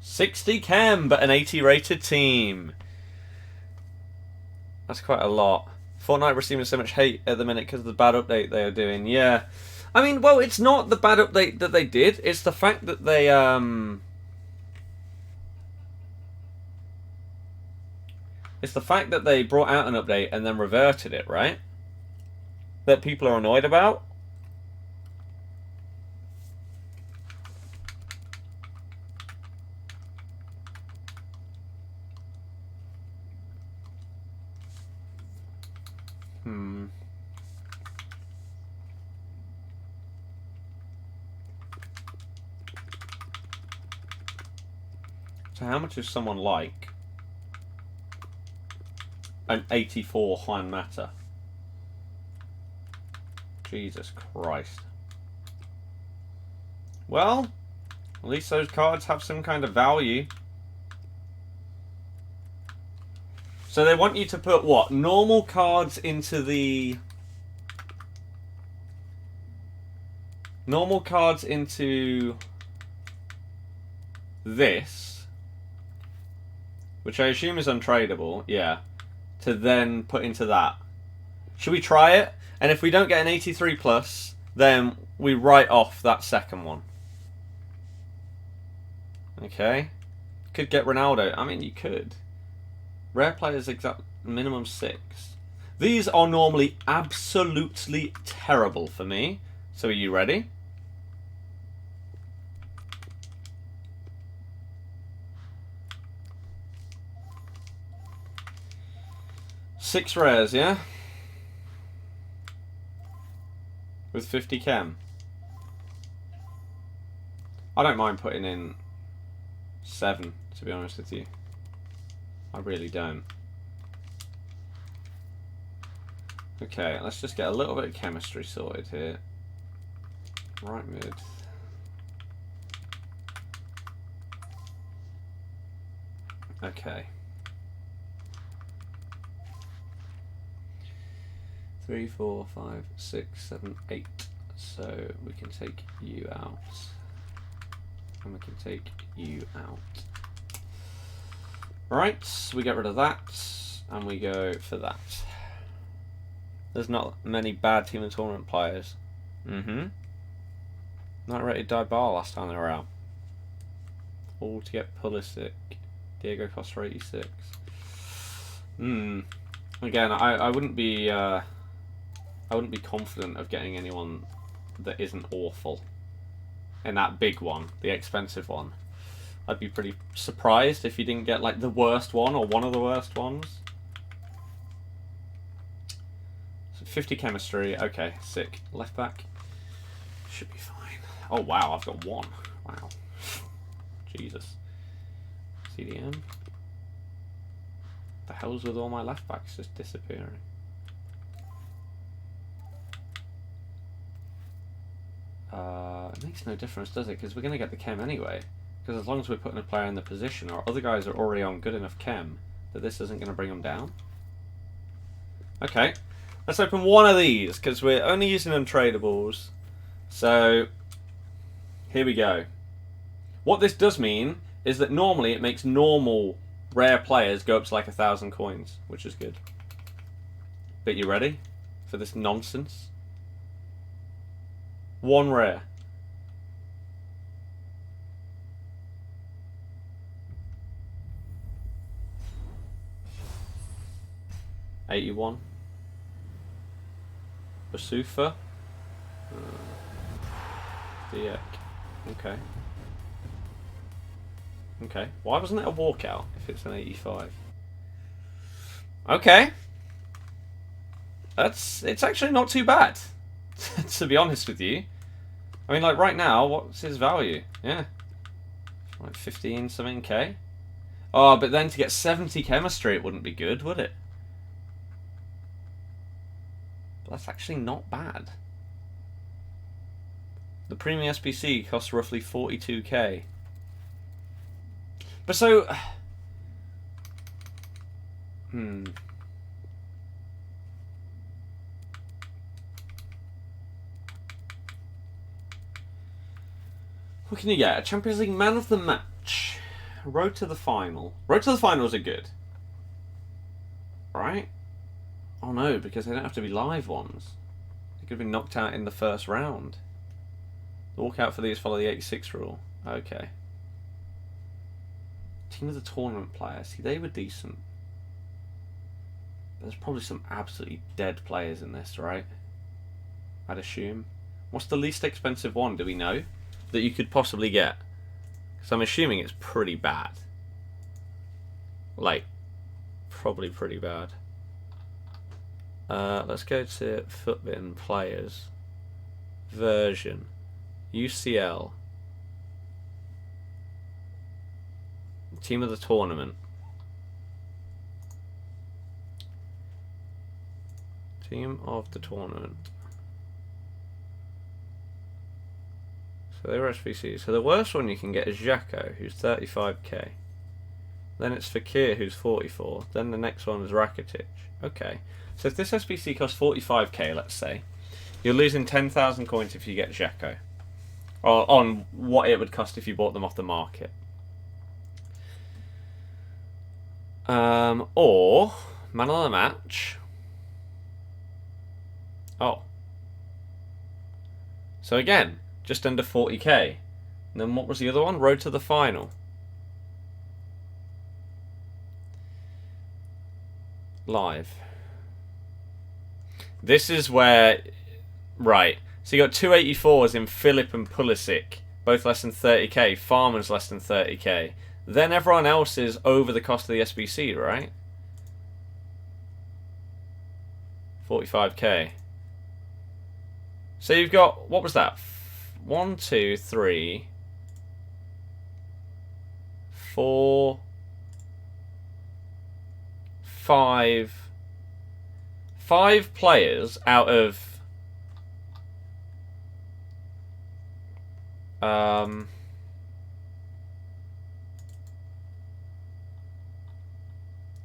60 chem, but an 80 rated team. That's quite a lot. Fortnite receiving so much hate at the minute because of the bad update they are doing. Yeah. I mean, well, it's not the bad update that they did. It's the fact that they, It's the fact that they brought out an update and then reverted it, right? That people are annoyed about. So how much is someone like an 84 Juan Mata? Jesus Christ. Well, at least those cards have some kind of value. So they want you to put what? Normal cards into the... Normal cards into this, which I assume is untradeable, yeah, to then put into that. Should we try it? And if we don't get an 83 plus, then we write off that second one. Okay. Could get Ronaldo. I mean, you could. Rare players exact minimum 6. These are normally absolutely terrible for me. So are you ready? Six rares, yeah? With 50 chem. I don't mind putting in 7, to be honest with you. I really don't. Okay, let's just get a little bit of chemistry sorted here. Right mid. Okay. 3, 4, 5, 6, 7, 8. So we can take you out. And we can take you out. Right, we get rid of that. And we go for that. There's not many bad team and tournament players. Not rated Dybala last time they were out. All to get Pulisic. Diego Costa 86. Again, I wouldn't be confident of getting anyone that isn't awful in that big one, the expensive one. I'd be pretty surprised if you didn't get like the worst one or one of the worst ones. So 50 chemistry. Okay, sick. Left back. Should be fine. Oh wow, I've got one. Wow. Jesus. CDM. The hell's with all my left backs just disappearing? It makes no difference, does it? Because we're going to get the chem anyway. Because as long as we're putting a player in the position, or other guys are already on good enough chem, that this isn't going to bring them down. Okay, let's open one of these, because we're only using untradables. So, here we go. What this does mean is that normally it makes normal rare players go up to like 1,000 coins, which is good. But you ready for this nonsense? One rare. $81. Basufa. Diek. Okay. Okay. Why wasn't it a walkout if it's an 85? Okay. It's actually not too bad, to be honest with you. I mean, like right now, what's his value? Yeah. Like 15 something K. Oh, but then to get 70 chemistry, it wouldn't be good, would it? But that's actually not bad. The premium SBC costs roughly 42k. But so... What can you get? A Champions League Man of the Match. Road to the Final. Road to the Finals are good. Right? Oh no, because they don't have to be live ones. They could have been knocked out in the first round. The walkout for these follow the 86 rule. Okay. Team of the tournament players. See, they were decent. But there's probably some absolutely dead players in this, right? I'd assume. What's the least expensive one, do we know? That you could possibly get? Because I'm assuming it's pretty bad. Like, probably pretty bad. Let's go to FUT players. Version. UCL. Team of the tournament. Team of the tournament. So they're SBCs. So the worst one you can get is Xhaka, who's 35k. Then it's Fekir, who's 44. Then the next one is Rakitic. Okay. So if this SBC costs 45k, let's say, you're losing 10,000 coins if you get Xhaka. Or on what it would cost if you bought them off the market. Or Man of the Match. Oh. So again, just under 40k. And then what was the other one? Road to the Final. Live. This is where... Right. So you got 284s in Philip and Pulisic. Both less than 30k. Farmer's less than 30k. Then everyone else is over the cost of the SBC, right? 45k. So you've got... What was that? 1, 2, 3... 4... 5... 5 players out of...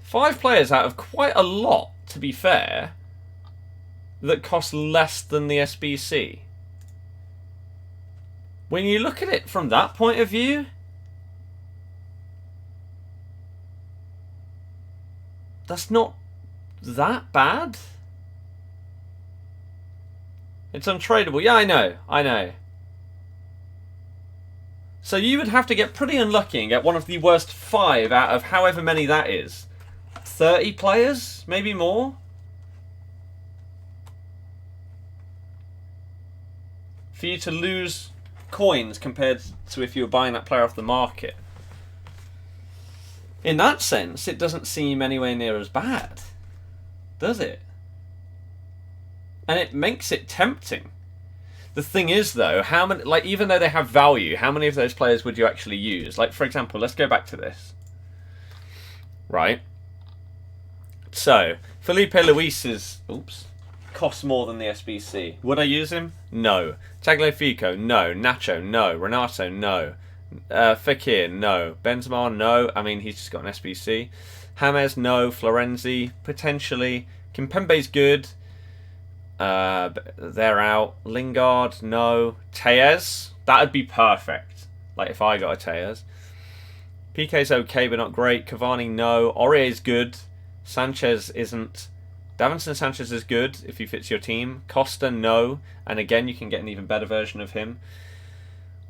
5 players out of quite a lot, to be fair, that cost less than the SBC. When you look at it from that point of view, that's not that bad. It's untradeable. Yeah, I know. I know. So you would have to get pretty unlucky and get one of the worst 5 out of however many that is. 30 players? Maybe more? For you to lose coins compared to if you were buying that player off the market. In that sense, it doesn't seem anywhere near as bad, does it? And it makes it tempting. The thing is, though, how many, like, even though they have value, how many of those players would you actually use? Like, for example, let's go back to this. Right? So, Felipe Luis is, costs more than the SBC. Would I use him? No. Tagliafico? No. Nacho? No. Renato? No. Fekir? No. Benzema? No. I mean, he's just got an SBC. James? No. Florenzi? Potentially. Kimpembe's good. They're out. Lingard? No. Tejes? That would be perfect. Like, if I got a Tejes. PK's okay, but not great. Cavani? No. Aurier's good. Sanchez isn't. Davinson Sanchez is good if he fits your team. Costa, no. And again, you can get an even better version of him.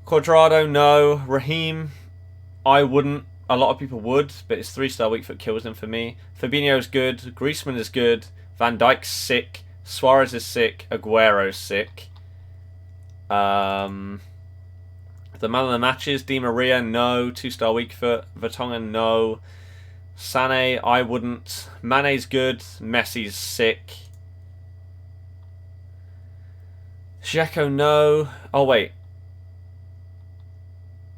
Cuadrado, no. Raheem, I wouldn't. A lot of people would, but his 3-star weak foot kills him for me. Fabinho's good. Griezmann is good. Van Dijk's sick. Suarez is sick. Aguero's sick. The man of the matches, Di Maria, no. 2-star weak foot. Vertonghen, no. Sané, I wouldn't. Mane's good. Messi's sick. Dzeko, no. Oh, wait.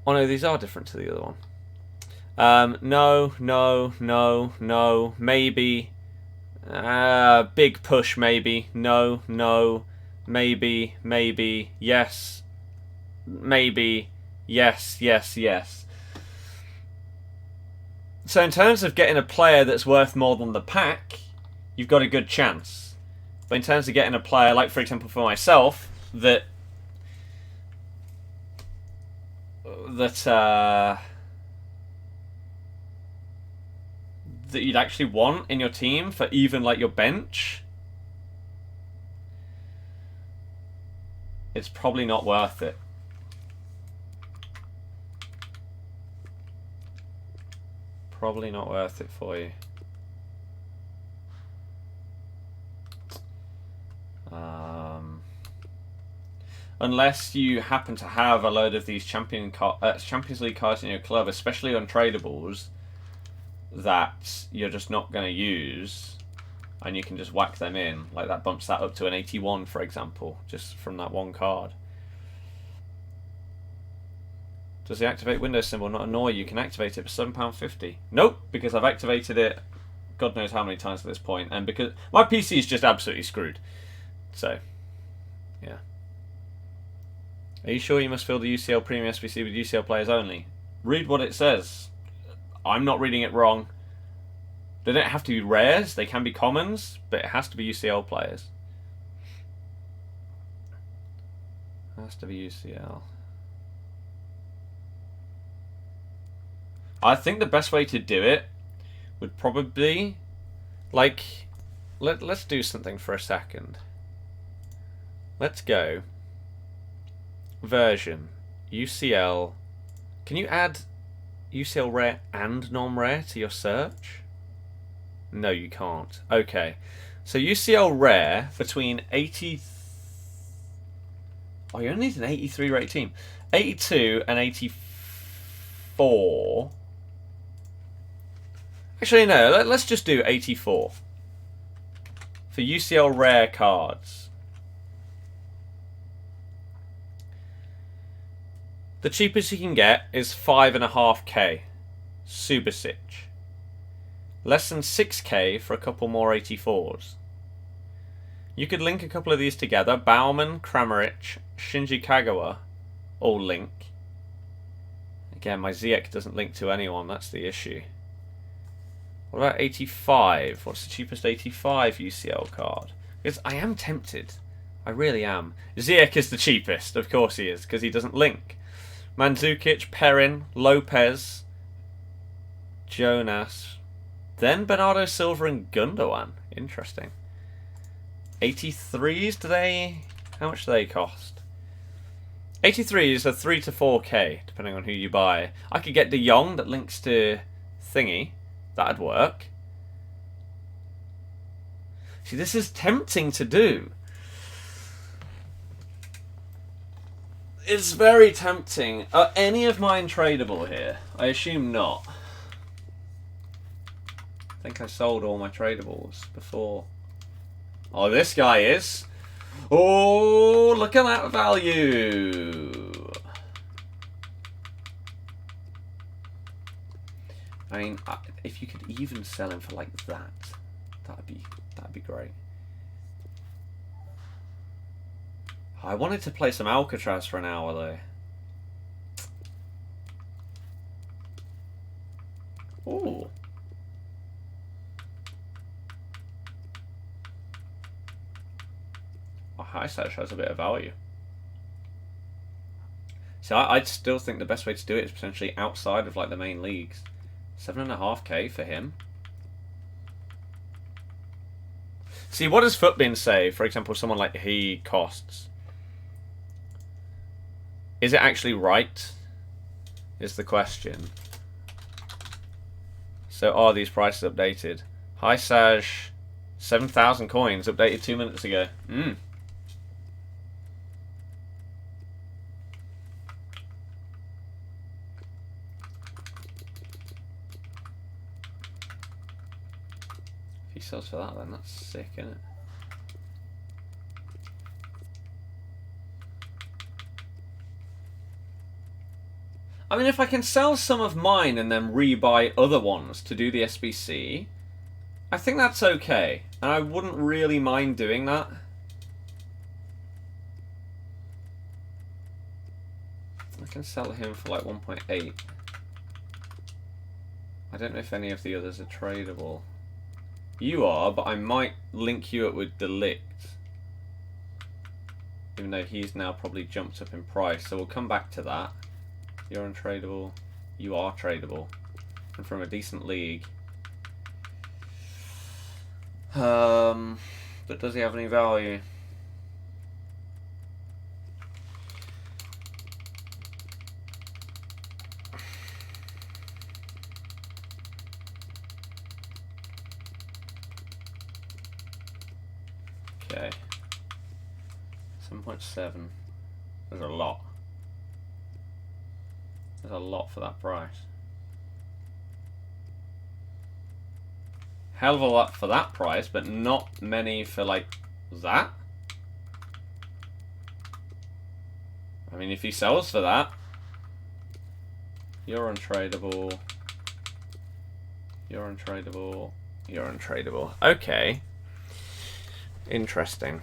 Oh, no, these are different to the other one. No. Maybe. Big push, maybe. No. Maybe. Yes. Maybe. Yes. So in terms of getting a player that's worth more than the pack, you've got a good chance. But in terms of getting a player, like for example for myself, that you'd actually want in your team for even like your bench, it's probably not worth it. Probably not worth it for you. Unless you happen to have a load of these Champions League cards in your club, especially on tradables, that you're just not going to use, and you can just whack them in. Like that bumps that up to an 81, for example, just from that one card. Does the activate window symbol not annoy you? You can activate it for £7.50. Nope, because I've activated it God knows how many times at this point, and because my PC is just absolutely screwed. So, yeah. Are you sure you must fill the UCL Premium SBC with UCL players only? Read what it says. I'm not reading it wrong. They don't have to be rares, they can be commons, but it has to be UCL players. It has to be UCL. I think the best way to do it would probably, like, let's do something for a second. Let's go version UCL. Can you add UCL rare and non-rare to your search? No, you can't. Okay, so UCL rare between 80. Oh, you only need an 83 rate team. 82 and 84. Actually, no. Let's just do 84 for UCL rare cards. The cheapest you can get is 5.5k. Subasic. Less than 6k for a couple more 84s. You could link a couple of these together. Bauman, Kramaric, Shinji Kagawa all link. Again, my Ziyech doesn't link to anyone. That's the issue. What about 85? What's the cheapest 85 UCL card? Because I am tempted. I really am. Ziyech is the cheapest. Of course he is, because he doesn't link. Mandzukic, Perrin, Lopez, Jonas, then Bernardo Silva and Gundogan. Interesting. 83s, do they... How much do they cost? 83s are 3 to 4k, depending on who you buy. I could get De Jong that links to Thingy. That'd work. See, this is tempting to do. It's very tempting. Are any of mine tradable here? I assume not. I think I sold all my tradables before. Oh, this guy is. Oh, look at that value. I mean, if you could even sell him for like that, that'd be great. I wanted to play some Alcatraz for an hour though. Ooh. Oh, high search has a bit of value. So I'd still think the best way to do it is potentially outside of like the main leagues. 7.5k for him. See, what does Footbin say? For example, someone like he costs. Is it actually right? Is the question. So are these prices updated? High Saj, 7,000 coins updated 2 minutes ago. If he sells for that, then that's sick, isn't it? I mean, if I can sell some of mine and then rebuy other ones to do the SBC, I think that's okay. And I wouldn't really mind doing that. I can sell him for like 1.8. I don't know if any of the others are tradable. You are, but I might link you up with Delict. Even though he's now probably jumped up in price. So we'll come back to that. You're untradeable. You are tradable. And from a decent league. But does he have any value? Okay. 7.7. There's a lot. There's a lot for that price. Hell of a lot for that price, but not many for like that. I mean, if he sells for that, you're untradeable. You're untradeable. You're untradeable. Okay. Interesting.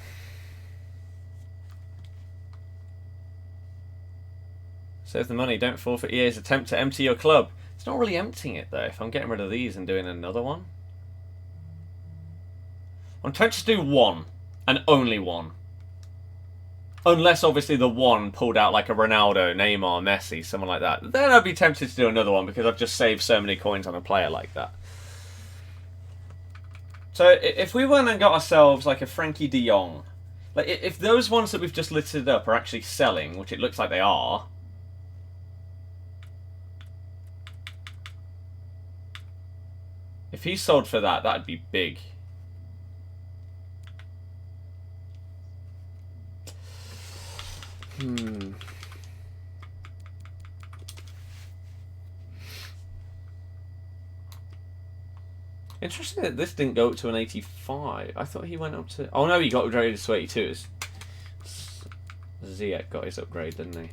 Save the money, don't fall for EA's attempt to empty your club. It's not really emptying it though, if I'm getting rid of these and doing another one. I'm tempted to do one, and only one. Unless obviously the one pulled out like a Ronaldo, Neymar, Messi, someone like that. Then I'd be tempted to do another one because I've just saved so many coins on a player like that. So if we went and got ourselves like a Frankie de Jong, like if those ones that we've just listed up are actually selling, which it looks like they are, if he sold for that, that'd be big. Interesting that this didn't go up to an 85. I thought he went up to... Oh no, he got upgraded to 82. Ziyech got his upgrade, didn't he?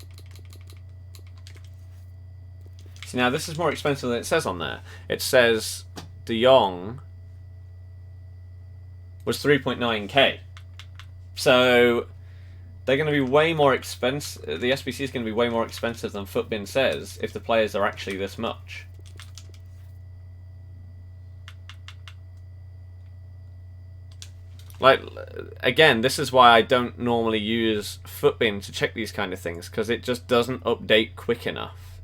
See, now this is more expensive than it says on there. It says De Jong was 3.9k. So they're going to be way more expensive. The SBC is going to be way more expensive than Footbin says if the players are actually this much. Like, again, this is why I don't normally use Footbin to check these kind of things, because it just doesn't update quick enough.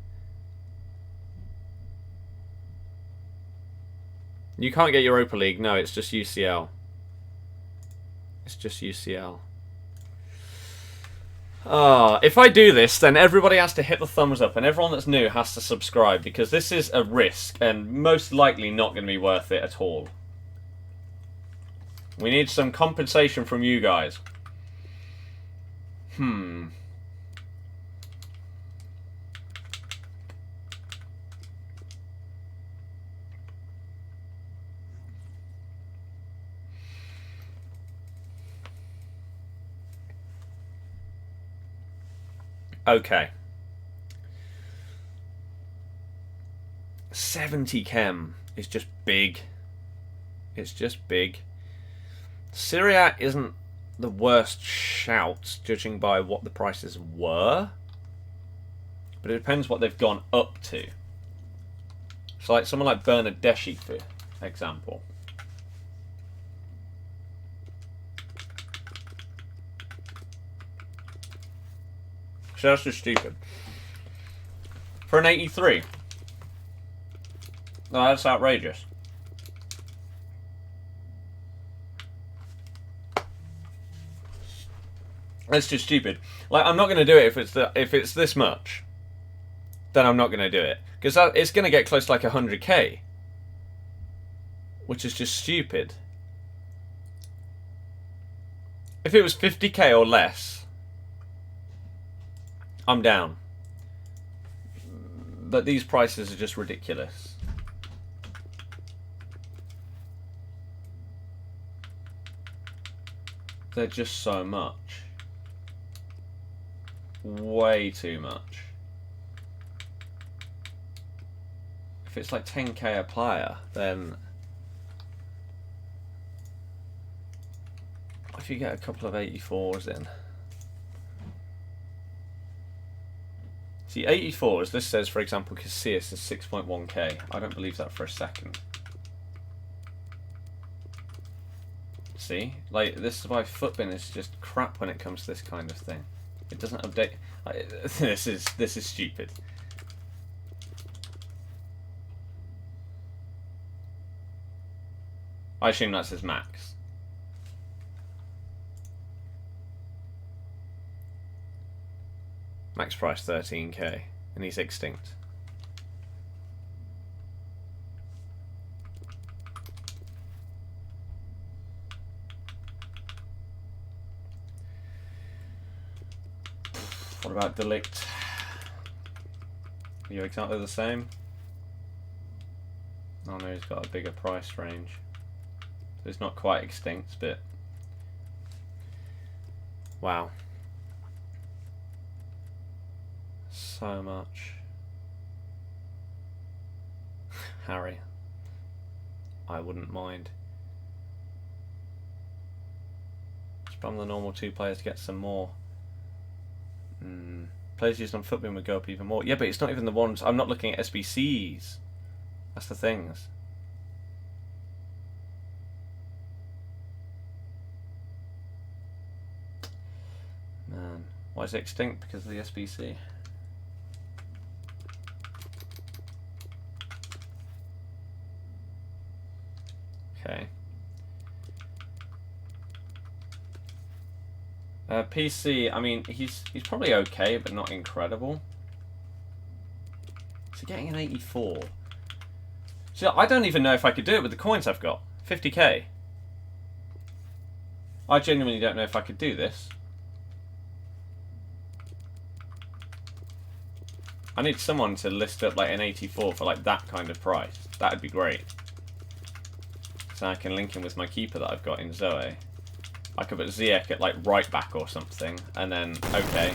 You can't get Europa League, no, it's just UCL. It's just UCL. If I do this, then everybody has to hit the thumbs up, and everyone that's new has to subscribe, because this is a risk, and most likely not going to be worth it at all. We need some compensation from you guys. Okay. 70 chem is just big. It's just big. Syria isn't the worst shout, judging by what the prices were. But it depends what they've gone up to. So like someone like Bernadeschi, for example. So that's just stupid. For an 83. No, that's outrageous. That's just stupid. Like, I'm not going to do it if it's this much. Then I'm not going to do it, because it's going to get close to like 100k, which is just stupid. If it was 50k or less, I'm down. But these prices are just ridiculous. They're just so much. Way too much. If it's like 10k a player, then if you get a couple of 84s in. See, 84s, this says, for example, Casillas is 6.1k. I don't believe that for a second. See? Like, this is why Footbin is just crap when it comes to this kind of thing. It doesn't update. This is stupid. I assume that's his max. Max price 13k, and he's extinct. What about Delict? Are you exactly the same? Oh no, he's got a bigger price range. So it's not quite extinct, but wow. So much. Harry. I wouldn't mind. Spam the normal 2 players to get some more. Players used on Footbin would go up even more. Yeah, but it's not even the ones. I'm not looking at SBCs. That's the things. Man, why is it extinct? Because of the SBC. Okay. PC, I mean, he's probably okay, but not incredible. So getting an 84. So I don't even know if I could do it with the coins I've got. 50k. I genuinely don't know if I could do this. I need someone to list up like an 84 for like that kind of price. That'd be great. So I can link him with my keeper that I've got in Zoe. I could put Ziyech at like right back or something, and then okay.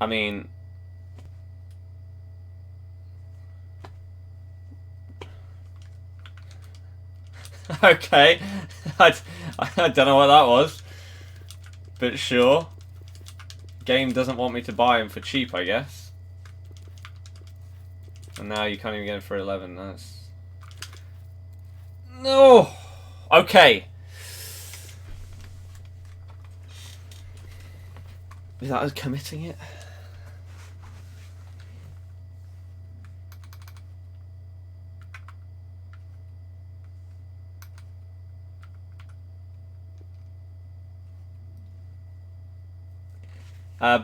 I mean, okay. I don't know what that was, but sure. Game doesn't want me to buy him for cheap, I guess. And now you can't even get him for 11. That's no. Okay. Is that us committing it?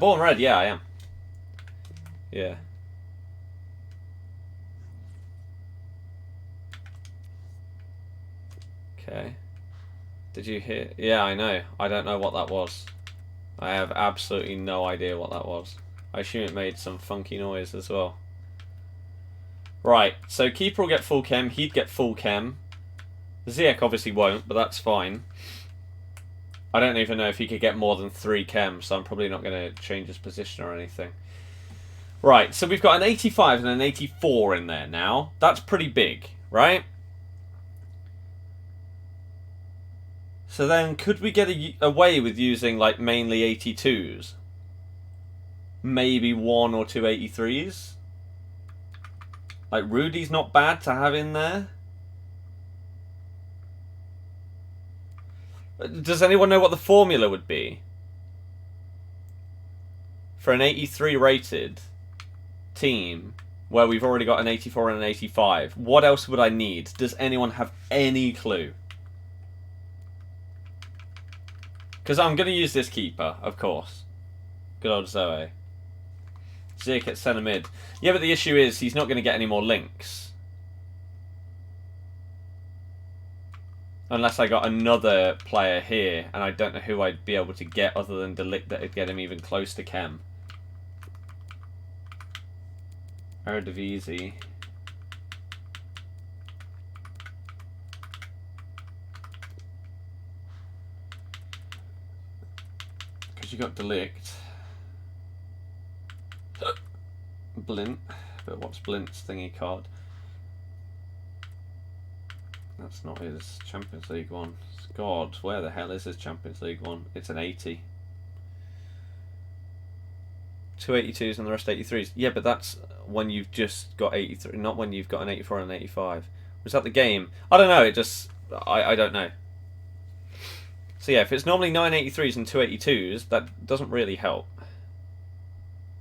Born Red, yeah, I am. Yeah. Okay. Did you hear? Yeah, I know. I don't know what that was. I have absolutely no idea what that was. I assume it made some funky noise as well. Right, so Keeper will get full chem, he'd get full chem. Ziyech obviously won't, but that's fine. I don't even know if he could get more than 3 chems, so I'm probably not going to change his position or anything. Right, so we've got an 85 and an 84 in there now. That's pretty big, right? So then, could we get away with using, like, mainly 82s? Maybe 1 or 2 83s? Like, Rudy's not bad to have in there. Does anyone know what the formula would be? For an 83 rated team, where we've already got an 84 and an 85, what else would I need? Does anyone have any clue? Because I'm going to use this keeper, of course. Good old Zoe. Ziyech at centre mid. Yeah, but the issue is he's not going to get any more links. Unless I got another player here, and I don't know who I'd be able to get other than Delict that would get him even close to Chem. Eredivisie. Because you got Delict. Blint. But what's Blint's thingy card? That's not his Champions League one. God, where the hell is his Champions League one? It's an 80. 2 82s and the rest 83s. Yeah, but that's when you've just got 83, not when you've got an 84 and an 85. Was that the game? I don't know, it just... I don't know. So yeah, if it's normally 9 83s and 2 82s, that doesn't really help.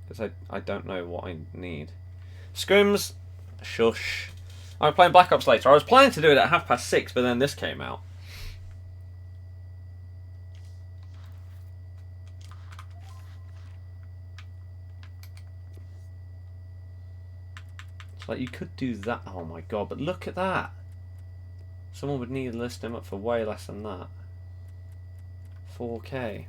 Because I don't know what I need. Scrims, shush. I'm playing Black Ops later. I was planning to do it at 6:30, but then this came out. It's like you could do that. Oh my god, but look at that. Someone would need to list him up for way less than that. 4K.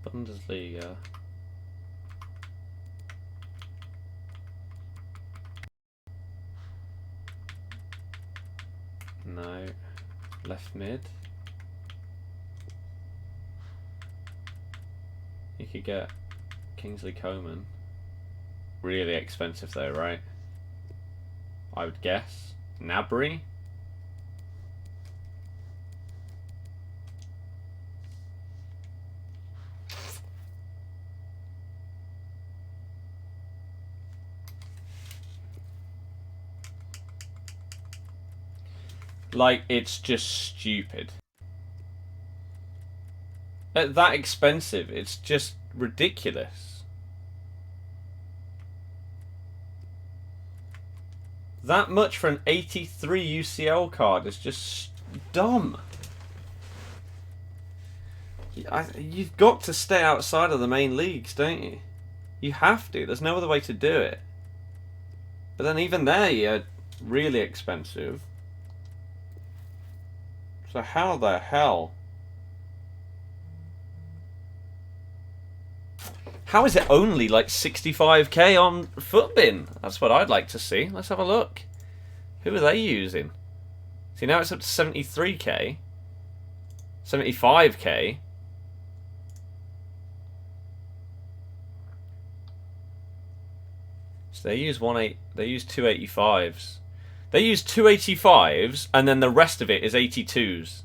Bundesliga. No. Left mid. You could get Kingsley Coman. Really expensive though, right? I would guess. Nabry. Like, it's just stupid. At that expensive, it's just ridiculous. That much for an 83 UCL card is just dumb. You've got to stay outside of the main leagues, don't you? You have to. There's no other way to do it. But then even there, you're really expensive. So how the hell? How is it only like 65k on Footbin? That's what I'd like to see. Let's have a look. Who are they using? See, now it's up to 73k. 75k. So they use they use 285s. They use 285s, and then the rest of it is 82s.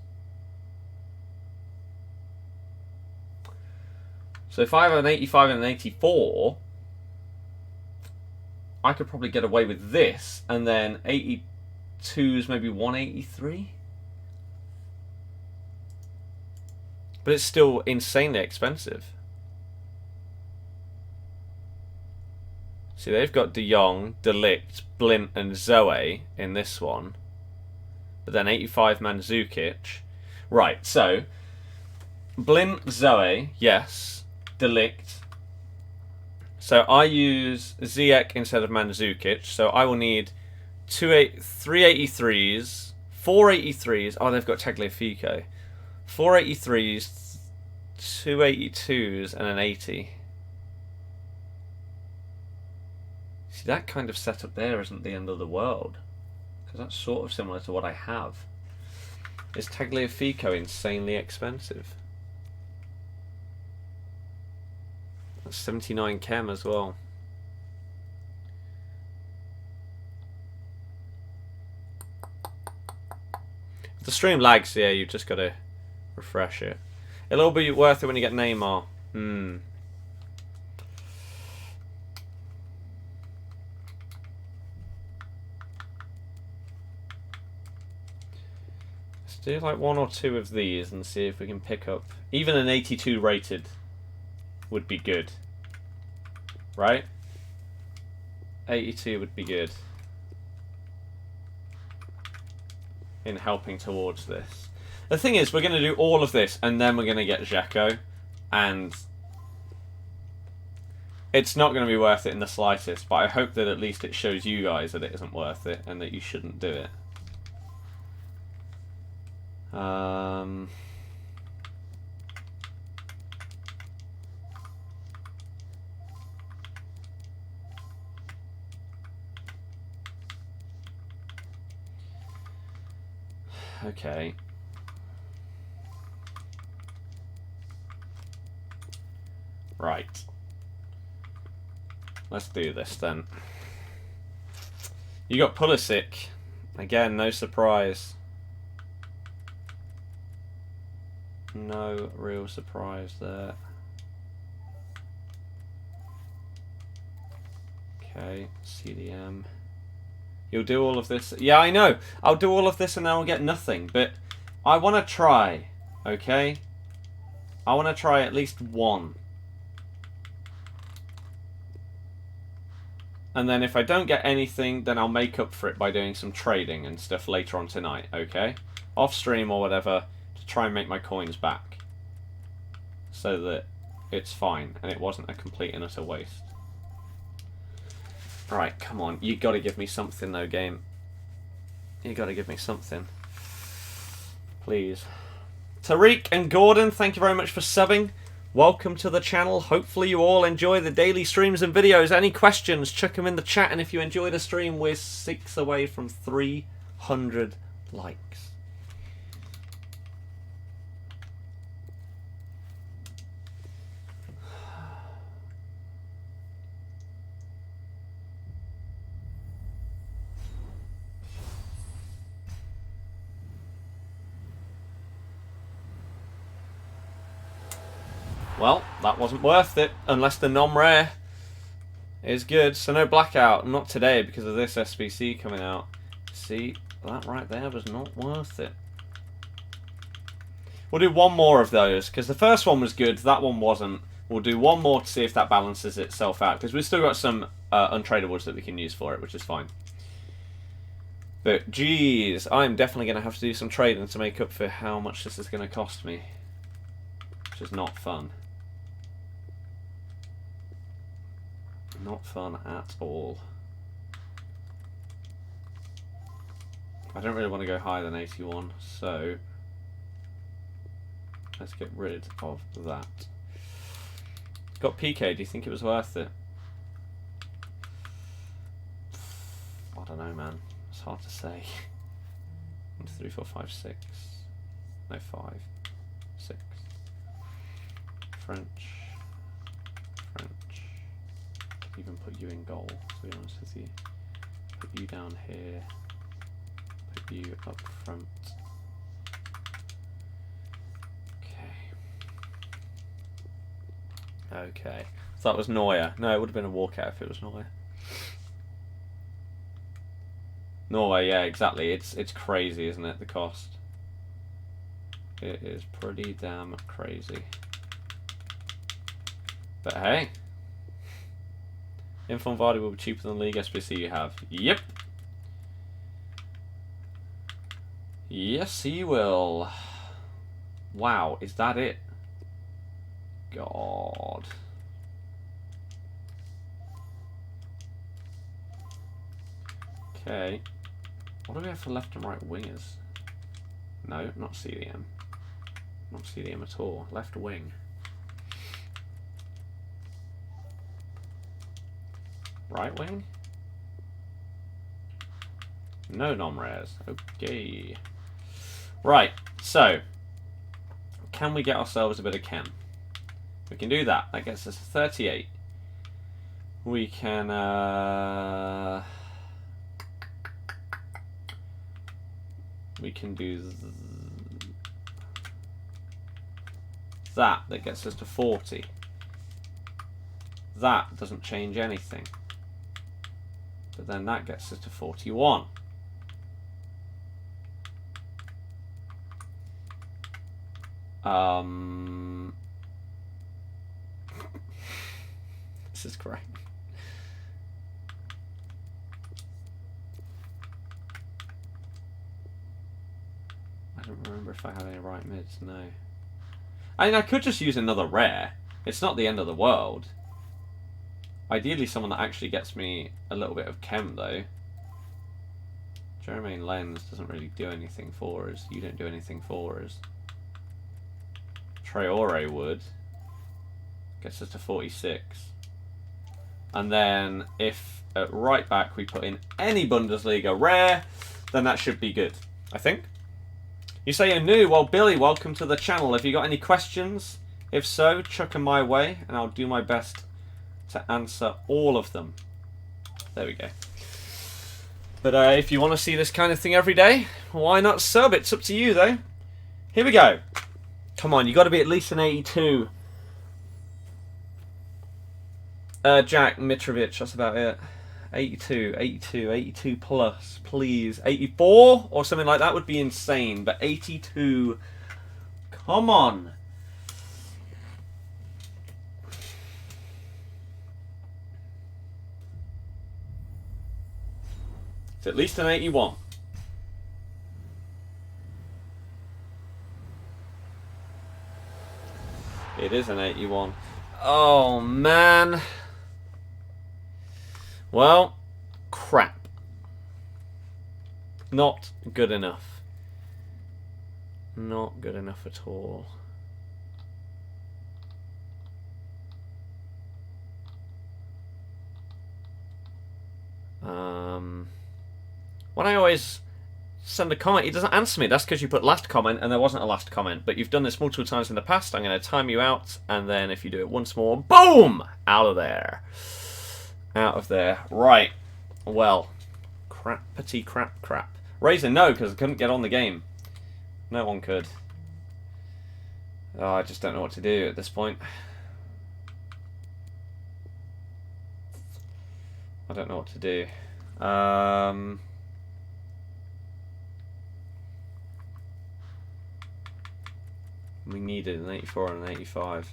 So if I have an 85 and an 84, I could probably get away with this, and then 82s, maybe 183. But it's still insanely expensive. See, they've got De Jong, Delict, Blint, and Zoe in this one. But then 85 Mandzukic. Right, so Blint, Zoe, yes. Delict. So I use Ziyech instead of Mandzukic. So I will need 383s, 483s. Oh, they've got Tagliafico. 483s, 282s, and an 80. See, that kind of setup there isn't the end of the world, because that's sort of similar to what I have. Is Tagliafico insanely expensive? That's 79 chem as well. If the stream lags, yeah, you've just got to refresh it. It'll be worth it when you get Neymar. Let's do like 1 or 2 of these and see if we can pick up. Even an 82 rated would be good. Right? 82 would be good in helping towards this. The thing is, we're going to do all of this and then we're going to get Xhaka, and it's not going to be worth it in the slightest, but I hope that at least it shows you guys that it isn't worth it and that you shouldn't do it. Okay. Right. Let's do this then. You got Pulisic. Again, no surprise. No real surprise there. Okay, CDM. You'll do all of this. Yeah, I know. I'll do all of this and then I'll get nothing. But I want to try. Okay? I want to try at least one. And then if I don't get anything, then I'll make up for it by doing some trading and stuff later on tonight. Okay? Off stream or whatever, to try and make my coins back. So that it's fine and it wasn't a complete and utter waste. Right, come on. You got to give me something, though, game. You got to give me something. Please. Tariq and Gordon, thank you very much for subbing. Welcome to the channel. Hopefully you all enjoy the daily streams and videos. Any questions, chuck them in the chat. And if you enjoy the stream, we're 6 away from 300 likes. Well, that wasn't worth it, unless the non-rare is good. So no Blackout, not today because of this SBC coming out. See, that right there was not worth it. We'll do one more of those, because the first one was good, that one wasn't. We'll do one more to see if that balances itself out, because we've still got some untradables that we can use for it, which is fine. But, geez, I'm definitely going to have to do some trading to make up for how much this is going to cost me. Which is not fun. Not fun at all. I don't really want to go higher than 81, so let's get rid of that. Got PK, do you think it was worth it? I don't know, man. It's hard to say. 1, 2, 3, 4, 5, 6. No, 5. 6. French. Even put you in goal, to be honest with you. Put you down here. Put you up front. Okay. Okay. So that was Neuer. No, it would have been a walkout if it was Neuer. Neuer, yeah, exactly. It's crazy, isn't it, the cost? It is pretty damn crazy. But hey. Infon Vardy will be cheaper than the League SBC you have. Yep. Yes, he will. Wow, is that it? God. Okay. What do we have for left and right wingers? No, not CDM. Not see him at all. Left wing. Right wing? No non-rares. Okay. Right, so can we get ourselves a bit of chem? We can do that. That gets us 38. We can do that. That gets us to 40. That doesn't change anything. But then that gets us to 41. This is great. I don't remember if I have any right mids, no. I mean, I could just use another rare. It's not the end of the world. Ideally someone that actually gets me a little bit of chem, though. Jermaine Lens doesn't really do anything for us. You don't do anything for us. Traore would. Gets us to 46. And then if at right back we put in any Bundesliga rare, then that should be good, I think. You say you're new? Well, Billy, welcome to the channel. Have you got any questions? If so, chuck them my way and I'll do my best to answer all of them. There we go. But if you want to see this kind of thing every day, why not sub? It's up to you, though. Here we go. Come on, you got to be at least an 82. Jack Mitrovic, that's about it. 82, 82, 82 plus, please. 84 or something like that would be insane, but 82, come on. It's at least an 81. It is an 81. Oh, man. Well, crap. Not good enough. Not good enough at all. When I always send a comment, he doesn't answer me. That's because you put last comment and there wasn't a last comment. But you've done this multiple times in the past. I'm going to time you out. And then if you do it once more, boom! Out of there. Out of there. Right. Well. Crappity crap crap. Razor, no, because I couldn't get on the game. No one could. Oh, I just don't know what to do at this point. I don't know what to do. We needed an 84 and an 85.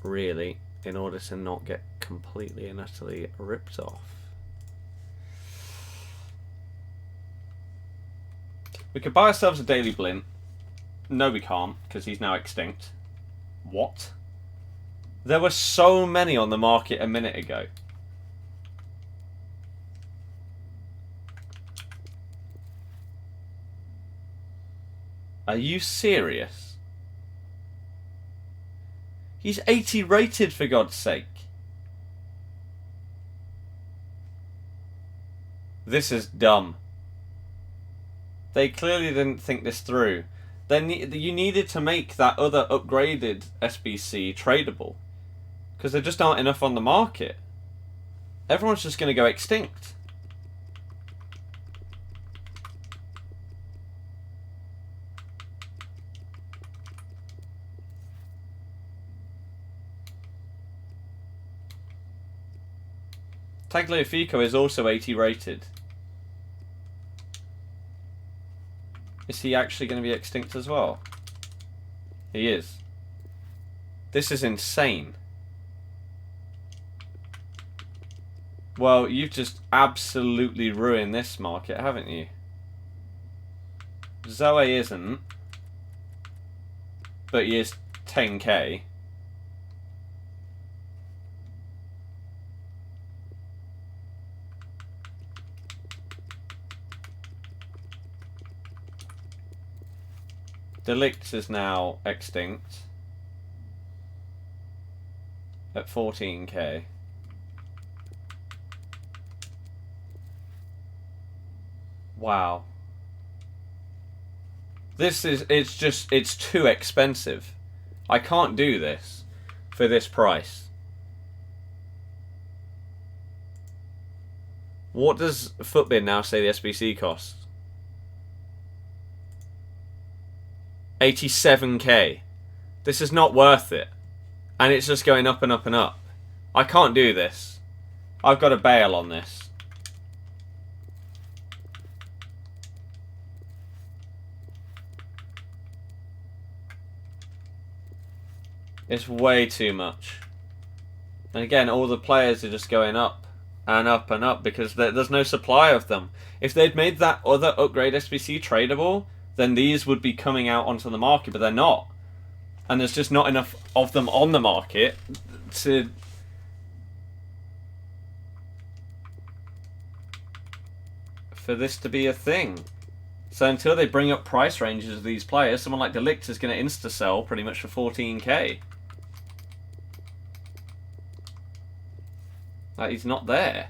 Really, in order to not get completely and utterly ripped off. We could buy ourselves a Daily Blint. No, we can't, because he's now extinct. What? There were so many on the market a minute ago. Are you serious? He's 80 rated, for God's sake. This is dumb. They clearly didn't think this through. You needed to make that other upgraded SBC tradable. Because there just aren't enough on the market. Everyone's just going to go extinct. Tagliafico is also 80 rated. Is he actually going to be extinct as well? He is. This is insane. Well, you've just absolutely ruined this market, haven't you? Zoe isn't. But he is 10k. Delict is now extinct at 14k. Wow. It's too expensive. I can't do this for this price. What does Footbin now say the SBC costs? 87k. This is not worth it. And it's just going up and up and up. I can't do this. I've got to bail on this. It's way too much. And again, all the players are just going up and up and up because there's no supply of them. If they'd made that other upgrade SBC tradable, then these would be coming out onto the market, but they're not. And there's just not enough of them on the market for this to be a thing. So until they bring up price ranges of these players, someone like Delict is going to insta-sell pretty much for 14k. Like, he's not there.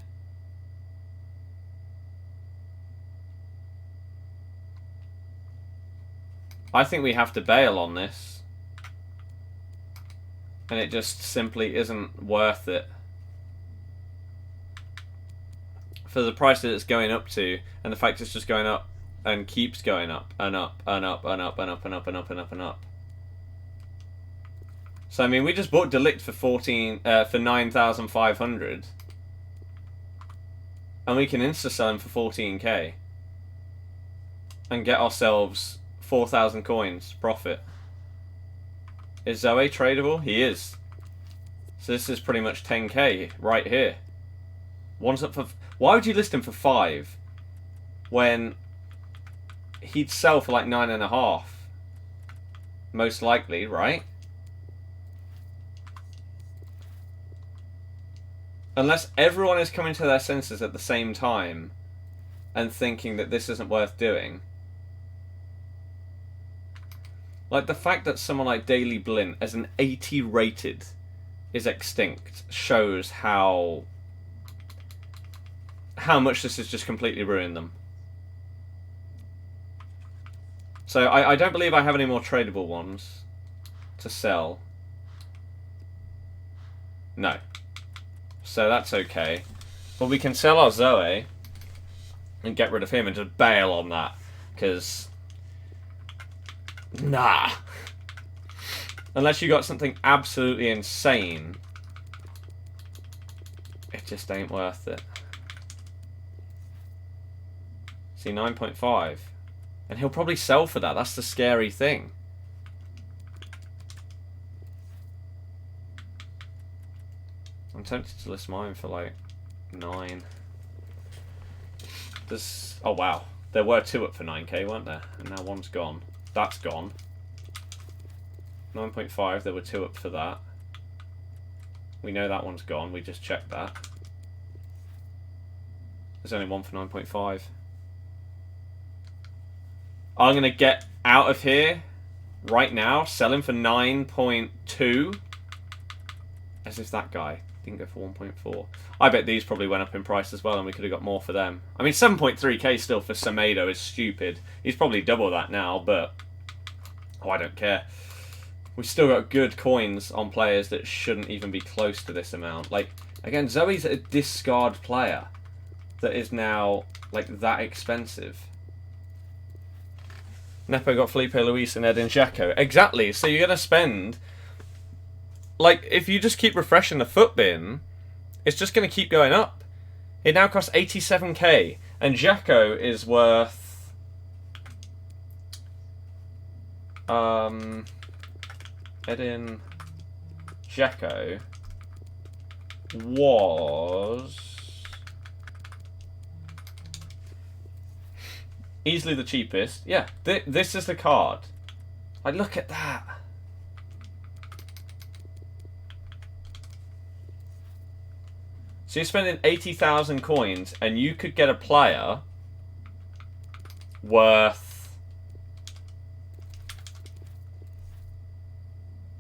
I think we have to bail on this. And it just simply isn't worth it. For the price that it's going up to, and the fact it's just going up and keeps going up and up and up and up and up and up and up and up and up. So I mean, we just bought Delict for 9,500, and we can insta sell him for 14k and get ourselves 4,000 coins profit. Is Zoe tradable? He is. So this is pretty much 10k right here. One's up for. Why would you list him for 5 when he'd sell for like 9.5? Most likely, right? Unless everyone is coming to their senses at the same time and thinking that this isn't worth doing. Like the fact that someone like Daily Blint as an 80 rated is extinct shows how much this has just completely ruined them. So I don't believe I have any more tradable ones to sell. No. So that's okay. But we can sell our Zoe and get rid of him and just bail on that. Because, nah. Unless you got something absolutely insane, it just ain't worth it. See, 9.5. And he'll probably sell for that. That's the scary thing. I'm tempted to list mine for like 9. There's, oh wow, there were 2 up for 9k, weren't there? And now one's gone. That's gone. 9.5, there were 2 up for that. We know that one's gone, we just checked that. There's only one for 9.5. I'm going to get out of here right now, sell him for 9.2. As if that guy didn't go for 1.4. I bet these probably went up in price as well and we could have got more for them. I mean, 7.3k still for Semedo is stupid. He's probably double that now, but oh, I don't care. We've still got good coins on players that shouldn't even be close to this amount. Like, again, Zoe's a discard player that is now, like, that expensive. Nepo got Felipe Luis and Edin Dzeko. Exactly, so you're going to spend... Like, if you just keep refreshing the foot bin, it's just going to keep going up. It now costs 87k, and Dzeko is worth... Edin Dzeko was... easily the cheapest. Yeah, this is the card. Like, look at that. So you're spending 80,000 coins, and you could get a player worth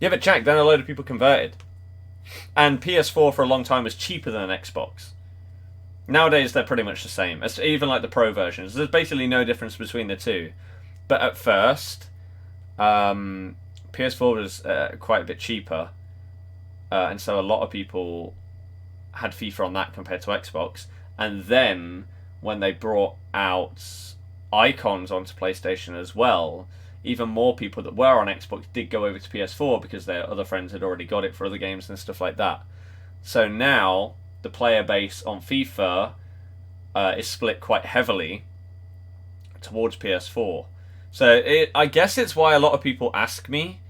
Yeah, but Jack, then a load of people converted. And PS4 for a long time was cheaper than an Xbox. Nowadays, they're pretty much the same. It's even like the Pro versions. There's basically no difference between the two. But at first, PS4 was quite a bit cheaper. And so a lot of people had FIFA on that compared to Xbox. And then, when they brought out icons onto PlayStation as well, even more people that were on Xbox did go over to PS4 because their other friends had already got it for other games and stuff like that. So now, the player base on FIFA is split quite heavily towards PS4. So I guess it's why a lot of people ask me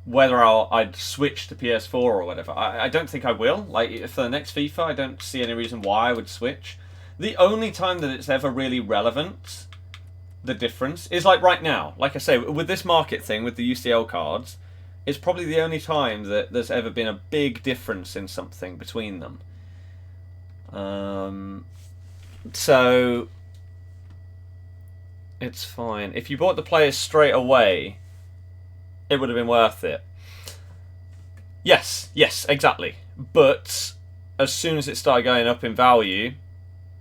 whether I'd switch to PS4 or whatever. I don't think I will. Like, for the next FIFA, I don't see any reason why I would switch. The only time that it's ever really relevant, the difference, is like right now. Like I say, with this market thing, with the UCL cards, it's probably the only time that there's ever been a big difference in something between them. So it's fine. If you bought the players straight away, it would have been worth it. Yes, exactly. But as soon as it started going up in value,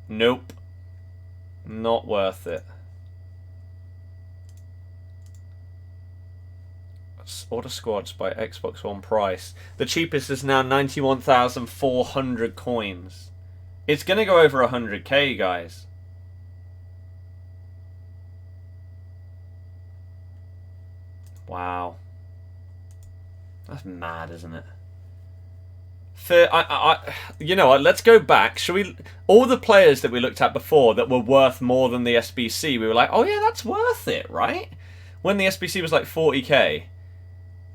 nope, not worth it. Order squads by Xbox One price. The cheapest is now 91,400 coins. It's going to go over 100k, guys. Wow. That's mad, isn't it? You know what, let's go back. Shall we? All the players that we looked at before that were worth more than the SBC, we were like, oh yeah, that's worth it, right? When the SBC was like 40k.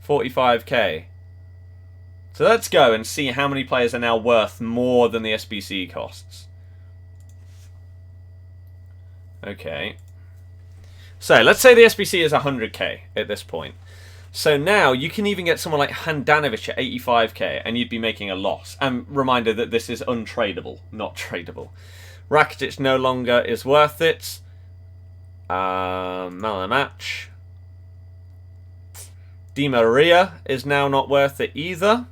45k. So let's go and see how many players are now worth more than the SBC costs. Okay. So let's say the SBC is 100k at this point. So now you can even get someone like Handanovic at 85k and you'd be making a loss. And reminder that this is untradeable, not tradable. Rakitic no longer is worth it. Man of the match. Di Maria is now not worth it either.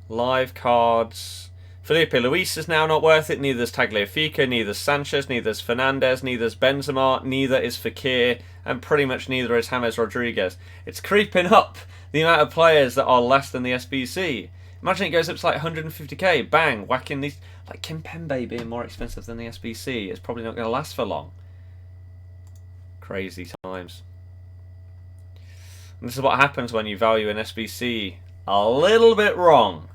Live cards. Felipe Luis is now not worth it. Neither is Tagliafico, neither is Sanchez, neither is Fernandez, neither is Benzema, neither is Fekir, and pretty much neither is James Rodriguez. It's creeping up the amount of players that are less than the SBC. Imagine it goes up to like 150k. Bang, whacking these. Like Kimpembe being more expensive than the SBC. It's probably not going to last for long. Crazy times. And this is what happens when you value an SBC a little bit wrong.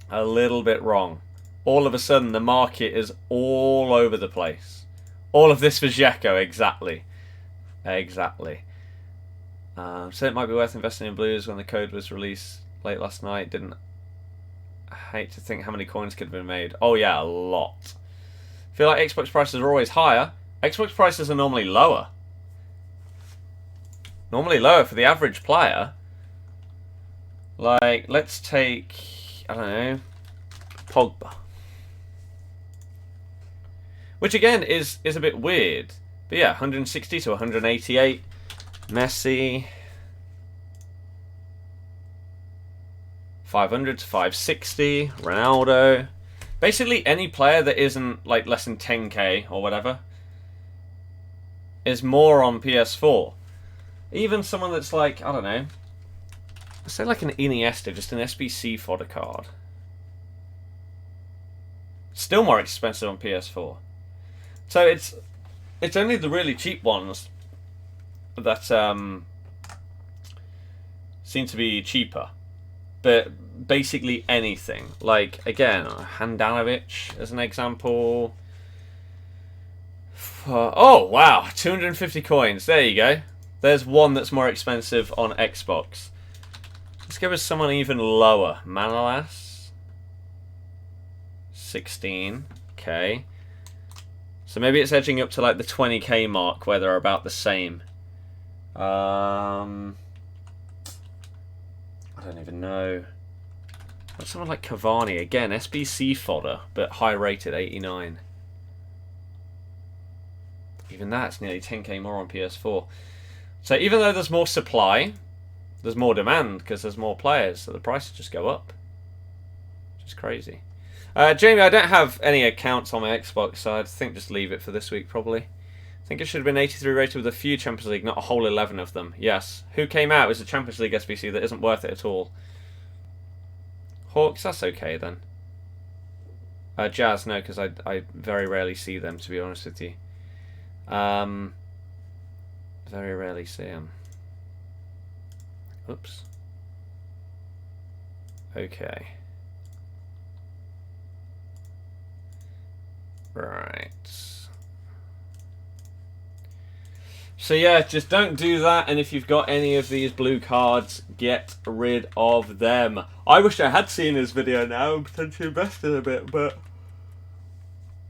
A little bit wrong. All of a sudden, the market is all over the place. All of this for Dzeko, exactly. Exactly. So it might be worth investing in Blues when the code was released late last night. I hate to think how many coins could have been made. Oh yeah, a lot. I feel like Xbox prices are always higher. Xbox prices are normally lower. Normally lower for the average player. Like, let's take, I don't know, Pogba. Which again is a bit weird. But yeah, 160 to 188. Messi. 500 to 560. Ronaldo. Basically any player that isn't like less than 10k or whatever is more on PS4. Even someone that's like, I don't know, let's say like an Iniesta, just an SBC fodder card. Still more expensive on PS4. So it's only the really cheap ones that seem to be cheaper. But basically anything. Like, again, Handanovic as an example. Oh, wow, 250 coins. There you go. There's one that's more expensive on Xbox. Let's go with someone even lower. Manolas. 16k. So maybe it's edging up to like the 20k mark where they're about the same. I don't even know. What's someone like Cavani? Again, SBC fodder, but high rated, 89. Even that's nearly 10k more on PS4. So even though there's more supply, there's more demand because there's more players, so the prices just go up. Which is crazy. Jamie, I don't have any accounts on my Xbox, so I think just leave it for this week probably. I think it should have been 83 rated with a few Champions League, not a whole 11 of them. Yes. Who came out as a Champions League SBC that isn't worth it at all? Hawks, that's okay then. Jazz, no, because I very rarely see them, to be honest with you. Very rarely see them. Oops. Okay. Right. So yeah, just don't do that, and if you've got any of these blue cards, get rid of them. I wish I had seen his video now and potentially invested a bit, but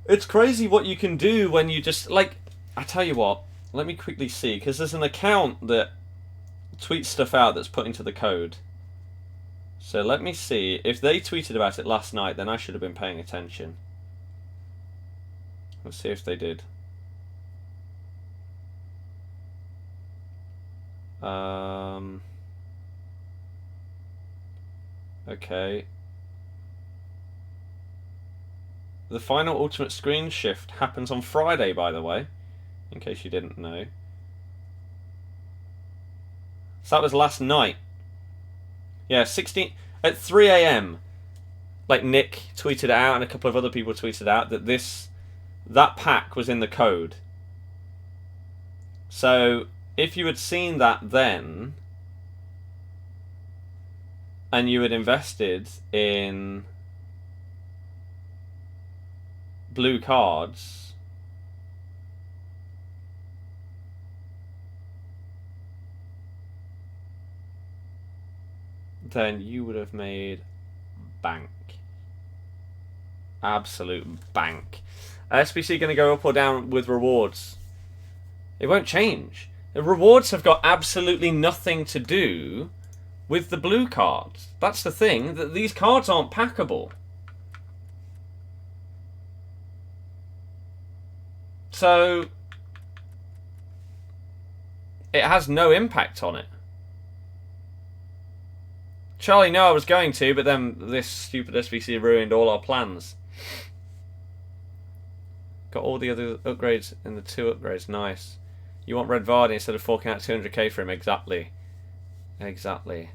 it's crazy what you can do when you just, like, I tell you what, let me quickly see, because there's an account that tweets stuff out that's put into the code. So let me see, if they tweeted about it last night, then I should have been paying attention. Let's see if they did. Okay. The final ultimate screen shift happens on Friday, by the way, in case you didn't know. So that was last night. Yeah, 16 at 3 AM. Like Nick tweeted out and a couple of other people tweeted out that that pack was in the code. So if you had seen that then, and you had invested in blue cards, then you would have made bank. Absolute bank. SBC going to go up or down with rewards? It won't change. The rewards have got absolutely nothing to do with the blue cards. That's the thing, that these cards aren't packable. So it has no impact on it. Charlie, no, I was going to, but then this stupid SBC ruined all our plans. Got all the other upgrades in the 2 upgrades. Nice. You want Red Vardy instead of forking out 200k for him. Exactly. Exactly.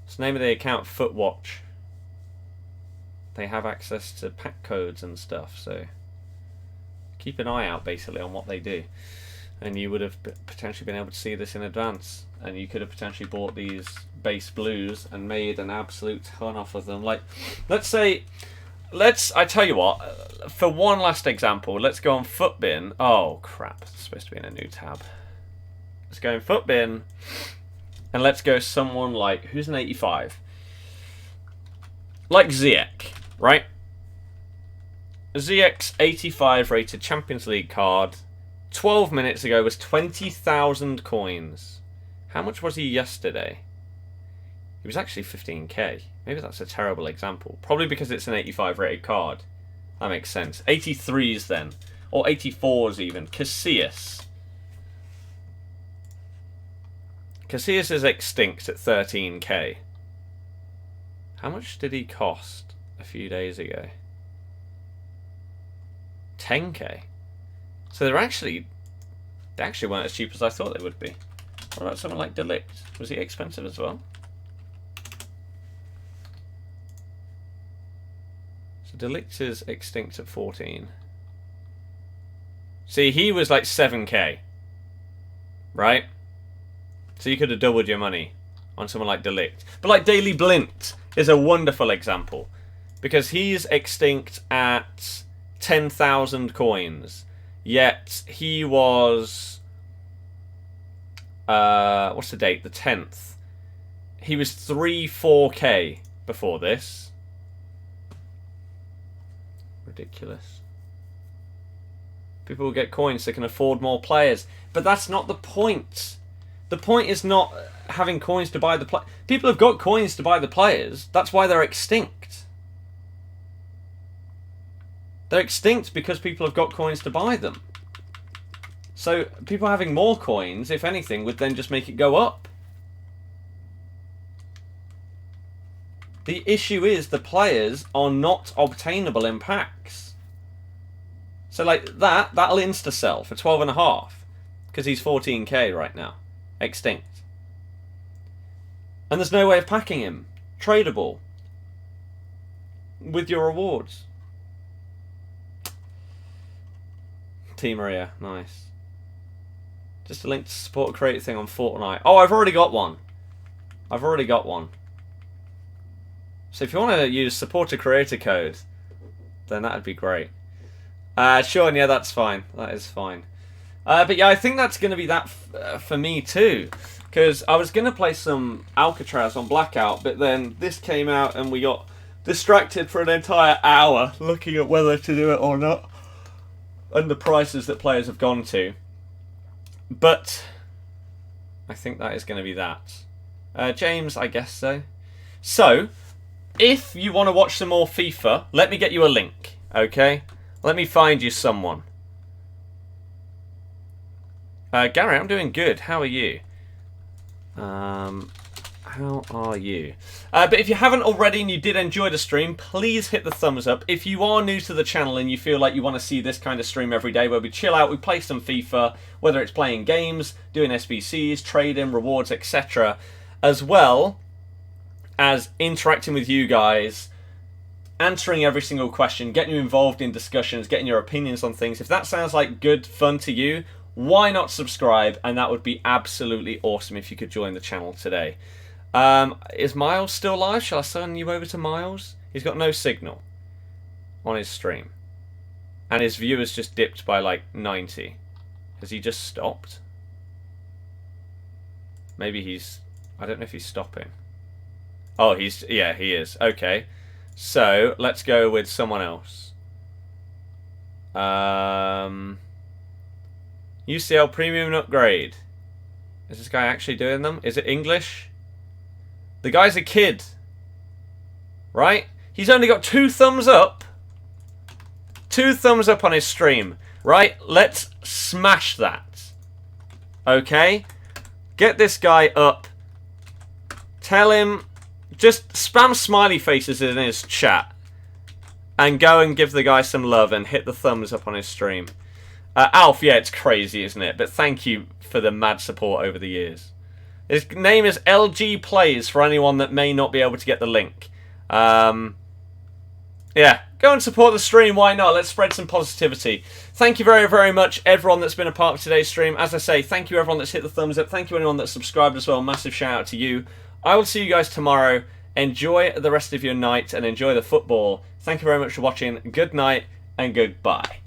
What's the name of the account? Footwatch. They have access to pack codes and stuff, so keep an eye out basically on what they do. And you would have potentially been able to see this in advance. And you could have potentially bought these base blues and made an absolute ton off of them. Like, let's say, I tell you what, for one last example, let's go on Footbin. Oh crap, it's supposed to be in a new tab. Let's go in Footbin, and let's go someone like, who's an 85? Like Ziyech, right? Ziyech's 85 rated Champions League card 12 minutes ago was 20,000 coins. How much was he yesterday? He was actually 15k. Maybe that's a terrible example. Probably because it's an 85 rated card. That makes sense. 83s then. Or 84s even. Casillas. Casillas is extinct at 13k. How much did he cost a few days ago? 10k. So they actually weren't as cheap as I thought they would be. What about someone like Delict? Was he expensive as well? So Delict is extinct at 14. See, he was like 7k. Right? So you could have doubled your money on someone like Delict. But like Daily Blint is a wonderful example. Because he's extinct at 10,000 coins. Yet he was... what's the date? The 10th. He was 4k before this. Ridiculous. People will get coins so they can afford more players. But that's not the point. The point is not having coins to buy the play. People have got coins to buy the players. That's why they're extinct. They're extinct because people have got coins to buy them. So people having more coins, if anything, would then just make it go up. The issue is the players are not obtainable in packs. So like that'll insta-sell for 12.5 because he's 14k right now. Extinct. And there's no way of packing him. Tradable. With your rewards. Team Maria, nice. Just a link to support a creator thing on Fortnite. Oh, I've already got one. I've already got one. So if you want to use support a creator code, then that'd be great. Sure, yeah, that's fine. That is fine. But yeah, I think that's going to be that for me too. Because I was going to play some Alcatraz on Blackout, but then this came out and we got distracted for an entire hour looking at whether to do it or not. And the prices that players have gone to. But I think that is going to be that. James, I guess so. So, if you want to watch some more FIFA, let me get you a link, okay? Let me find you someone. Gary, I'm doing good. How are you? How are you? But if you haven't already and you did enjoy the stream, please hit the thumbs up. If you are new to the channel and you feel like you want to see this kind of stream every day where we chill out, we play some FIFA, whether it's playing games, doing SBCs, trading, rewards, etc., as well as interacting with you guys, answering every single question, getting you involved in discussions, getting your opinions on things. If that sounds like good fun to you, why not subscribe? And that would be absolutely awesome if you could join the channel today. Is Miles still live? Shall I send you over to Miles? He's got no signal on his stream. And his viewers just dipped by like 90. Has he just stopped? Maybe he's... I don't know if he's stopping. Oh, he's... Yeah, he is. Okay. So, let's go with someone else. UCL Premium Upgrade. Is this guy actually doing them? Is it English? The guy's a kid. Right? He's only got 2 thumbs up. 2 thumbs up on his stream. Right? Let's smash that. Okay? Get this guy up. Tell him... Just spam smiley faces in his chat. And go and give the guy some love and hit the thumbs up on his stream. Alf, yeah, it's crazy, isn't it? But thank you for the mad support over the years. His name is LG Plays for anyone that may not be able to get the link. Yeah, go and support the stream, why not? Let's spread some positivity. Thank you very, very much, everyone that's been a part of today's stream. As I say, thank you everyone that's hit the thumbs up. Thank you anyone that's subscribed as well. Massive shout out to you. I will see you guys tomorrow. Enjoy the rest of your night and enjoy the football. Thank you very much for watching. Good night and goodbye.